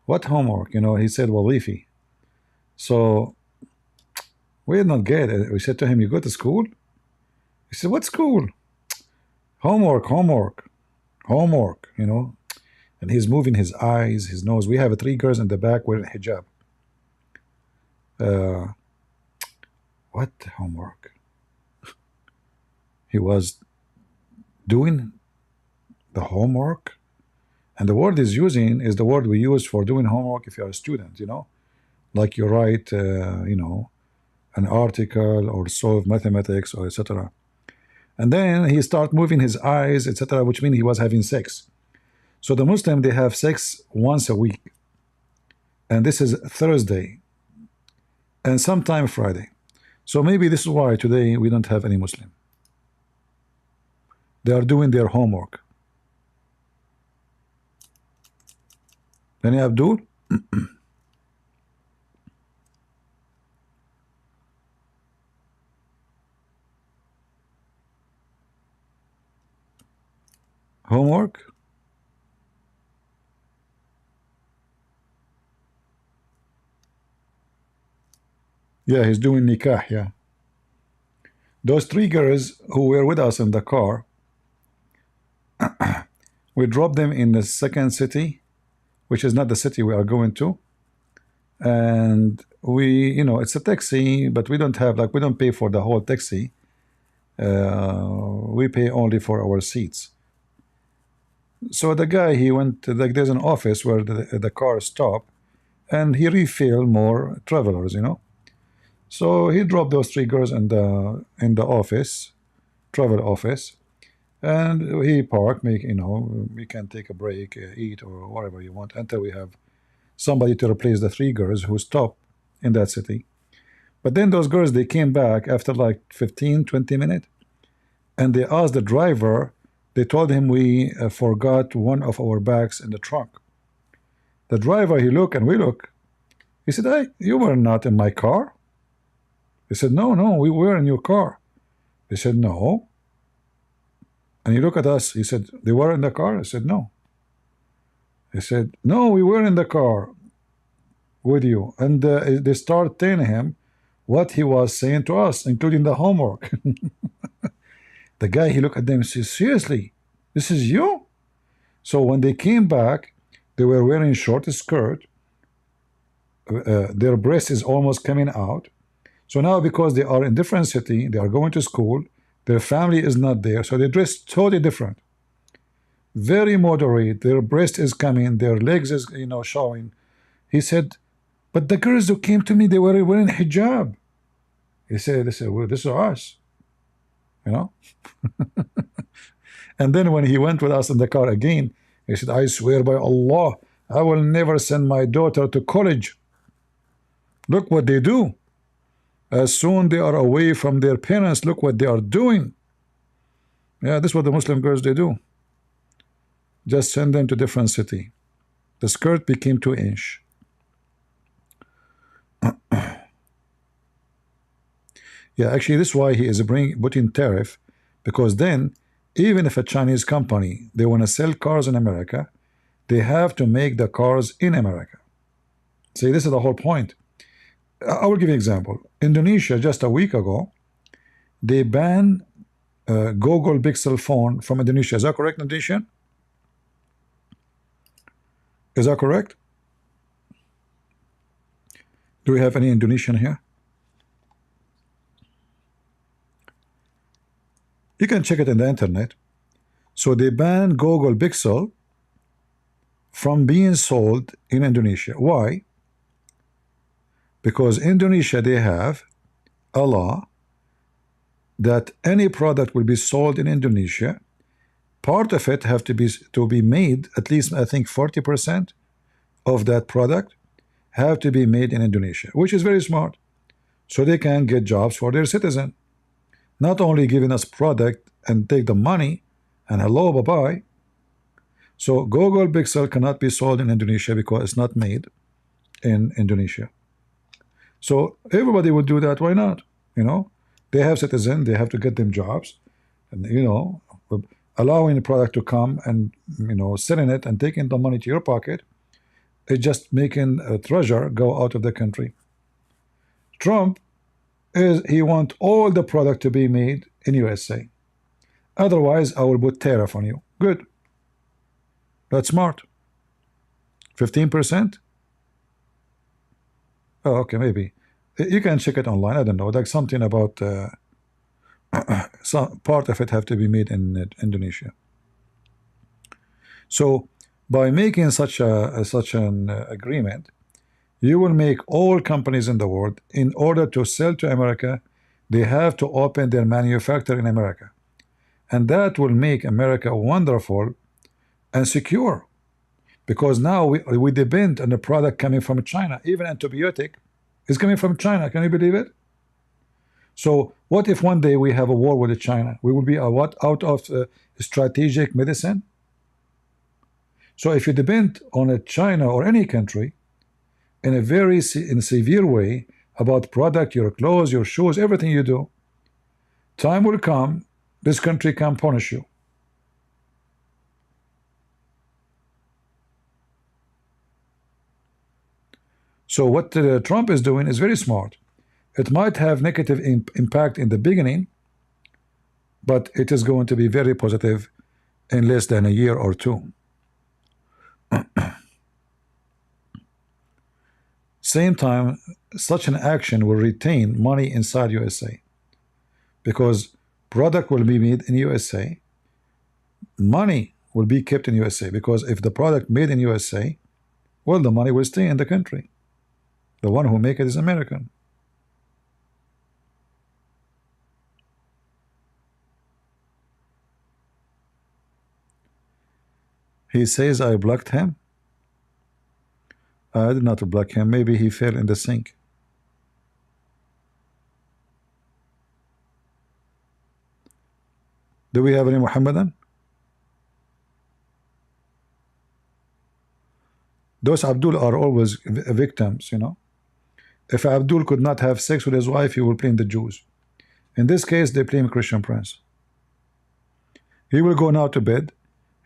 What homework? You know, he said, well, Walifi. So we did not get it. We said to him, you go to school? He said, what school? Homework, you know. And he's moving his eyes, his nose. We have 3 girls in the back wearing hijab. What homework? He was doing the homework, and the word he's using is the word we use for doing homework if you're a student, you know, like you write, you know, an article or solve mathematics or etc. And then he start moving his eyes, etc., which means he was having sex. So the Muslim, they have sex once a week, and this is Thursday, and sometime Friday. So maybe this is why today we don't have any Muslim. They are doing their homework. Any Abdul? Homework? Yeah, he's doing nikah, yeah. Those 3 girls who were with us in the car, we dropped them in the second city, which is not the city we are going to, and we, you know, it's a taxi, but we don't have, like, we don't pay for the whole taxi. We pay only for our seats. So the guy, he went, like, there's an office where the car stopped, and he refilled more travelers, you know. So he dropped those 3 girls in the office, travel office, and he parked, you know, we can take a break, eat, or whatever you want, until we have somebody to replace the 3 girls who stopped in that city. But then those girls, they came back after like 15-20 minutes, and they asked the driver, they told him we forgot one of our bags in the trunk. The driver, he looked and we look. He said, hey, you were not in my car. He said, no, we were in your car. They said, no. And he looked at us. He said, they were in the car? I said, no. He said, no, we were in the car with you. And they started telling him what he was saying to us, including the homework. The guy, he looked at them and said, seriously, this is you? So when they came back, they were wearing short skirt. Their breast is almost coming out. So now, because they are in different city, they are going to school, their family is not there, so they dress totally different. Very moderate, their breast is coming, their legs is, you know, showing. He said, but the girls who came to me, they were wearing hijab. He said, well, this is us, you know. And then when he went with us in the car again, He said, I swear by Allah, I will never send my daughter to college. Look what they do. As soon they are away from their parents, look what they are doing. Yeah, this is what the Muslim girls they do. Just send them to different city. The skirt became 2-inch. Yeah, actually, this is why he is putting tariff, because then, even if a Chinese company they want to sell cars in America, they have to make the cars in America. See, this is the whole point. I will give you an example. Indonesia, just a week ago, they banned Google Pixel phone from Indonesia. Is that correct, Indonesia? Is that correct? Do we have any Indonesian here? You can check it in the internet. So they banned Google Pixel from being sold in Indonesia. Why? Because Indonesia, they have a law that any product will be sold in Indonesia, part of it have to be made, at least I think 40% of that product have to be made in Indonesia, which is very smart. So they can get jobs for their citizen. Not only giving us product and take the money and hello, bye-bye. So Google Pixel cannot be sold in Indonesia because it's not made in Indonesia. So everybody would do that. Why not? You know, they have citizens, they have to get them jobs, and you know, allowing the product to come and selling it and taking the money to your pocket, it's just making a treasure go out of the country. Trump he want all the product to be made in USA. Otherwise, I will put tariff on you. Good. That's smart. 15%? Oh, okay, maybe. You can check it online. I don't know. Like something about some part of it have to be made in Indonesia. So by making such an agreement, you will make all companies in the world, in order to sell to America, they have to open their manufacturer in America. And that will make America wonderful and secure. Because now we depend on the product coming from China. Even antibiotic is coming from China. Can you believe it? So what if one day we have a war with China? We will be out of strategic medicine? So if you depend on China or any country in a very severe way about product, your clothes, your shoes, everything you do, time will come, this country can punish you. So what Trump is doing is very smart. It might have negative impact in the beginning, but it is going to be very positive in less than a year or two. Same time, such an action will retain money inside USA, because product will be made in USA, money will be kept in USA, because if the product made in USA, well, the money will stay in the country. The one who make it is American. He says I blocked him. I did not block him. Maybe he fell in the sink. Do we have any Muhammadan? Those Abdul are always victims, you know. If Abdul could not have sex with his wife, he will blame the Jews. In this case, they blame Christian Prince. He will go now to bed.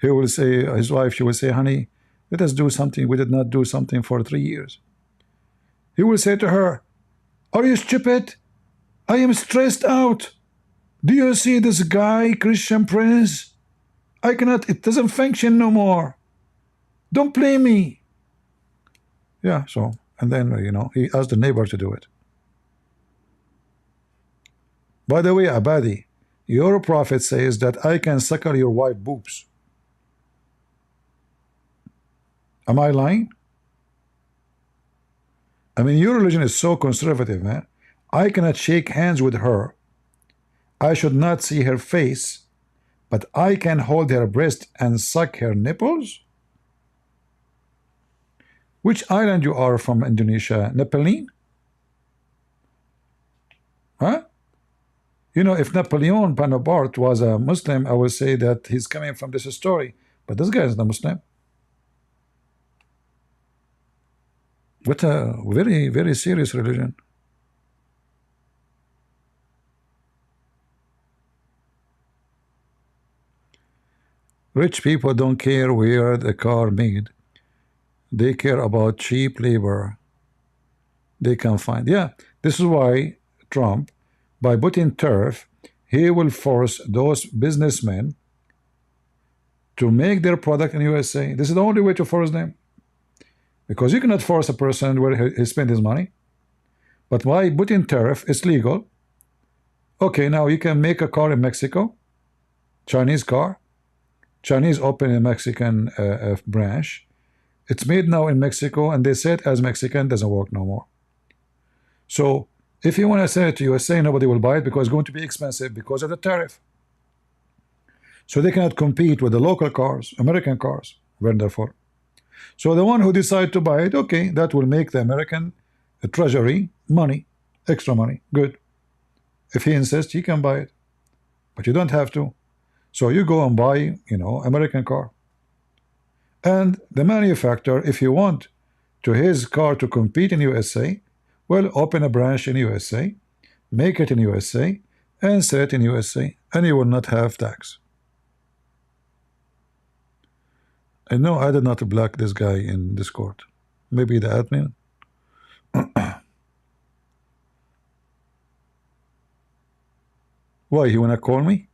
He will say, his wife, she will say, honey, let us do something. We did not do something for 3 years. He will say to her, are you stupid? I am stressed out. Do you see this guy, Christian Prince? I cannot, it doesn't function no more. Don't blame me. Yeah, so, and then, you know, he asked the neighbor to do it. By the way, Abadi, your prophet says that I can suckle your wife boobs. Am I lying? I mean, your religion is so conservative, man. I cannot shake hands with her. I should not see her face, but I can hold her breast and suck her nipples? Which island you are from Indonesia? Napoleon? Huh? You know, if Napoleon Bonaparte was a Muslim, I would say that he's coming from this story. But this guy is not Muslim. What a very, very serious religion. Rich people don't care where the car made. They care about cheap labor they can find. Yeah, this is why Trump, by putting tariff, he will force those businessmen to make their product in USA. This is the only way to force them. Because you cannot force a person where he spent his money. But by putting tariff, it's legal. Okay, now you can make a car in Mexico, Chinese car. Chinese open a Mexican branch. It's made now in Mexico, and they say it as Mexican, doesn't work no more. So if you want to sell it to USA, nobody will buy it because it's going to be expensive because of the tariff. So they cannot compete with the local cars, American cars, wonderful. So the one who decide to buy it, okay, that will make the American treasury money, extra money, good. If he insists, he can buy it, but you don't have to. So you go and buy, you know, American car. And the manufacturer, if you want to his car to compete in USA, well, open a branch in USA, make it in USA, and sell it in USA, and you will not have tax. I know I did not block this guy in Discord. Maybe the admin. Why, he wanna call me?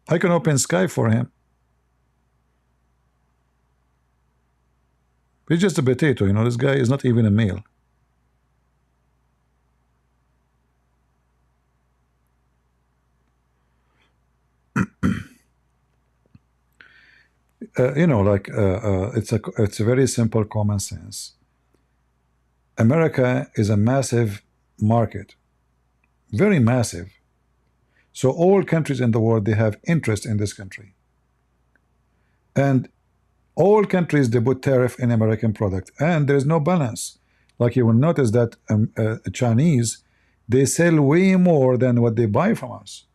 I can open Skype for him. He's just a potato, you know. This guy is not even a male. You know, like it's a very simple common sense. America is a massive market, very massive. So all countries in the world, they have interest in this country, and all countries, they put tariff in American product, and there is no balance. Like you will notice that Chinese, they sell way more than what they buy from us.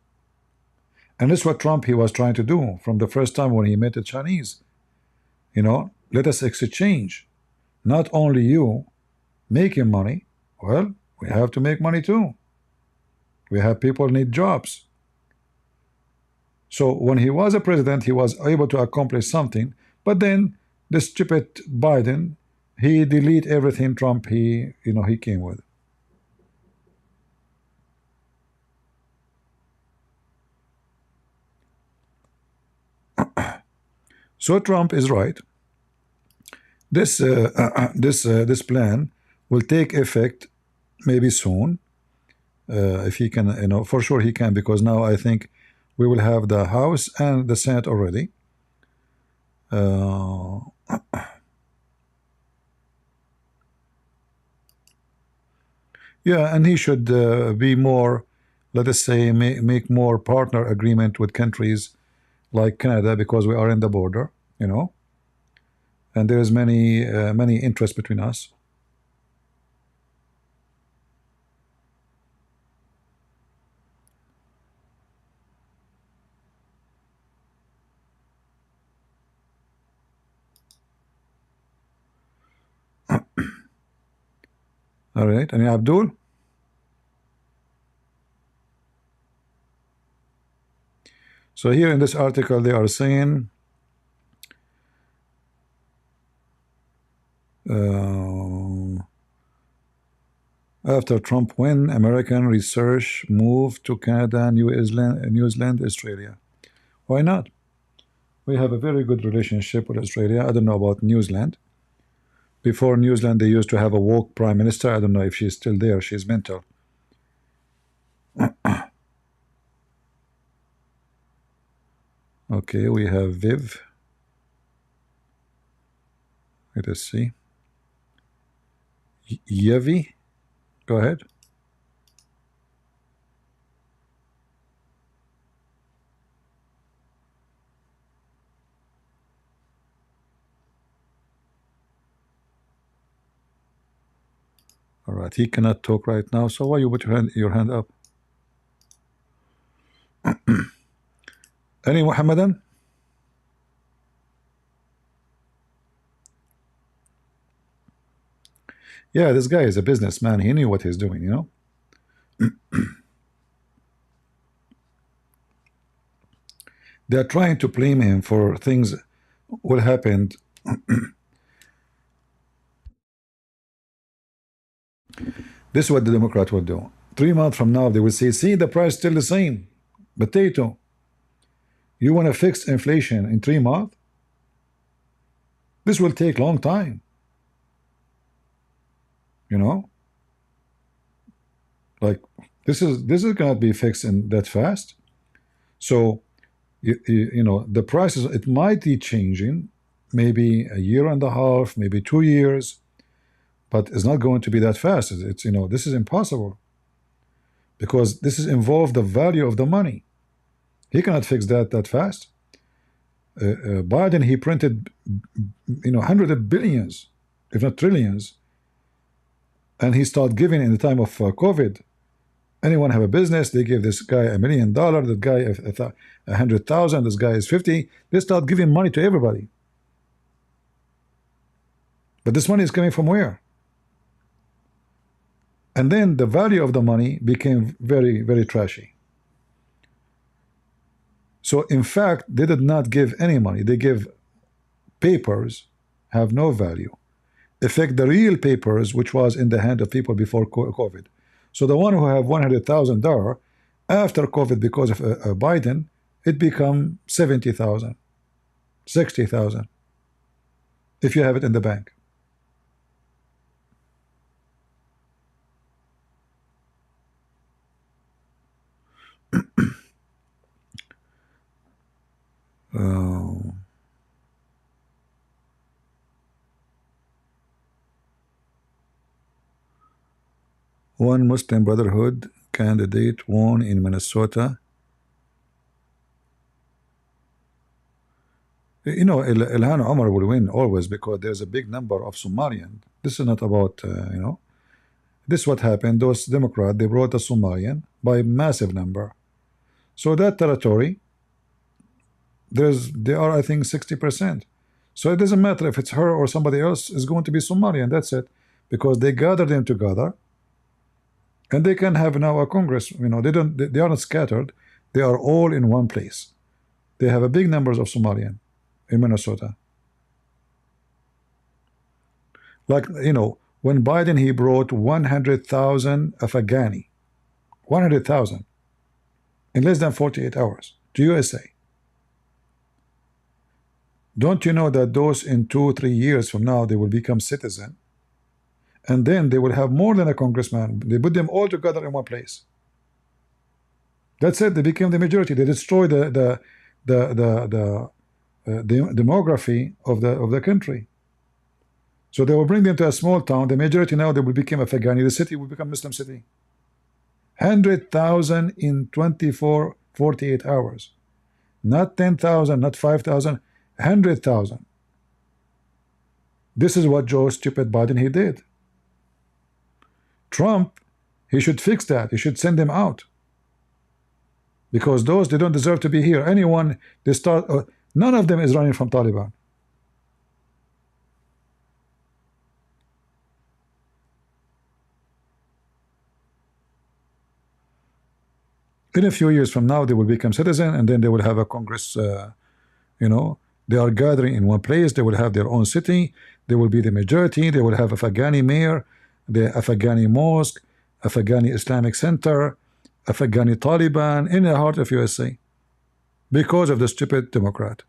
And this is what Trump, he was trying to do from the first time when he met the Chinese. You know, let us exchange. Not only you making money, well, we have to make money too. We have people need jobs. So when he was a president, he was able to accomplish something. But then the stupid Biden, he delete everything Trump he came with. So Trump is right. This this plan will take effect maybe soon, if he can, you know, for sure he can, because now I think we will have the House and the Senate already. Yeah, and he should be more, let us say, make more partner agreement with countries like Canada, because we are in the border, you know, and there is many interest between us. All right, and Abdul. So here in this article, they are saying after Trump win, American research moved to Canada, New Zealand, Australia. Why not? We have a very good relationship with Australia. I don't know about New Zealand. Before New Zealand, they used to have a woke prime minister. I don't know if she's still there. She's mental. Okay, we have Viv. Let us see. Yevi, go ahead. All right, he cannot talk right now, so why you put your hand up? Any Muhammadan? Yeah, this guy is a businessman. He knew what he's doing, you know. They're trying to blame him for things what happened. This is what the Democrat will do. 3 months from now, they will say, see, the price still the same. Potato. You want to fix inflation in 3 months? This will take long time. You know? Like, this is gonna be fixed in that fast. So you know, the prices, it might be changing, maybe a year and a half, maybe 2 years, but it's not going to be that fast. It's you know, this is impossible, because this is involved the value of the money. He cannot fix that fast. Biden, he printed, you know, hundreds of billions, if not trillions, and he started giving in the time of COVID. Anyone have a business, they give this guy $1 million, that guy 100,000, this guy is 50. They start giving money to everybody. But this money is coming from where? And then the value of the money became very, very trashy. So in fact, they did not give any money. They give papers, have no value. Affect the real papers, which was in the hand of people before COVID. So the one who have $100,000 after COVID, because of Biden, it become 70,000, 60,000 if you have it in the bank. One Muslim Brotherhood candidate won in Minnesota. You know, Ilhan Omar will win always because there's a big number of Somalian. This is not about, you know, this is what happened. Those Democrats, they brought a Somalian by massive number. So that territory, they are, I think, 60%. So it doesn't matter if it's her or somebody else, is going to be Somalian. That's it, because they gathered them together. And they can have now a Congress. You know, they are not scattered. They are all in one place. They have a big numbers of Somalian in Minnesota. Like, you know, when Biden, he brought 100,000 Afghani, 100,000 in less than 48 hours to USA. Don't you know that those in 2-3 years from now, they will become citizen? And then they will have more than a congressman. They put them all together in one place. That's it. They became the majority. They destroyed the demography of the country. So they will bring them to a small town. The majority now, they will become Afghani. The city will become Muslim city. 100,000 in 48 hours. Not 10,000, not 5,000, 100,000. This is what Joe stupid Biden he did. Trump, he should fix that. He should send them out, because those, they don't deserve to be here. Anyone they start, none of them is running from Taliban. In a few years from now, they will become citizen, and then they will have a Congress. You know, they are gathering in one place. They will have their own city. They will be the majority. They will have a Afghani mayor, the Afghani mosque, Afghani Islamic Center, Afghani Taliban in the heart of USA, because of the stupid Democrat.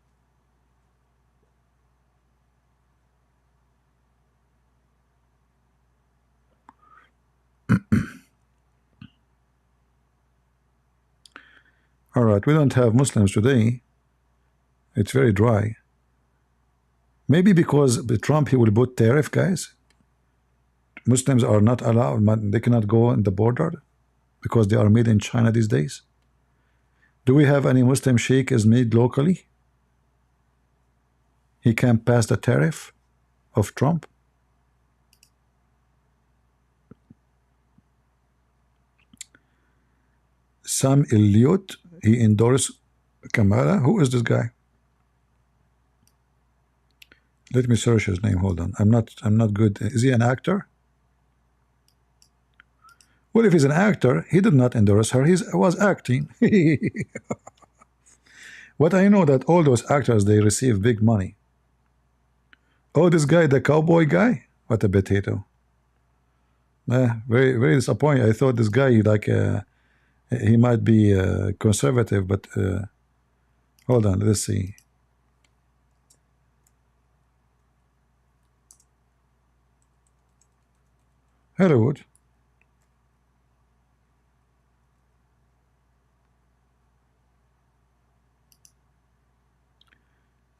All right, we don't have Muslims today. It's very dry. Maybe because the Trump, he will put tariff, guys. Muslims are not allowed, they cannot go in the border because they are made in China these days. Do we have any Muslim sheikh is made locally? He can pass the tariff of Trump. Sam Elliott, he endorsed Kamala. Who is this guy? Let me search his name. Hold on. I'm not good. Is he an actor? Well, if he's an actor, he did not endorse her. He was acting. But I know that all those actors, they receive big money. Oh, this guy, the cowboy guy? What a potato. Very, very disappointing. I thought this guy, like, he might be conservative, but hold on, let's see. Hollywood.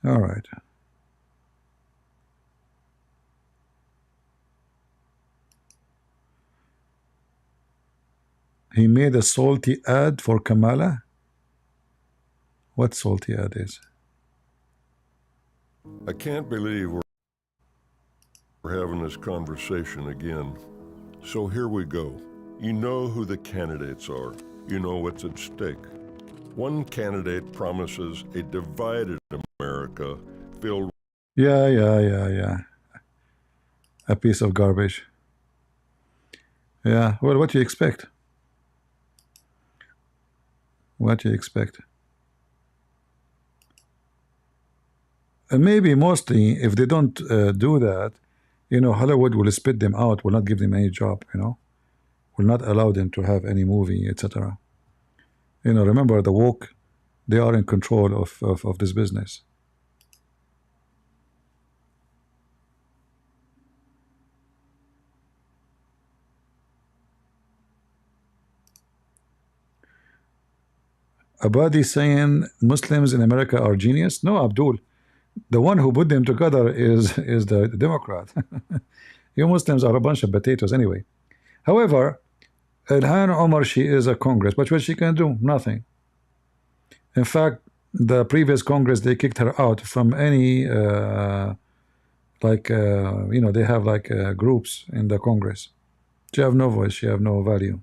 All right. He made a salty ad for Kamala. What salty ad is? I can't believe we're having this conversation again. So here we go. You know who the candidates are. You know what's at stake. One candidate promises a divided America filled. Yeah. A piece of garbage. Yeah, well, what do you expect? What do you expect? And maybe mostly, if they don't do that, you know, Hollywood will spit them out, will not give them any job, you know, will not allow them to have any movie, etc. You know, remember the woke, they are in control of this business. Abadi saying Muslims in America are genius. No, Abdul, the one who put them together is the Democrat. You Muslims are a bunch of potatoes anyway. However, Ilhan Omar, she is a Congress, but what she can do? Nothing. In fact, the previous Congress, they kicked her out from any you know, they have like groups in the Congress. She have no voice, she have no value.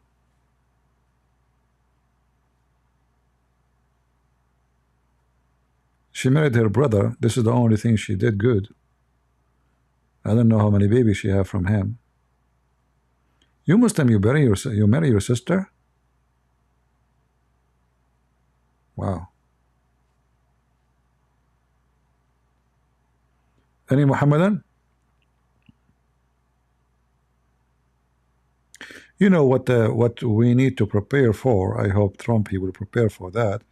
She married her brother. This is the only thing she did good. I don't know how many babies she have from him. You Muslim, you marry your sister? Wow. Any Muhammadan? You know what we need to prepare for. I hope Trump, he will prepare for that.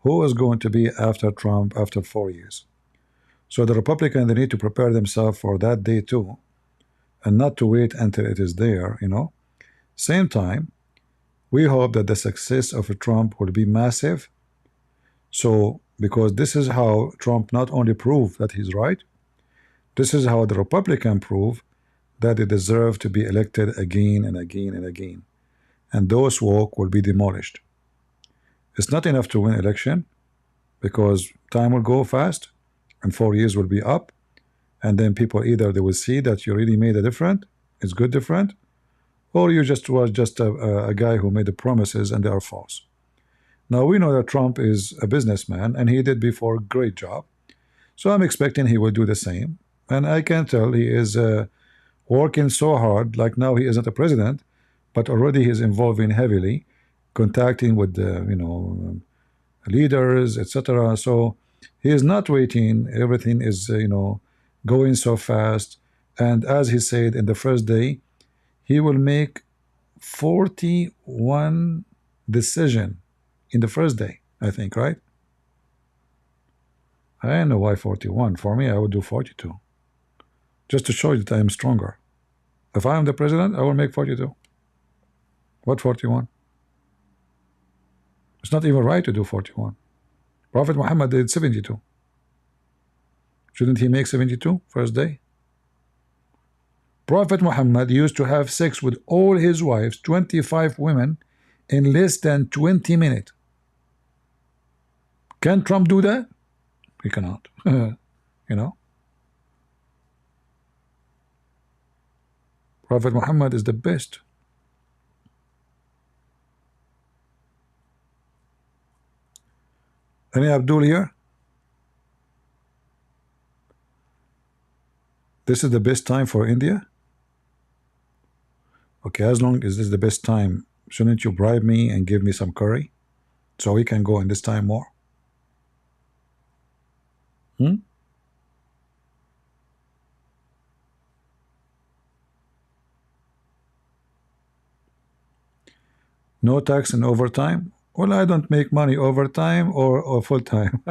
Who is going to be after Trump after 4 years? So the Republicans, they need to prepare themselves for that day too, and not to wait until it is there, you know. Same time, we hope that the success of Trump will be massive. So, because this is how Trump not only proved that he's right, this is how the Republican prove that they deserve to be elected again and again and again. And those woke will be demolished. It's not enough to win election, because time will go fast and 4 years will be up, and then people either they will see that you really made a difference, it's good different, or you just was just a guy who made the promises and they are false. Now we know that Trump is a businessman and he did before a great job, so I'm expecting he will do the same, and I can tell he is working so hard. Like now he isn't a president, but already he's involving heavily, contacting with the leaders, etc. So he is not waiting. Everything is going so fast, and as he said in the first day, he will make 41 decision in the first day, I think, right? I don't know why 41. For me, I would do 42, just to show you that I am stronger. If I am the president, I will make 42. What 41? It's not even right to do 41. Prophet Muhammad did 72. Shouldn't he make 72 first day? Prophet Muhammad used to have sex with all his wives, 25 women, in less than 20 minutes. Can Trump do that? He cannot. Prophet Muhammad is the best. Any Abdul here? This is the best time for India? Okay, as long as this is the best time, shouldn't you bribe me and give me some curry so we can go in this time more? No tax in overtime? Well, I don't make money overtime or full time.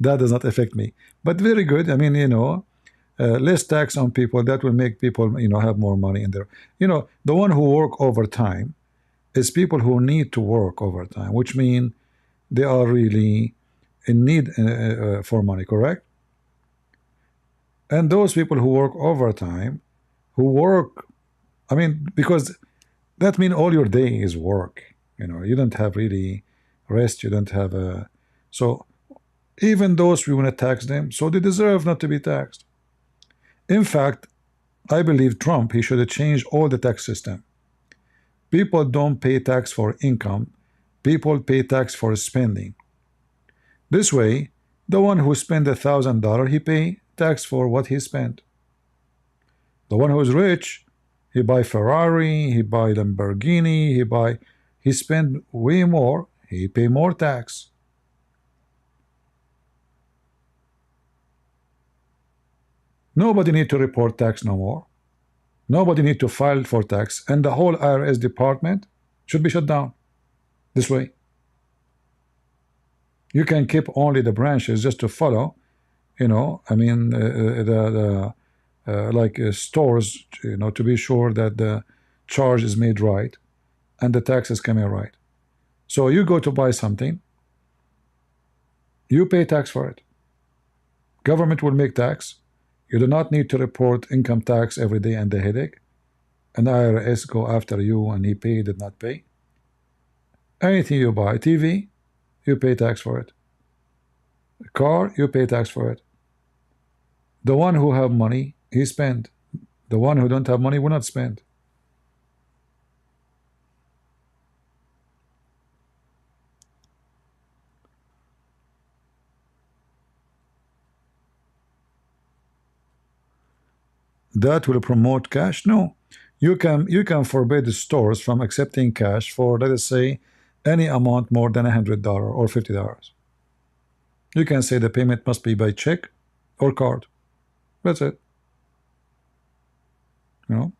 That does not affect me. But very good. I mean, you know, less tax on people, that will make people, you know, have more money in there. You know, the one who work overtime is people who need to work overtime, which mean they are really in need for money, correct? And those people who work overtime, who work, I mean, because that means all your day is work. You know, you don't have really rest. You don't have a. So even those we want to tax them, so they deserve not to be taxed. In fact, I believe Trump, he should have changed all the tax system. People don't pay tax for income. People pay tax for spending. This way, the one who spent $1,000, he pay tax for what he spent. The one who is rich, he buy Ferrari, he buy Lamborghini, he spend way more, he pay more tax. Nobody need to report tax no more. Nobody need to file for tax, and the whole IRS department should be shut down. This way, you can keep only the branches just to follow. You know, I mean, like stores, you know, to be sure that the charge is made right and the tax is coming right. So you go to buy something, you pay tax for it. Government will make tax. You do not need to report income tax every day and the headache. And the IRS go after you and he paid, did not pay. Anything you buy, TV, you pay tax for it. Car, you pay tax for it. The one who have money, he spend. The one who don't have money will not spend. That will promote cash? No. You can forbid the stores from accepting cash for, let us say, any amount more than $100 or $50. You can say the payment must be by check or card. That's it. You know?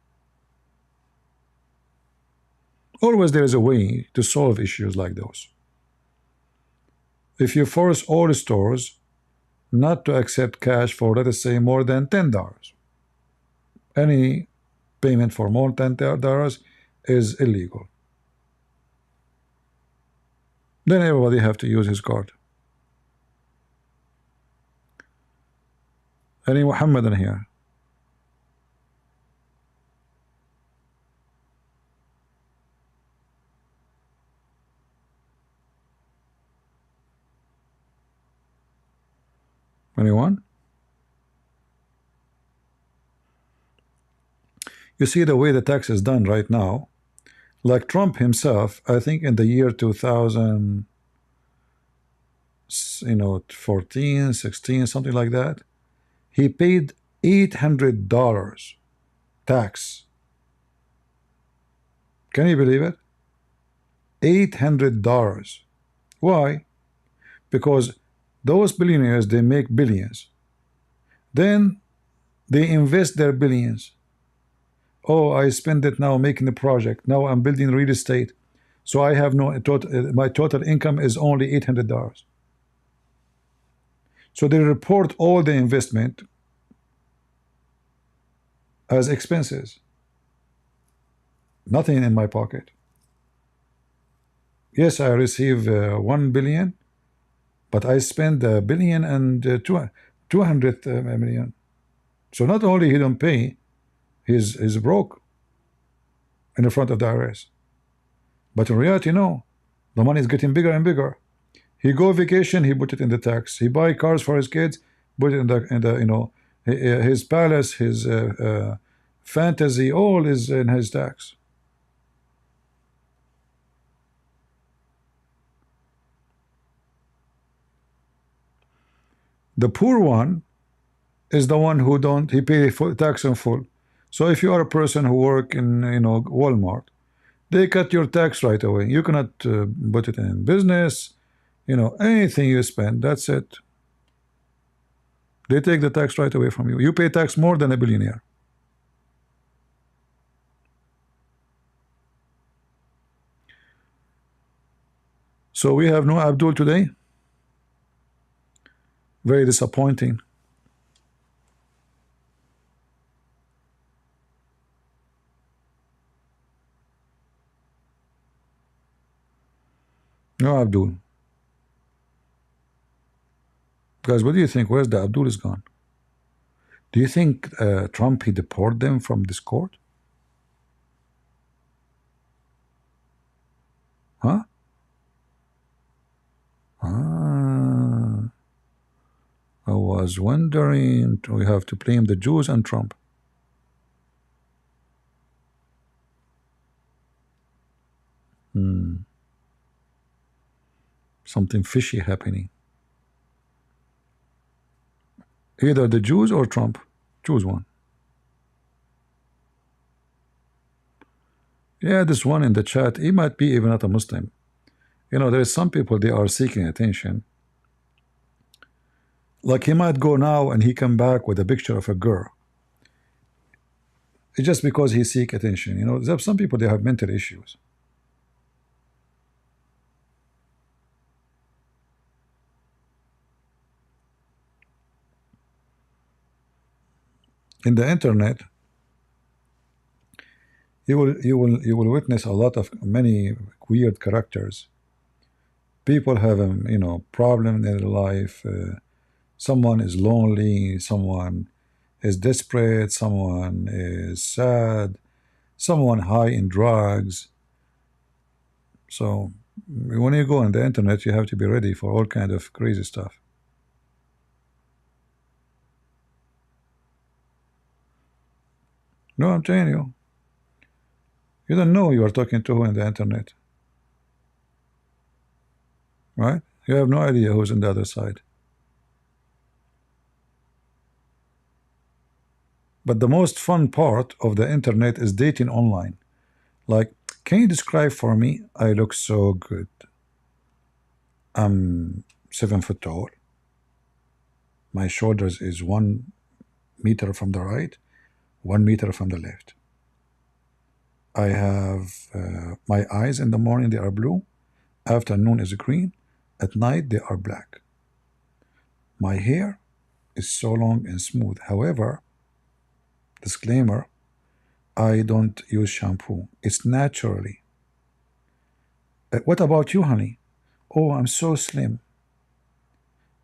Always there is a way to solve issues like those. If you force all the stores not to accept cash for, let us say, more than $10, any payment for more than $10 is illegal. Then everybody have to use his card. Any Muhammadan here? Anyone? You see the way the tax is done right now, like Trump himself, I think in the year 2000, 14, 16, something like that, he paid $800 tax. Can you believe it? $800. Why? Because those billionaires, they make billions. Then they invest their billions. Oh, I spend it now making a project. Now I'm building real estate. So I have no total, my total income is only $800. So they report all the investment as expenses. Nothing in my pocket. Yes, I receive 1 billion, but I spend $1 billion and 200 million. So not only he don't pay, he's broke in the front of the IRS. But in reality, no. The money is getting bigger and bigger. He go vacation, he put it in the tax. He buy cars for his kids, put it in the his palace, his fantasy, all is in his tax. The poor one is the one who don't, he pay full tax in full. So if you are a person who work in, you know, Walmart, they cut your tax right away. You cannot put it in business, you know, anything you spend, that's it. They take the tax right away from you. You pay tax more than a billionaire. So we have no Abdul today. Very disappointing. No Abdul. Guys, what do you think? Where's the Abdul is gone? Do you think Trump, he deported them from Discord? Huh? Ah, I was wondering, we have to blame the Jews and Trump. Something fishy happening. Either the Jews or Trump. Choose one. Yeah, this one in the chat, he might be even not a Muslim. You know, there is some people, they are seeking attention. Like he might go now and he come back with a picture of a girl. It's just because he seek attention. You know, there are some people, they have mental issues. In the internet, you will witness a lot of many weird characters. People have you know, problem in their life. Someone is lonely, someone is desperate, someone is sad, someone high in drugs. So when you go on the internet, you have to be ready for all kind of crazy stuff. No, I'm telling you. You don't know you are talking to who in the internet. Right? You have no idea who's on the other side. But the most fun part of the internet is dating online. Like, can you describe for me, I look so good. I'm 7 foot tall. My shoulders is 1 meter from the right, 1 meter from the left. I have my eyes in the morning, they are blue. Afternoon is green. At night, they are black. My hair is so long and smooth. However, disclaimer, I don't use shampoo. It's naturally. What about you, honey? Oh, I'm so slim.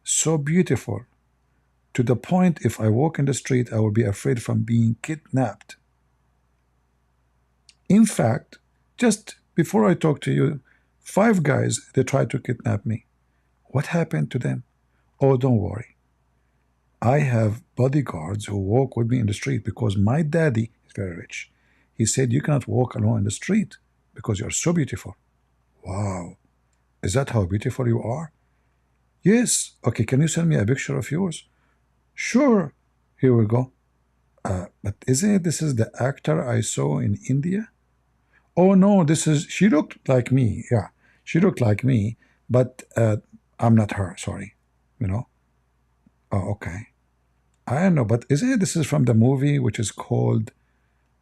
So beautiful. To the point, if I walk in the street, I will be afraid from being kidnapped. In fact, just before I talk to you, 5 guys, they tried to kidnap me. What happened to them? Oh, don't worry. I have bodyguards who walk with me in the street because my daddy is very rich. He said, you cannot walk alone in the street because you're so beautiful. Wow. Is that how beautiful you are? Yes. Okay, can you send me a picture of yours? Sure. Here we go. But isn't it this is the actor I saw in India? Oh, no, this is, she looked like me. Yeah, she looked like me, but I'm not her, sorry. You know? Oh, okay. I don't know, but isn't it this is from the movie which is called,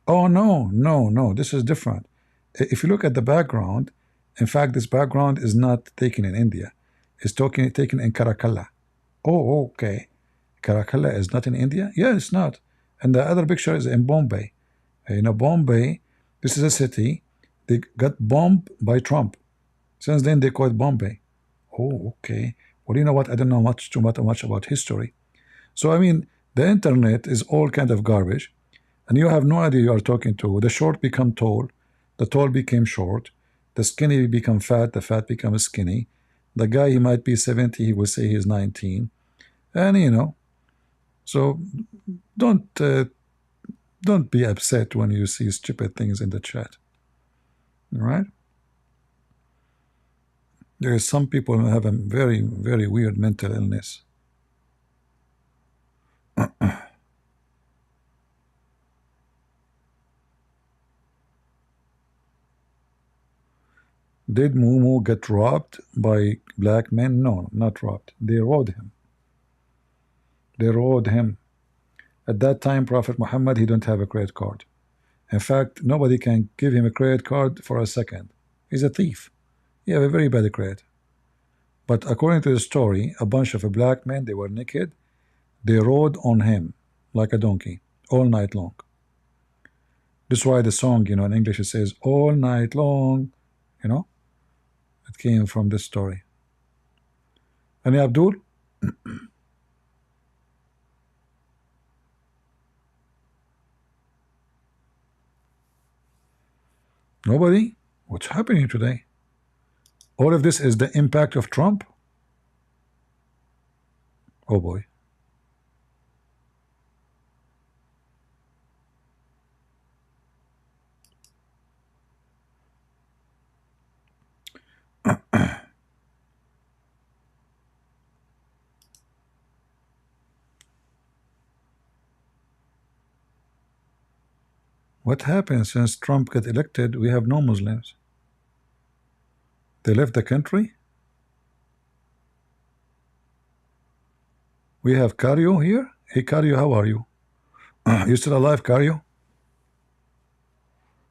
oh, no, this is different. If you look at the background, in fact, this background is not taken in India. It's taken in Karakalla. Oh, okay. Karakalla is not in India? Yeah, it's not. And the other picture is in Bombay. You know, Bombay, this is a city. They got bombed by Trump. Since then, they call it Bombay. Oh, okay. Well, you know what? I don't know too much about history. So, I mean, the internet is all kind of garbage. And you have no idea you are talking to. The short become tall. The tall became short. The skinny become fat. The fat becomes skinny. The guy, he might be 70. He will say he's 19. And, you know, so don't be upset when you see stupid things in the chat. All right? There are some people who have a very, very weird mental illness. Did Mumu get robbed by black men? No, not robbed. They rode him. They rode him. At that time, Prophet Muhammad, he don't have a credit card. In fact, nobody can give him a credit card for a second. He's a thief. He have a very bad credit. But according to the story, a bunch of black men, they were naked. They rode on him like a donkey all night long. That's why the song, you know, in English it says all night long, you know. It came from this story. Any Abdul? Nobody? What's happening today? All of this is the impact of Trump? Oh boy. What happened since Trump got elected? We have no Muslims. They left the country. We have Cario here. Hey Cario, how are you? You still alive, Cario?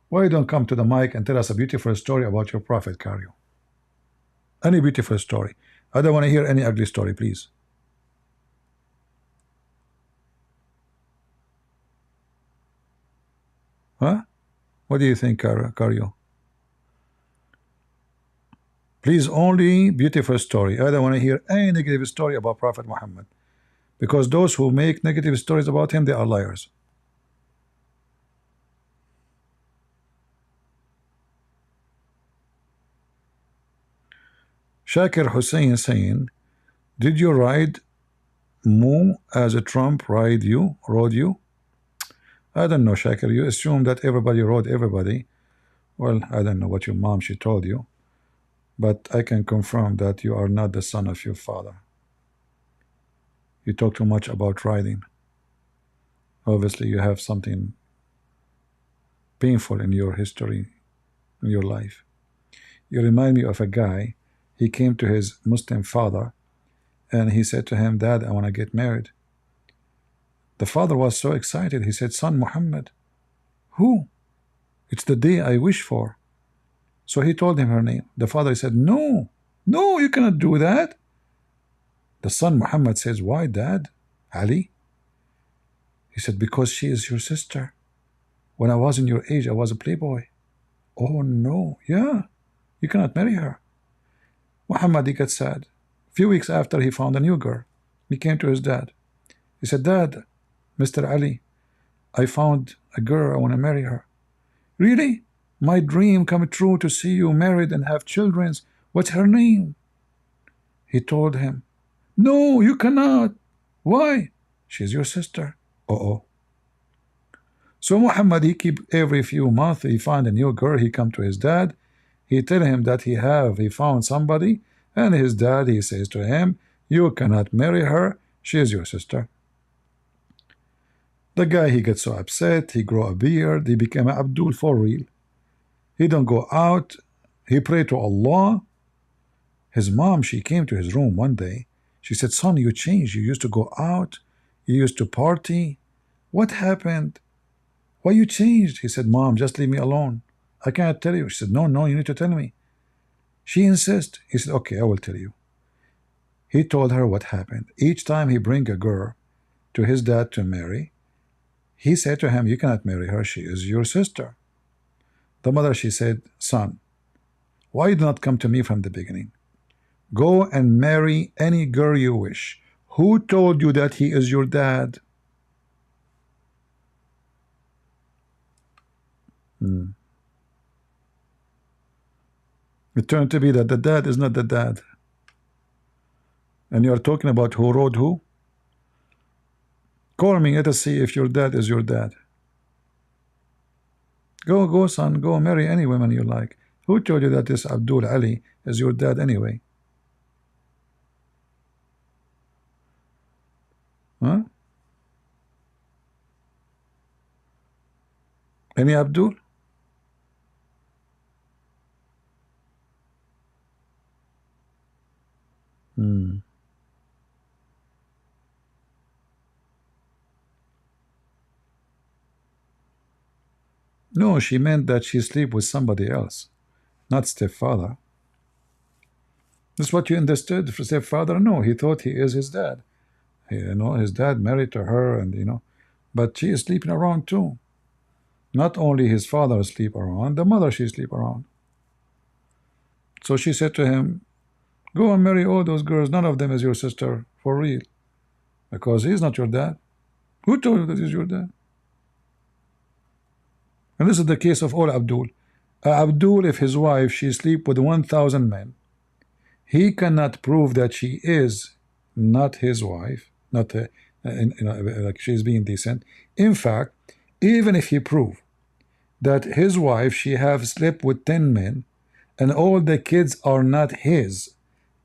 Why you don't come to the mic and tell us a beautiful story about your prophet, Cario? Any beautiful story. I don't want to hear any ugly story, please. Huh? What do you think, Cario? Please, only beautiful story. I don't want to hear any negative story about Prophet Muhammad, because those who make negative stories about him, they are liars. Shakir Hussein saying, did you ride Mu as a Trump rode you? I don't know, Shakir. You assume that everybody rode everybody. Well, I don't know what your mom, she told you. But I can confirm that you are not the son of your father. You talk too much about riding. Obviously, you have something painful in your history, in your life. You remind me of a guy. He came to his Muslim father and he said to him, Dad, I want to get married. The father was so excited. He said, Son Muhammad. Who? It's the day I wish for. So he told him her name. The father said, no, you cannot do that. The son Muhammad says, why, Dad? Ali? He said, because she is your sister. When I was in your age, I was a playboy. Oh no, yeah, you cannot marry her. Muhammad, he got sad. A few weeks after, he found a new girl. He came to his dad. He said, Dad, Mr. Ali, I found a girl, I want to marry her. Really? My dream come true to see you married and have children. What's her name? He told him, no, you cannot. Why? She's your sister. Uh-oh. So Muhammad, he keep every few months, he find a new girl, he come to his dad. He tell him that he found somebody, and his dad, he says to him, you cannot marry her. She is your sister. The guy, he gets so upset, he grow a beard, he became an Abdul for real. He don't go out, he pray to Allah. His mom, she came to his room one day. She said, son, you changed. You used to go out, you used to party. What happened? Why you changed? He said, Mom, just leave me alone. I cannot tell you. She said, no, you need to tell me. She insists. He said, okay, I will tell you. He told her what happened. Each time he bring a girl to his dad to marry, he said to him, you cannot marry her. She is your sister. The mother, she said, son, why you do not come to me from the beginning? Go and marry any girl you wish. Who told you that he is your dad? It turned to be that the dad is not the dad. And you are talking about who rode who? Call me, let us see if your dad is your dad. Go, son, go marry any woman you like. Who told you that this Abdul Ali is your dad anyway? Huh? Any Abdul? Hmm. No, she meant that she sleep with somebody else, not stepfather. That's what you understood for stepfather? No, he thought he is his dad. You know, his dad married to her, and you know, but she is sleeping around too. Not only his father sleep around, the mother she sleep around. So she said to him, go and marry all those girls. None of them is your sister for real, because he's not your dad. Who told you that he's your dad? And this is the case of all Abdul. Abdul, if his wife she sleep with 1,000 men, he cannot prove that she is not his wife, not like she's being decent. In fact, even if he prove that his wife she have slept with 10 men and all the kids are not his,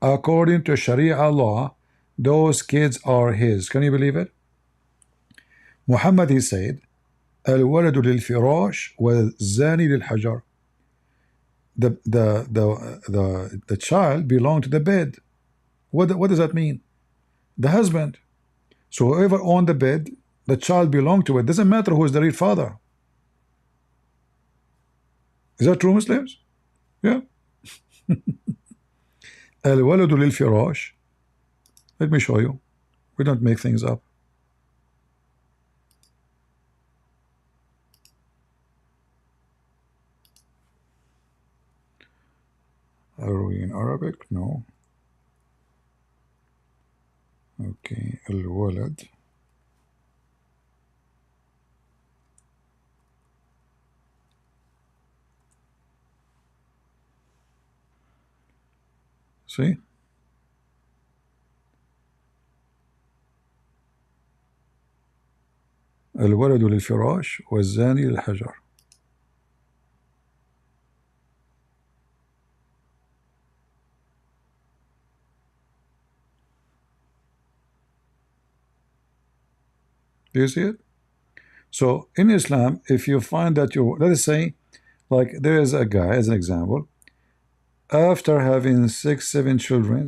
according to Sharia law, those kids are his. Can you believe it? Muhammad, he said, الولد للفراش والزاني للحجر. The child belonged to the bed. What does that mean? The husband. So whoever owned the bed, the child belonged to it. Doesn't matter who is the real father. Is that true, Muslims? Yeah. الولد للفراش. Let me show you. We don't make things up. Are we in Arabic? No. Okay. الولد. See? الولد للفراش والزاني للحجر. Do you see it? So in Islam, if you find that you, let us say, like there is a guy, as an example, after having 6, 7 children,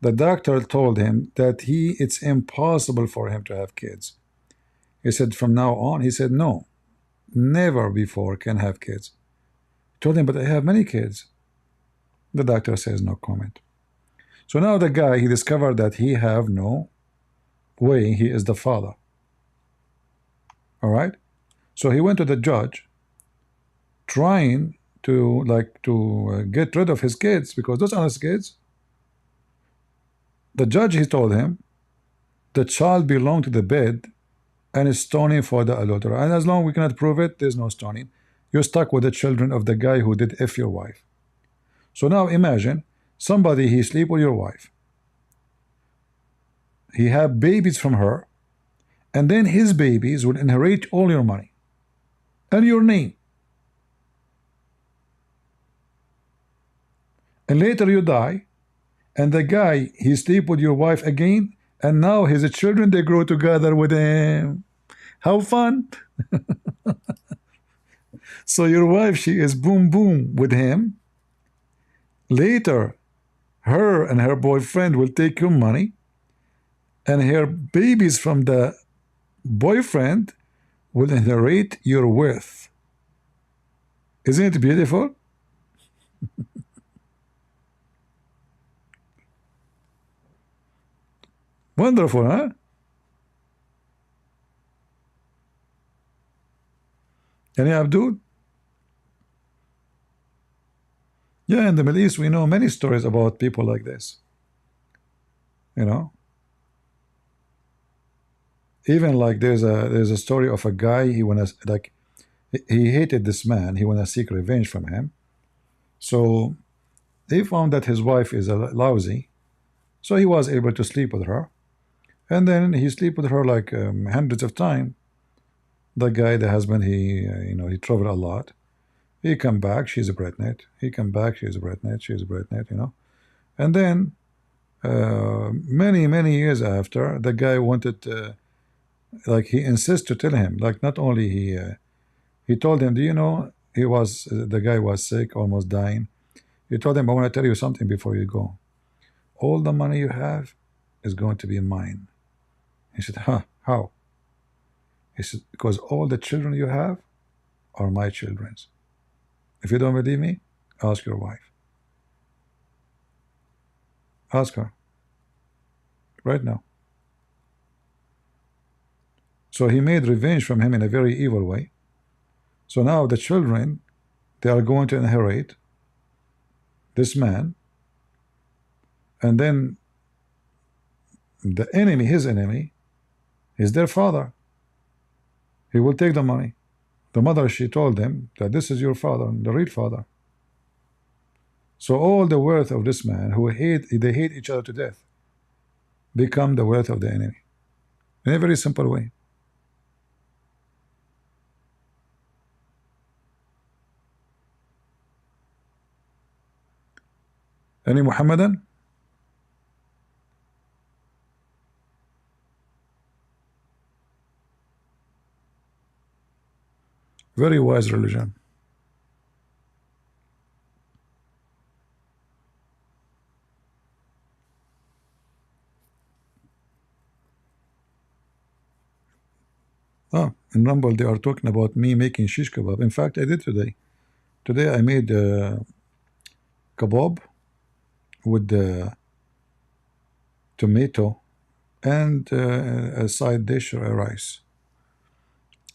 the doctor told him that it's impossible for him to have kids. He said from now on, he said no, never before can have kids. Told him, but I have many kids. The doctor says no comment. So now the guy, he discovered that he have no way he is the father. All right, so he went to the judge trying to get rid of his kids, because those are his kids. The judge, he told him the child belonged to the bed and is stoning for the adultery, and as long as we cannot prove it, there's no stoning. You're stuck with the children of the guy who did F your wife. So now imagine somebody, he sleep with your wife, he have babies from her, and then his babies will inherit all your money and your name. And later you die, and the guy, he sleep with your wife again, and now his children, they grow together with him. How fun. So your wife, she is boom boom with him. Later, her and her boyfriend will take your money, and her babies from the boyfriend will inherit your wealth. Isn't it beautiful? Wonderful, huh? Any Abdul? Yeah, in the Middle East we know many stories about people like this. You know, even like there's a story of a guy, he wanna, like, he hated this man, he wanna seek revenge from him. So they found that his wife is lousy, so he was able to sleep with her, and then he sleep with her like hundreds of times. The guy, the husband, he he traveled a lot. He come back, she's pregnant. He come back, she's pregnant. She's pregnant, you know. And then many years after, the guy wanted like he insists to tell him, like not only He told him, do you know, the guy was sick, almost dying. He told him, I want to tell you something before you go. All the money you have is going to be mine. He said, huh, how? He said, because all the children you have are my children's. If you don't believe me, ask your wife. Ask her. Right now. So he made revenge from him in a very evil way. So now the children, they are going to inherit this man, and then the enemy, his enemy, is their father. He will take the money. The mother, she told them that this is your father, the real father. So all the wealth of this man, they hate each other to death, become the wealth of the enemy. In a very simple way. Any Muhammadan? Very wise religion. In Rumble they are talking about me making shish kebab. In fact, I did today. Today I made kebab with the tomato and a side dish or a rice.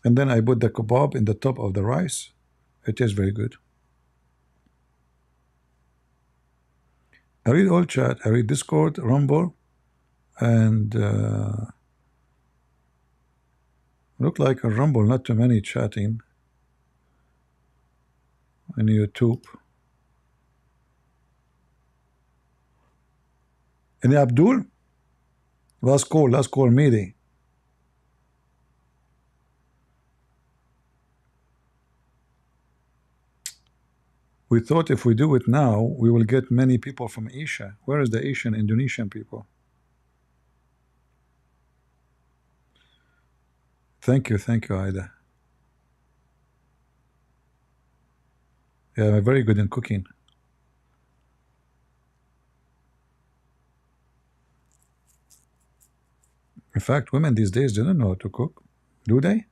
And then I put the kebab in the top of the rice. It is very good. I read all chat. I read Discord, Rumble, and look like a Rumble, not too many chatting. On YouTube. Any Abdul? Last call, Mehdi. We thought if we do it now, we will get many people from Asia. Where is the Asian, Indonesian people? Thank you, Aida. Yeah, I'm very good in cooking. In fact, women these days don't know how to cook, do they?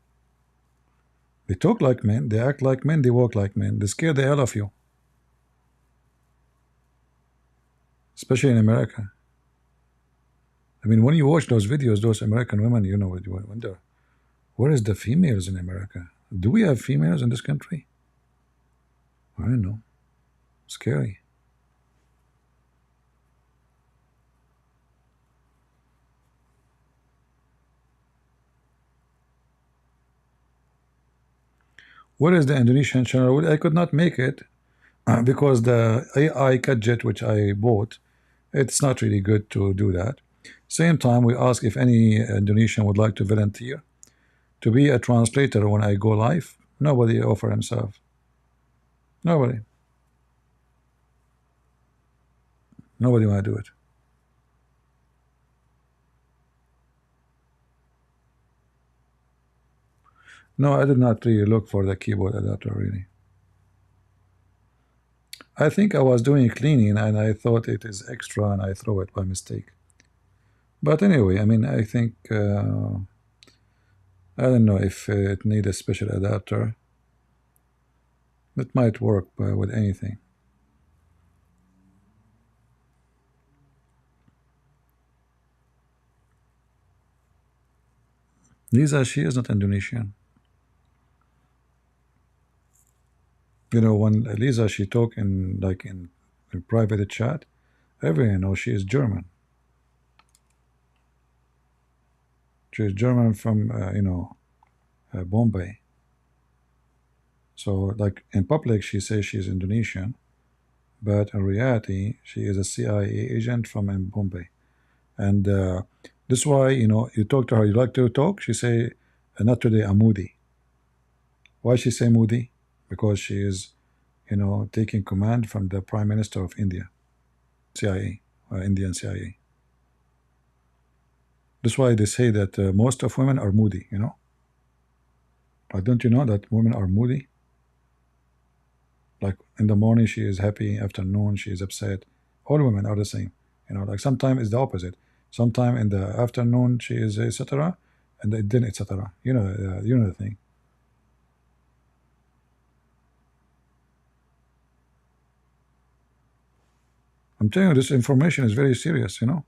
They talk like men, they act like men, they walk like men. They scare the hell of you. Especially in America. I mean, when you watch those videos, those American women, you know, you wonder, where is the females in America? Do we have females in this country? I don't know. Scary. Where is the Indonesian channel? Well, I could not make it because the AI gadget which I bought, it's not really good to do that. Same time, we ask if any Indonesian would like to volunteer to be a translator when I go live. Nobody offer himself. Nobody want to do it. No, I did not really look for the keyboard adapter, really. I think I was doing cleaning and I thought it is extra and I throw it by mistake. But anyway, I mean, I think I don't know if it needs a special adapter. It might work with anything. Lisa, she is not Indonesian. You know, when Lisa, she talk in private chat, everyone knows she is German. She is German from Bombay. So like in public she says she is Indonesian, but in reality she is a CIA agent from Bombay. And this is why, you know, you talk to her, you like to talk, she say, not today, I'm moody. Why she say moody? Because she is, you know, taking command from the Prime Minister of India, CIA, Indian CIA. That's why they say that most of women are moody, you know. Don't you know that women are moody? Like in the morning she is happy, afternoon she is upset. All women are the same. You know, like sometimes it's the opposite. Sometime in the afternoon she is etc. and then etc. You know the thing. I'm telling you, this information is very serious, you know.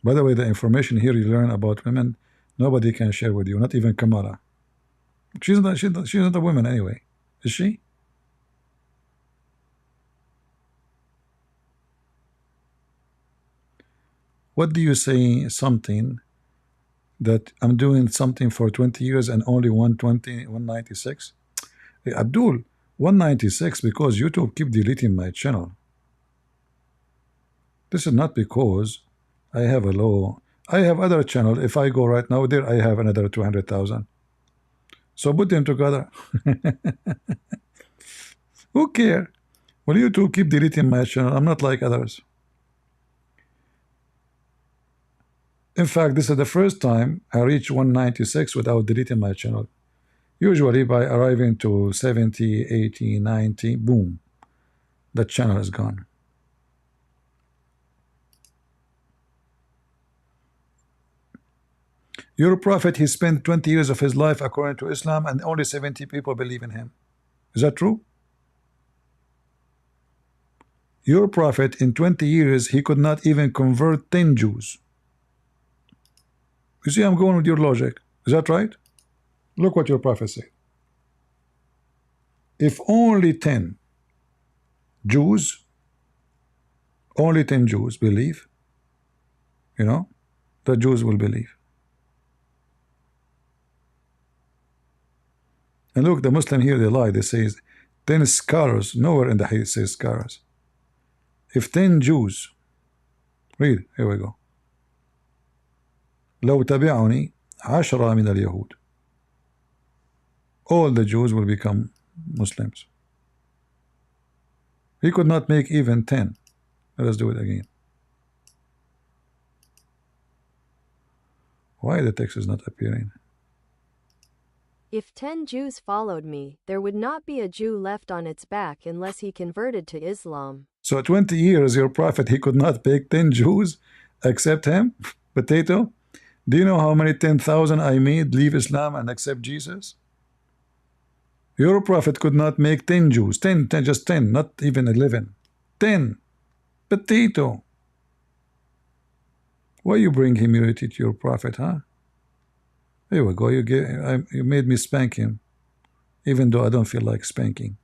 By the way, the information here you learn about women, nobody can share with you, not even Kamala. She's not a woman anyway, is she? What do you say something that I'm doing something for 20 years and only 196? Hey, Abdul, 196 because YouTube keep deleting my channel. This is not because I have a low. I have other channel. If I go right now there, I have another 200,000. So put them together. Who care? Well, YouTube keep deleting my channel. I'm not like others. In fact, this is the first time I reach 196 without deleting my channel. Usually by arriving to 70, 80, 90, boom, the channel is gone. Your prophet, he spent 20 years of his life according to Islam and only 70 people believe in him. Is that true? Your prophet in 20 years, he could not even convert 10 Jews. You see, I'm going with your logic. Is that right? Look what your prophet said. If only 10 Jews, only 10 Jews believe, you know, the Jews will believe. And look, the Muslim here, they lie. They say 10 scholars. Nowhere in the hadith says scholars. If 10 Jews, read, here we go. لو تبعني 10 من اليهود. All the Jews will become Muslims. He could not make even 10. Let us do it again. Why the text is not appearing? If 10 Jews followed me, there would not be a Jew left on its back unless he converted to Islam. So 20 years, your prophet, he could not pick 10 Jews except him? Potato? Do you know how many 10,000 I made leave Islam and accept Jesus? Your prophet could not make 10 Jews. 10, just 10, not even 11. 10. Potato. Why you bring humility to your prophet, huh? There we go. You made me spank him, even though I don't feel like spanking.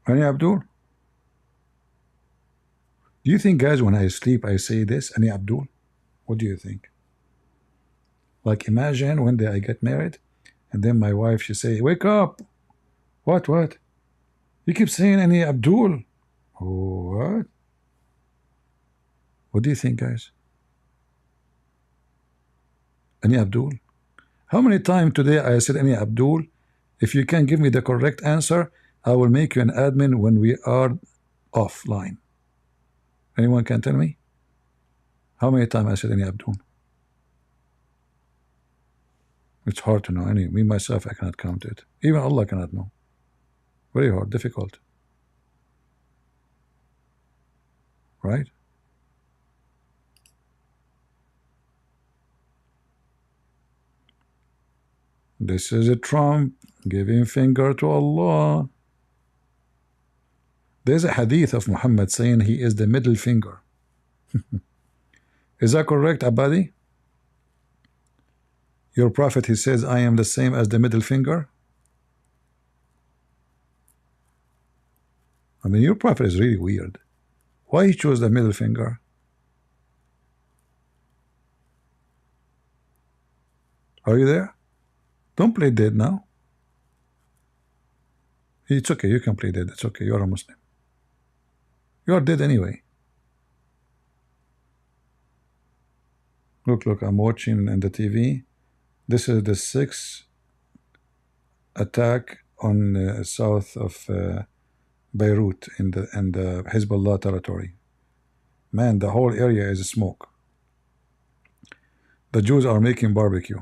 Ani Abdul? Do you think, guys, when I sleep, I say this, Ani Abdul? What do you think? Like, imagine one day I get married, and then my wife, she say, wake up. What? You keep saying Ani Abdul. Oh, what? What do you think, guys? Ani Abdul? How many times today I said Ani Abdul? If you can give me the correct answer, I will make you an admin when we are offline. Anyone can tell me? How many times I said Ani Abdul? It's hard to know. Me, myself, I cannot count it. Even Allah cannot know. Very hard, difficult. Right? This is a Trump giving finger to Allah. There's a hadith of Muhammad saying he is the middle finger. Is that correct, Abadi? Your prophet, he says, I am the same as the middle finger. I mean, your prophet is really weird. Why he chose the middle finger? Are you there? Don't play dead now. It's okay, you can play dead. It's okay, you're a Muslim. You are dead anyway. Look, I'm watching on the TV. This is the 6th attack on south of Beirut in the Hezbollah territory. Man, the whole area is smoke. The Jews are making barbecue.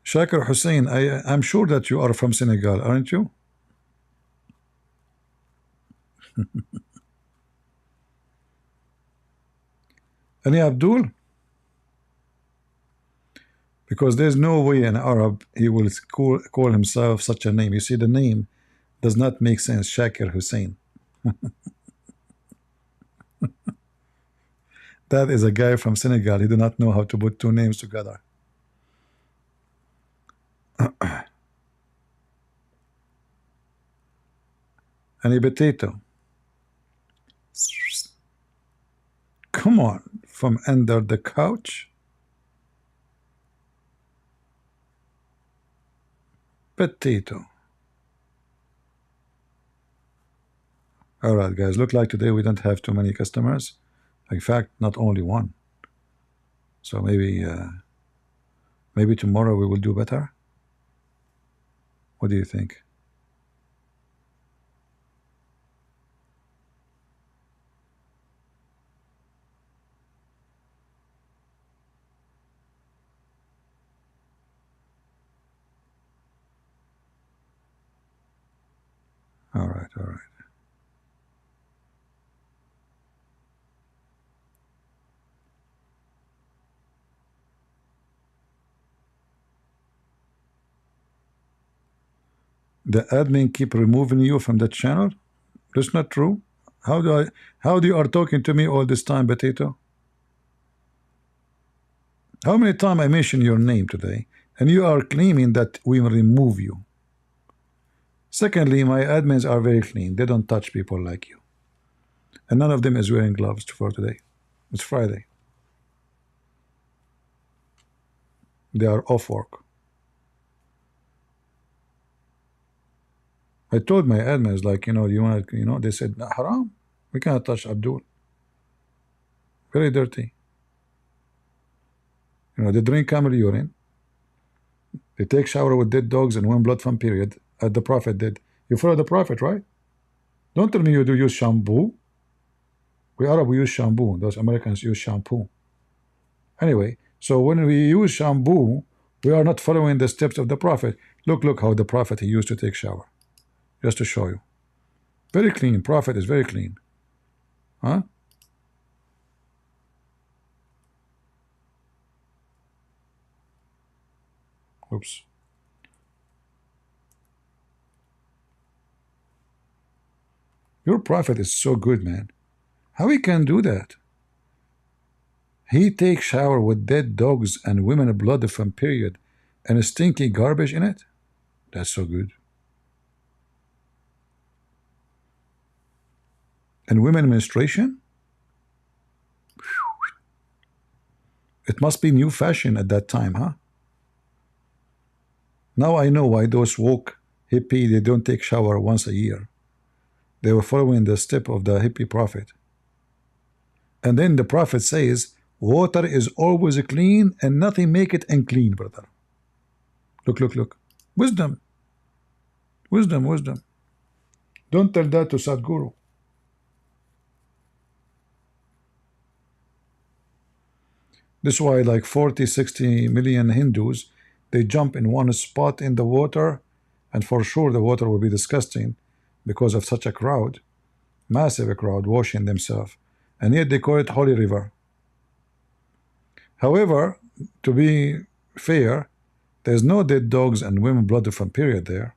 Shakir Hussein, I'm sure that you are from Senegal, aren't you? Any Abdul? Because there's no way an Arab he will call himself such a name. You see, the name does not make sense. Shakir Hussein. That is a guy from Senegal. He do not know how to put two names together. Any potato? Come on, from under the couch. Potato. All right, guys. Look like today we don't have too many customers. In fact, not only one. So maybe tomorrow we will do better. What do you think? All right, all right. The admin keep removing you from the channel? That's not true. How do you are talking to me all this time, potato? How many times I mention your name today and you are claiming that we will remove you? Secondly, my admins are very clean. They don't touch people like you. And none of them is wearing gloves for today. It's Friday. They are off work. I told my admins, like, you want to, they said, haram, we cannot touch Abdul. Very dirty. They drink camel urine. They take shower with dead dogs and win blood from period, as the Prophet did. You follow the Prophet, right? Don't tell me you do use shampoo. We Arab, we use shampoo. Those Americans use shampoo. Anyway, so when we use shampoo, we are not following the steps of the Prophet. Look how the Prophet he used to take shower. Just to show you. Very clean. Prophet is very clean. Huh? Oops. Your Prophet is so good, man. How he can do that? He takes shower with dead dogs and women blood from period and stinky garbage in it? That's so good. And women menstruation? It must be new fashion at that time, huh? Now I know why those woke hippie, they don't take shower once a year. They were following the step of the hippie prophet. And then the prophet says, water is always clean and nothing make it unclean, brother. Look. Wisdom. Wisdom. Don't tell that to Sadhguru. This is why like 40-60 million Hindus, they jump in one spot in the water, and for sure the water will be disgusting because of such a crowd, massive crowd washing themselves, and yet they call it holy river. However, to be fair, there's no dead dogs and women blood from period there.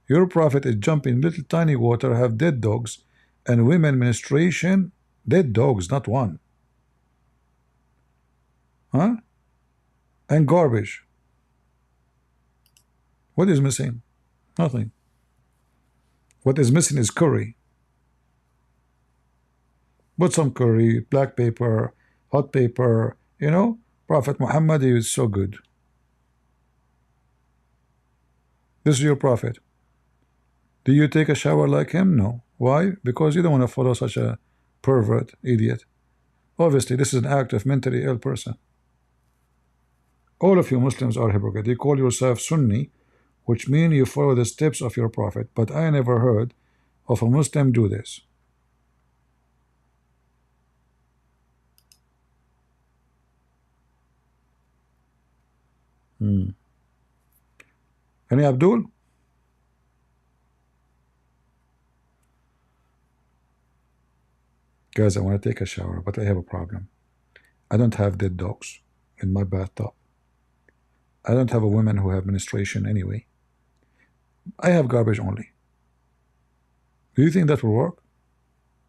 Your Prophet is jumping little tiny water, have dead dogs and women menstruation, dead dogs, not one. Huh? And garbage. What is missing? Nothing. What is missing is curry. Put some curry, black pepper, hot pepper, Prophet Muhammad is so good. This is your Prophet. Do you take a shower like him? No. Why? Because you don't want to follow such a pervert, idiot. Obviously, this is an act of mentally ill person. All of you Muslims are hypocrites. You call yourself Sunni, which means you follow the steps of your Prophet, but I never heard of a Muslim do this. Any Abdul? Guys, I want to take a shower, but I have a problem. I don't have dead dogs in my bathtub. I don't have a woman who have menstruation anyway. I have garbage only. Do you think that will work?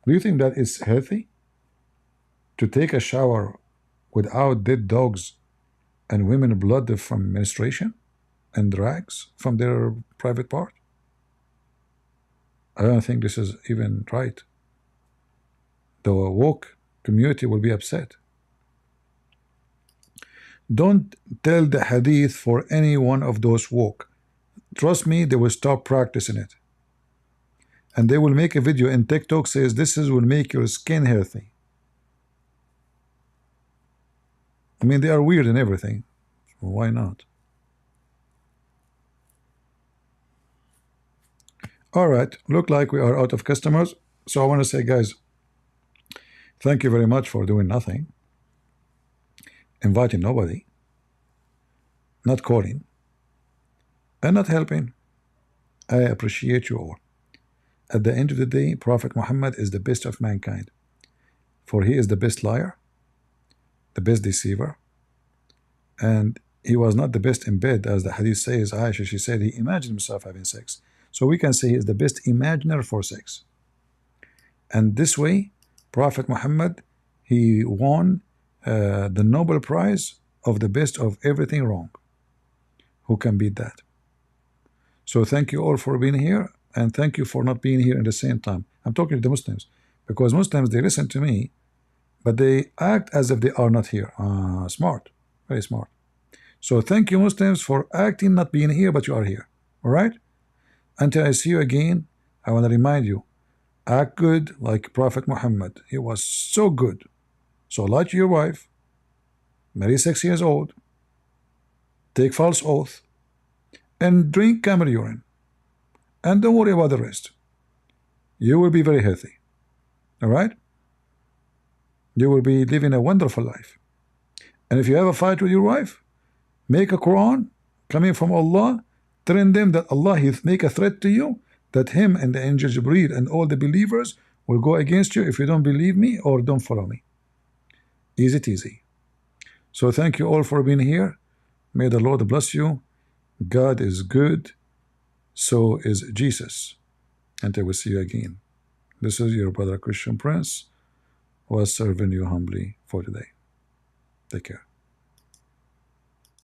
Do you think that is healthy? To take a shower without dead dogs and women blood from menstruation and rags from their private part? I don't think this is even right. The woke community will be upset. Don't tell the hadith for any one of those woke. Trust me, they will stop practicing it. And they will make a video in TikTok says this will make your skin healthy. I mean, they are weird and everything. So why not? All right, look like we are out of customers. So I want to say, guys, thank you very much for doing nothing, inviting nobody, not calling, and not helping. I appreciate you all. At the end of the day, Prophet Muhammad is the best of mankind, for he is the best liar, the best deceiver, and he was not the best in bed, as the hadith says. Aisha, she said he imagined himself having sex. So we can say he is the best imaginer for sex. And this way, Prophet Muhammad, he won the Nobel Prize of the best of everything wrong. Who can beat that? So thank you all for being here, and thank you for not being here at the same time. I'm talking to the Muslims, because Muslims, they listen to me, but they act as if they are not here. Smart, very smart. So thank you Muslims for acting not being here, but you are here. All right? Until I see you again, I want to remind you, act good like Prophet Muhammad. He was so good. So lie to your wife, marry 6 years old, take false oath, and drink camel urine. And don't worry about the rest. You will be very healthy. All right? You will be living a wonderful life. And if you have a fight with your wife, make a Quran coming from Allah, telling them that Allah, he make a threat to you, that him and the angel Jibreel and all the believers will go against you if you don't believe me or don't follow me. Easy. So thank you all for being here. May the Lord bless you. God is good. So is Jesus. Until we see you again. This is your brother Christian Prince, who was serving you humbly for today. Take care.